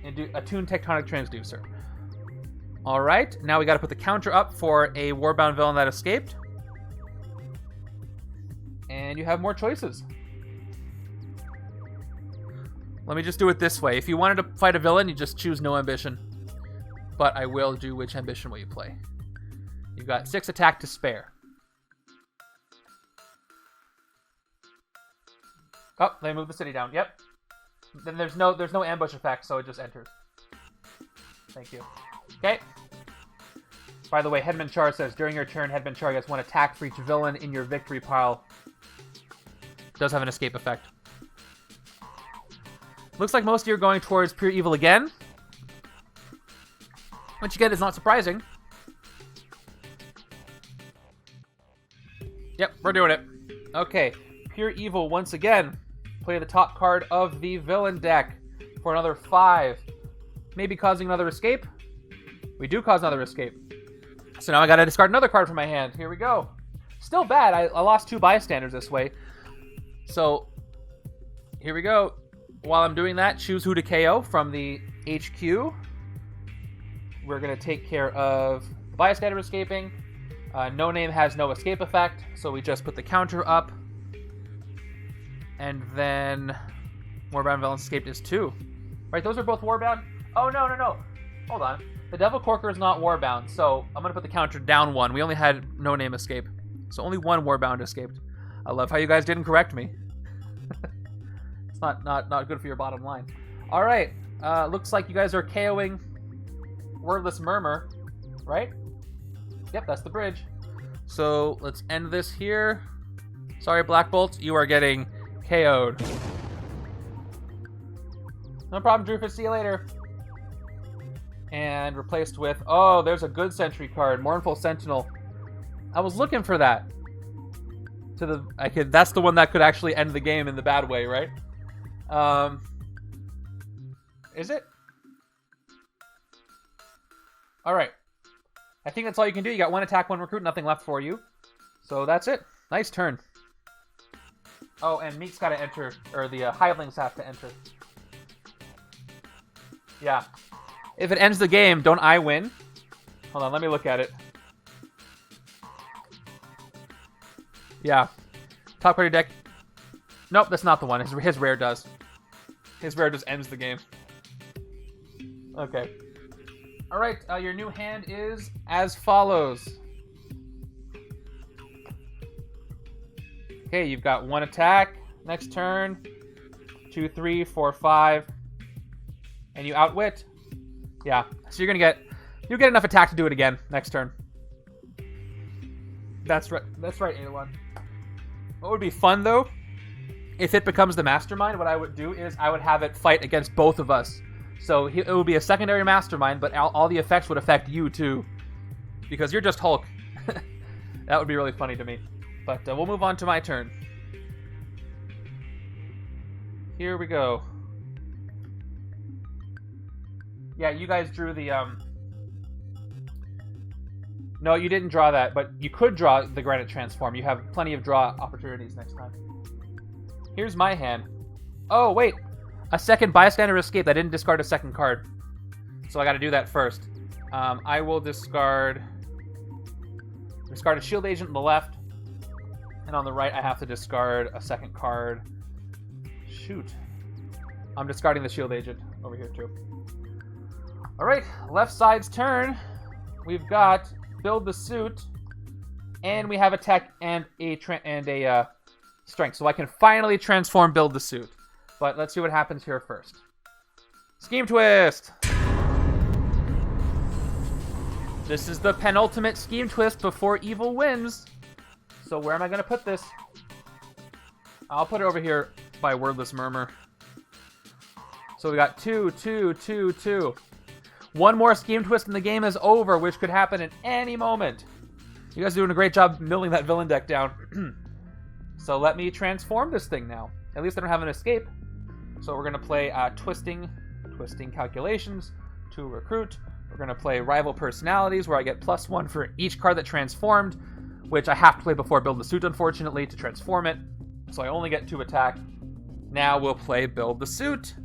Attuned Tectonic Transducer. Alright, now we gotta put the counter up for a Warbound villain that escaped. And you have more choices. Let me just do it this way. If you wanted to fight a villain, you just choose no ambition. But I will do which ambition will you play. You've got 6 attack to spare. Oh, they moved the city down. Yep. Then there's no ambush effect, so it just enters. Thank you. Okay. By the way, Henchmen Char says, during your turn, Henchmen Char gets 1 attack for each villain in your victory pile. Does have an escape effect. Looks like most of you are going towards Pure Evil again. Which again is not surprising. Yep, we're doing it. Okay. Pure Evil once again. Play the top card of the villain deck for another 5. Maybe causing another escape. We do cause another escape. So now I gotta discard another card from my hand. Here we go. Still bad. I lost 2 bystanders this way. So here we go. While I'm doing that, choose who to KO from the HQ. We're gonna take care of the bystander escaping. No name has no escape effect, so we just put the counter up. And then Warbound villain escaped is 2. Right, those are both Warbound. Oh, no. Hold on. The Devil Corker is not Warbound, so I'm going to put the counter down 1. We only had no name escape. So only 1 Warbound escaped. I love how you guys didn't correct me. It's not good for your bottom line. Alright. Looks like you guys are KOing Wordless Murmur, right? Yep, that's the bridge. So let's end this here. Sorry, Black Bolt, you are getting KO'd. No problem, Drufus. See you later. And replaced with, oh, there's a good Sentry card, Mournful Sentinel. I was looking for that. That's the one that could actually end the game in the bad way, right? Is it? All right. I think that's all you can do. You got 1 attack, 1 recruit, nothing left for you. So that's it. Nice turn. Oh, and Miek's got to enter, or the Hivelings have to enter. Yeah. If it ends the game, don't I win? Hold on, let me look at it. Yeah. Top party deck. Nope, that's not the one. His rare does. His rare just ends the game. Okay. Alright, your new hand is as follows. Okay, you've got 1 attack. Next turn. 2, 3, 4, 5. And you outwit. Yeah, so you'll get enough attack to do it again next turn. That's right, Aelon. What would be fun, though, if it becomes the Mastermind, what I would do is I would have it fight against both of us. So it would be a secondary Mastermind, but all the effects would affect you, too. Because you're just Hulk. That would be really funny to me. But we'll move on to my turn. Here we go. Yeah, you guys drew the, No, you didn't draw that, but you could draw the Granite Transform. You have plenty of draw opportunities next time. Here's my hand. Oh, wait. A second Bystander Escape. I didn't discard a second card. So I gotta do that first. I will discard a Shield Agent on the left. And on the right, I have to discard a second card. Shoot. I'm discarding the Shield Agent over here, too. Alright, left side's turn. We've got Build the Suit, and we have Attack and a Strength. So I can finally transform Build the Suit. But let's see what happens here first. Scheme Twist! This is the penultimate Scheme Twist before evil wins. So where am I going to put this? I'll put it over here by Wordless Murmur. So we got 2, 2, 2, 2. 1 more Scheme Twist and the game is over, which could happen at any moment. You guys are doing a great job milling that villain deck down. So let me transform this thing now. At least I don't have an escape. So we're going to play Twisting Calculations to recruit. We're going to play Rival Personalities, where I get +1 for each card that transformed, which I have to play before Build the Suit, unfortunately, to transform it. So I only get 2 attack. Now we'll play Build the Suit.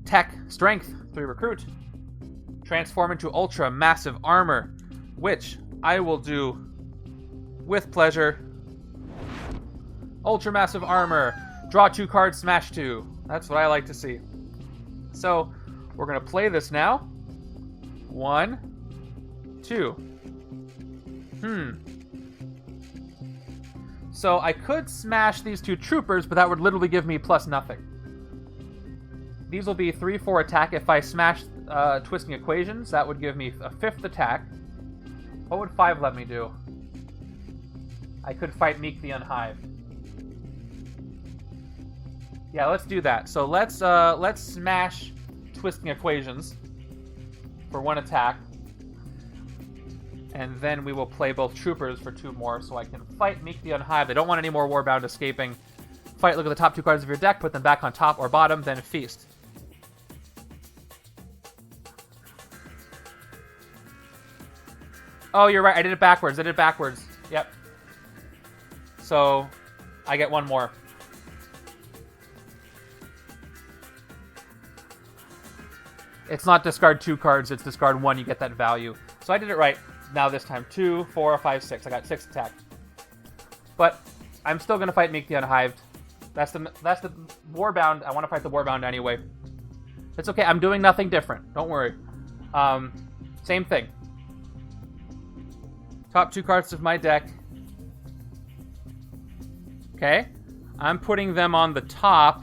Tech, Strength, 3 recruit. Transform into Ultra Massive Armor, which I will do with pleasure. Ultra Massive Armor. Draw 2 cards, smash 2. That's what I like to see. So we're going to play this now. 1, 2. So I could smash these 2 troopers, but that would literally give me +0. These will be 3, 4 attack. If I smash Twisting Equations, that would give me a 5th attack. What would 5 let me do? I could fight Miek the Unhived. Yeah, let's do that. So let's smash Twisting Equations for 1 attack. And then we will play both troopers for 2 more, so I can fight Miek the Unhived. I don't want any more Warbound escaping. Fight, look at the top 2 cards of your deck, put them back on top or bottom, then feast. Oh, you're right. I did it backwards. Yep. So I get 1 more. It's not discard 2 cards, it's discard 1, you get that value. So I did it right now this time. 2, 4, 5, 6. I got 6 attack. But I'm still going to fight Miek the Unhived. That's the Warbound. I want to fight the Warbound anyway. It's okay. I'm doing nothing different. Don't worry. Same thing. Top 2 cards of my deck. Okay. I'm putting them on the top,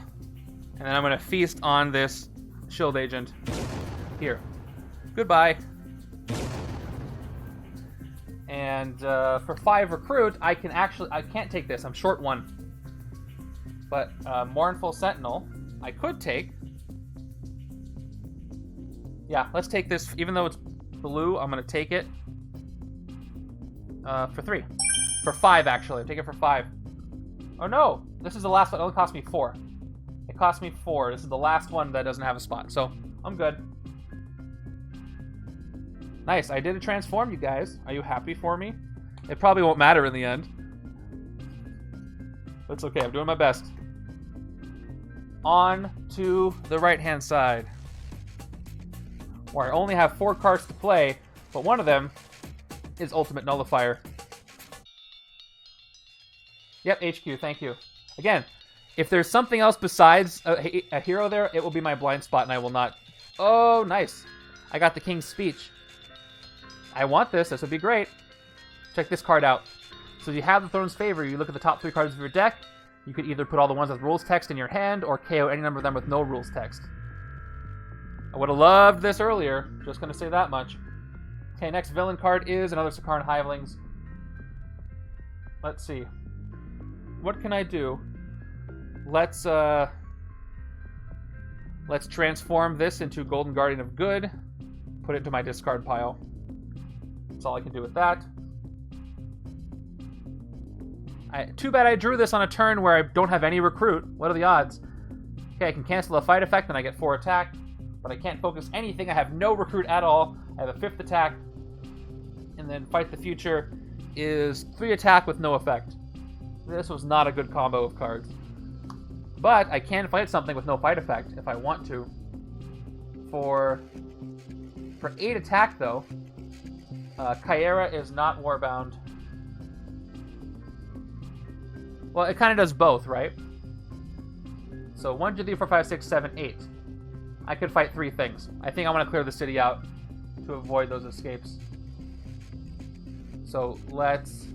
and then I'm going to feast on this shield agent. Here. Goodbye. And for 5 recruit, I can't take this. I'm short 1. But Mournful Sentinel, I could take. Yeah, let's take this. Even though it's blue, I'm going to take it. For 3. For 5, actually. I'll take it for 5. Oh, no. This is the last one. It only cost me 4. It cost me 4. This is the last one that doesn't have a spot. So, I'm good. Nice. I did a transform, you guys. Are you happy for me? It probably won't matter in the end. That's okay. I'm doing my best. On to the right-hand side, where I only have 4 cards to play, but one of them is Ultimate Nullifier. Yep, HQ, thank you. Again, if there's something else besides a hero there, it will be my blind spot, and I will not... Oh, nice. I got the King's Speech. I want this. This would be great. Check this card out. So you have the Throne's Favor. You look at the top 3 cards of your deck. You could either put all the ones with rules text in your hand, or KO any number of them with no rules text. I would have loved this earlier. Just going to say that much. Okay, next villain card is another Sakaaran Hivelings. Let's see. What can I do? Let's transform this into Golden Guardian of Good. Put it into my discard pile. That's all I can do with that. Too bad I drew this on a turn where I don't have any recruit. What are the odds? Okay, I can cancel a fight effect and I get 4 attack. But I can't focus anything. I have no recruit at all. I have a 5th attack. And then Fight the Future is 3 attack with no effect. This was not a good combo of cards. But I can fight something with no fight effect if I want to. For 8 attack, though, Kyera is not Warbound. Well, it kind of does both, right? So 1, 2, 3, 4, 5, 6, 7, 8. I could fight 3 things. I think I want to clear the city out to avoid those escapes. So let's...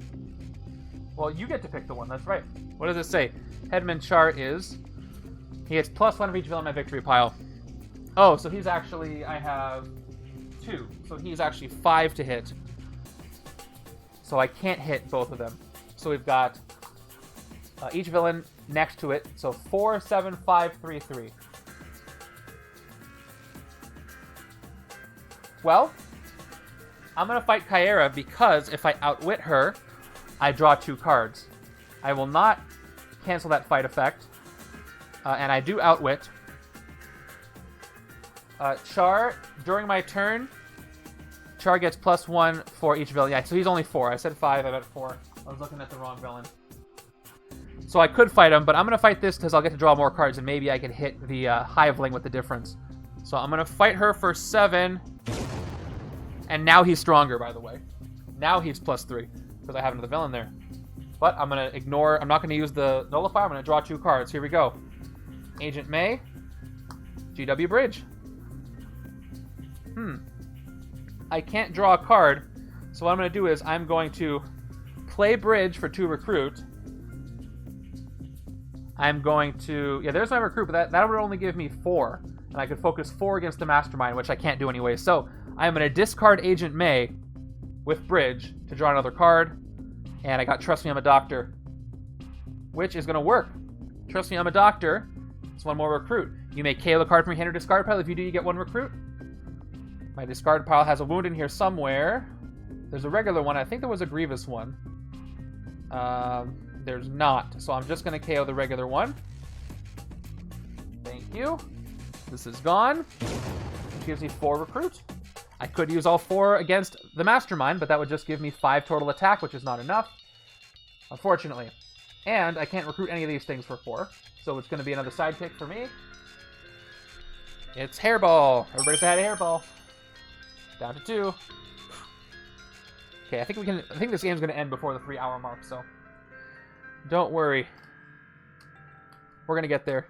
Well, you get to pick the one. That's right. What does it say? Headman Char is... He gets +1 for each villain in my victory pile. Oh, so he's actually... I have 2. So he's actually 5 to hit. So I can't hit both of them. So we've got each villain next to it. So 4, 7, 5, 3, 3. Well, I'm going to fight Kyera because if I outwit her, I draw 2 cards. I will not cancel that fight effect. And I do outwit. Char, during my turn, Char gets +1 for each villain. Yeah, so he's only 4. I said 5, I meant 4. I was looking at the wrong villain. So I could fight him, but I'm going to fight this because I'll get to draw more cards, and maybe I can hit the Hiveling with the difference. So I'm going to fight her for 7. And now he's stronger, by the way. Now he's +3, because I have another villain there. But I'm going to ignore... I'm not going to use the Nullifier. I'm going to draw 2 cards. Here we go. Agent May. GW Bridge. I can't draw a card, so what I'm going to do is I'm going to play Bridge for 2 recruit. I'm going to... Yeah, there's my recruit, but that would only give me 4. And I could focus 4 against the Mastermind, which I can't do anyway. So I'm going to discard Agent May with Bridge to draw another card. And I got Trust Me, I'm a Doctor, which is going to work. Trust Me, I'm a Doctor. It's 1 more recruit. You may KO the card from your hand or discard pile. If you do, you get 1 recruit. My discard pile has a wound in here somewhere. There's a regular one. I think there was a Grievous one. There's not. So I'm just going to KO the regular one. Thank you. This is gone. Which gives me 4 recruit. I could use all 4 against the Mastermind, but that would just give me 5 total attack, which is not enough, unfortunately. And I can't recruit any of these things for 4, so it's going to be another sidekick for me. It's Hairball. Everybody's had a Hairball. Down to 2. Okay, I think this game's going to end before the 3-hour mark, so don't worry. We're going to get there.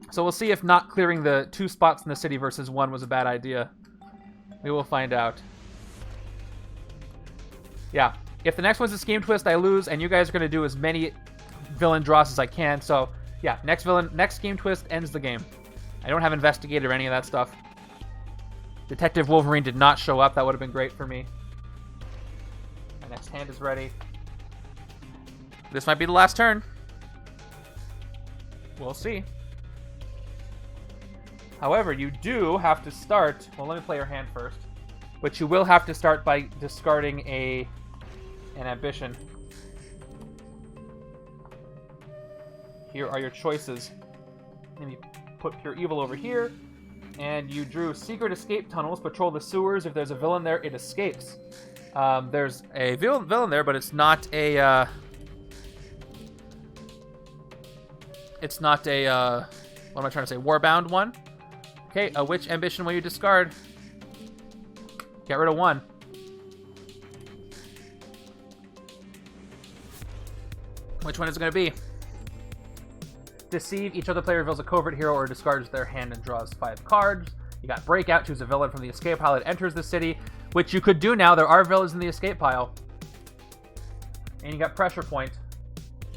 So we'll see if not clearing the 2 spots in the city versus 1 was a bad idea. We will find out. Yeah. If the next one's a scheme twist, I lose, and you guys are going to do as many villain draws as I can. So, yeah, next scheme twist ends the game. I don't have Investigate or any of that stuff. Detective Wolverine did not show up. That would have been great for me. My next hand is ready. This might be the last turn. We'll see. However, you do have to start... Well, let me play your hand first. But you will have to start by discarding an ambition. Here are your choices. Let me put Pure Evil over here. And you drew Secret Escape Tunnels. Patrol the sewers. If there's a villain there, it escapes. There's a villain there, but it's not a... It's not a... what am I trying to say? Warbound one. Okay, which ambition will you discard? Get rid of 1. Which one is it going to be? Deceive. Each other player reveals a covert hero or discards their hand and draws 5 cards. You got Breakout. Choose a villain from the escape pile that enters the city, which you could do now. There are villains in the escape pile. And you got Pressure Point.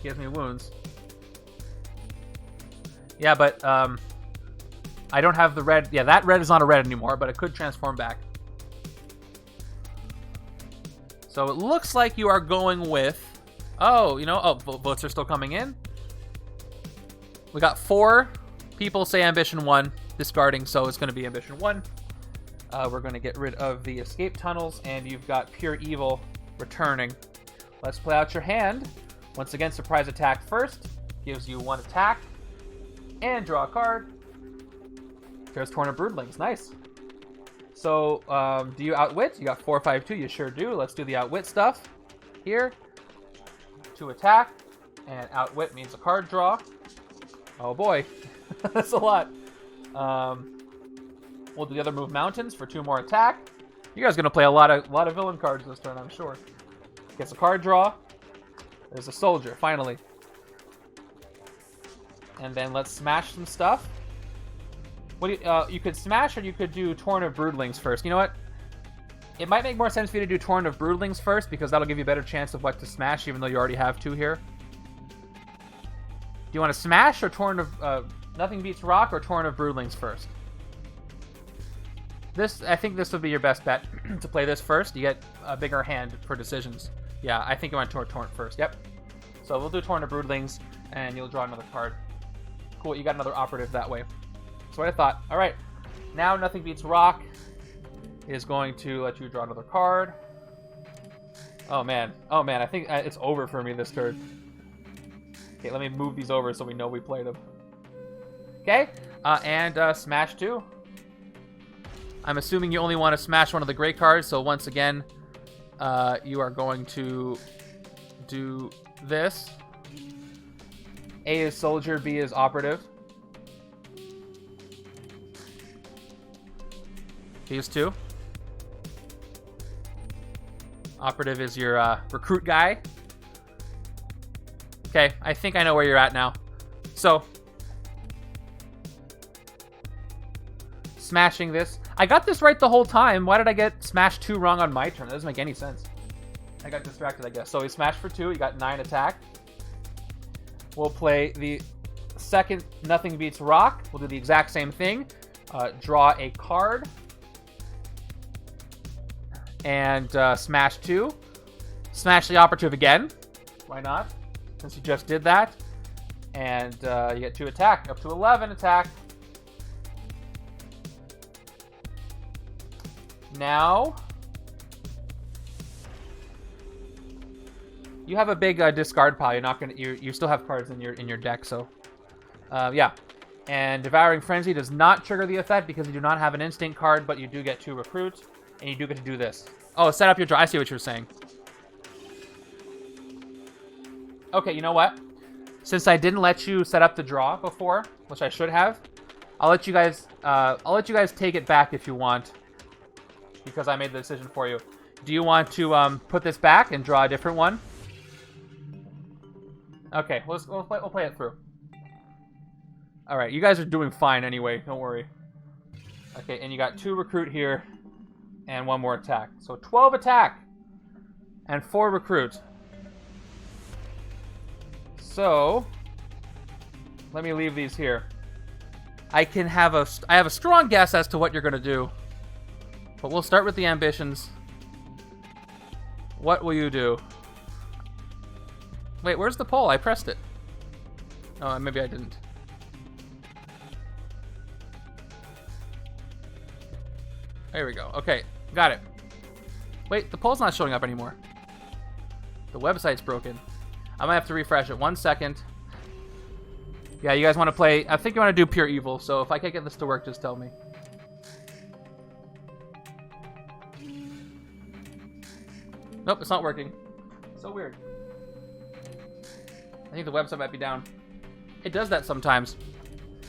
Gives me wounds. Yeah, but I don't have the red. Yeah, that red is not a red anymore, but it could transform back. So it looks like you are going with... Oh, you know, votes are still coming in. We got 4 people say Ambition 1, discarding, so it's going to be Ambition 1. We're going to get rid of the escape tunnels, and you've got Pure Evil returning. Let's play out your hand. Once again, surprise attack first. Gives you 1 attack. And draw a card. There's Torn of Broodlings. Nice. So, do you outwit? You got 4, 5, 2. You sure do. Let's do the outwit stuff. Here. 2 attack. And outwit means a card draw. Oh boy. That's a lot. We'll do the other move Mountains for 2 more attack. You guys are going to play a lot of villain cards this turn, I'm sure. Gets a card draw. There's a soldier, finally. And then let's smash some stuff. What do you could smash, or you could do Torn of Broodlings first. You know what? It might make more sense for you to do Torn of Broodlings first, because that'll give you a better chance of what to smash, even though you already have 2 here. Do you want to smash, or Torn of... Nothing Beats Rock, or Torn of Broodlings first? I think this would be your best bet, to play this first. You get a bigger hand for decisions. Yeah, I think you want Torn first. Yep. So we'll do Torn of Broodlings, and you'll draw another card. Cool, you got another operative that way. That's what I thought. All right, now Nothing Beats Rock is going to let you draw another card. Oh man, I think it's over for me this turn. Okay, let me move these over so we know we played them. Okay, and smash 2. I'm assuming you only want to smash one of the gray cards, so once again, you are going to do this. A is Soldier, B is Operative. These 2. Operative is your recruit guy. Okay, I think I know where you're at now. So, smashing this. I got this right the whole time. Why did I get smash 2 wrong on my turn? That doesn't make any sense. I got distracted, I guess. So we smashed for 2. You got 9 attack. We'll play the second Nothing Beats Rock. We'll do the exact same thing. Draw a card. And smash 2. Smash the Operative again. Why not? Since you just did that. And you get 2 attack. Up to 11 attack. Now, you have a big discard pile. You're not gonna. You still have cards in your deck. So, yeah. And Devouring Frenzy does not trigger the effect because you do not have an instinct card, but you do get 2 recruits, and you do get to do this. Oh, set up your draw. I see what you're saying. Okay, you know what? Since I didn't let you set up the draw before, which I should have, I'll let you guys. I'll let you guys take it back if you want, because I made the decision for you. Do you want to put this back and draw a different one? Okay, we'll play it through. All right, you guys are doing fine anyway. Don't worry. Okay, and you got 2 recruit here and 1 more attack. So 12 attack and 4 recruit. So let me leave these here. I have a strong guess as to what you're going to do. But we'll start with the ambitions. What will you do? Wait, where's the poll? I pressed it. Oh, maybe I didn't. There we go. Okay, got it. Wait, the poll's not showing up anymore. The website's broken. I might have to refresh it. 1 second. Yeah, you guys want to play... I think you want to do Pure Evil, so if I can't get this to work, just tell me. Nope, it's not working. So weird. I think the website might be down. It does that sometimes.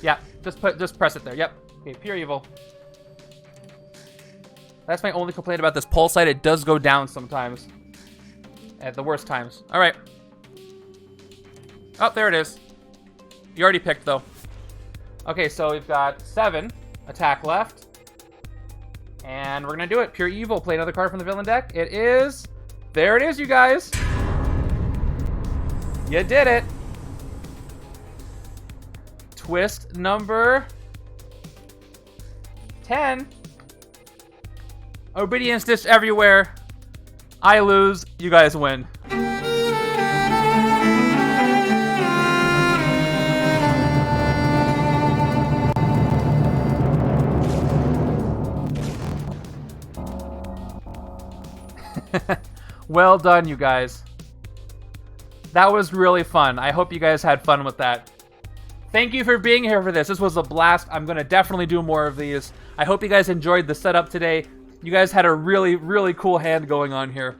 Yeah, just press it there. Yep. Okay, Pure Evil. That's my only complaint about this poll site. It does go down sometimes. At the worst times. Alright. Oh, there it is. You already picked, though. Okay, so we've got 7 attack left. And we're going to do it. Pure Evil. Play another card from the villain deck. It is... There it is, you guys. You did it. Twist number 10. Obedience Dish everywhere. I lose. You guys win. Well done, you guys. That was really fun. I hope you guys had fun with that. Thank you for being here for this. This was a blast. I'm going to definitely do more of these. I hope you guys enjoyed the setup today. You guys had a really, really cool hand going on here.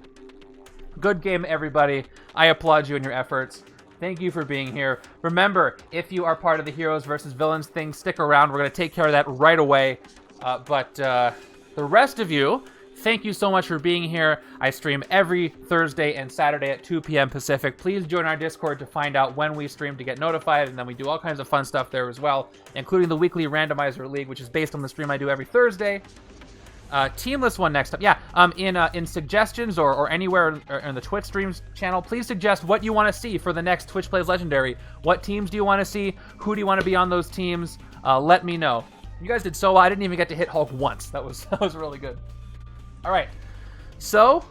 Good game, everybody. I applaud you in your efforts. Thank you for being here. Remember, if you are part of the Heroes versus Villains thing, stick around. We're going to take care of that right away. But the rest of you, thank you so much for being here. I stream every Thursday and Saturday at 2 p.m. Pacific. Please join our Discord to find out when we stream to get notified, and then we do all kinds of fun stuff there as well, including the weekly Randomizer League, which is based on the stream I do every Thursday. Teamless one next up. Yeah, in suggestions or anywhere in the Twitch streams channel, please suggest what you want to see for the next Twitch Plays Legendary. What teams do you want to see? Who do you want to be on those teams? Let me know. You guys did so well. I didn't even get to hit Hulk once. That was really good. All right, so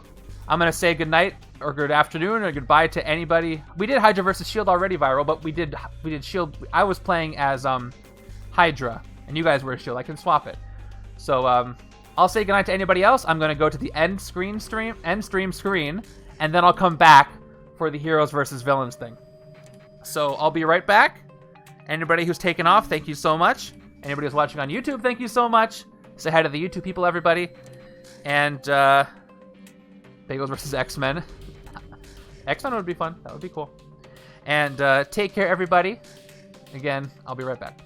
I'm gonna say good night or good afternoon or goodbye to anybody. We did Hydra versus Shield already, Viral, but we did Shield. I was playing as Hydra, and you guys were Shield. I can swap it. So I'll say goodnight to anybody else. I'm gonna go to the end stream screen, and then I'll come back for the Heroes versus Villains thing. So I'll be right back. Anybody who's taken off, thank you so much. Anybody who's watching on YouTube, thank you so much. Say hi to the YouTube people, everybody. And Bagels versus X-Men. X-Men would be fun. That would be cool. And take care, everybody. Again, I'll be right back.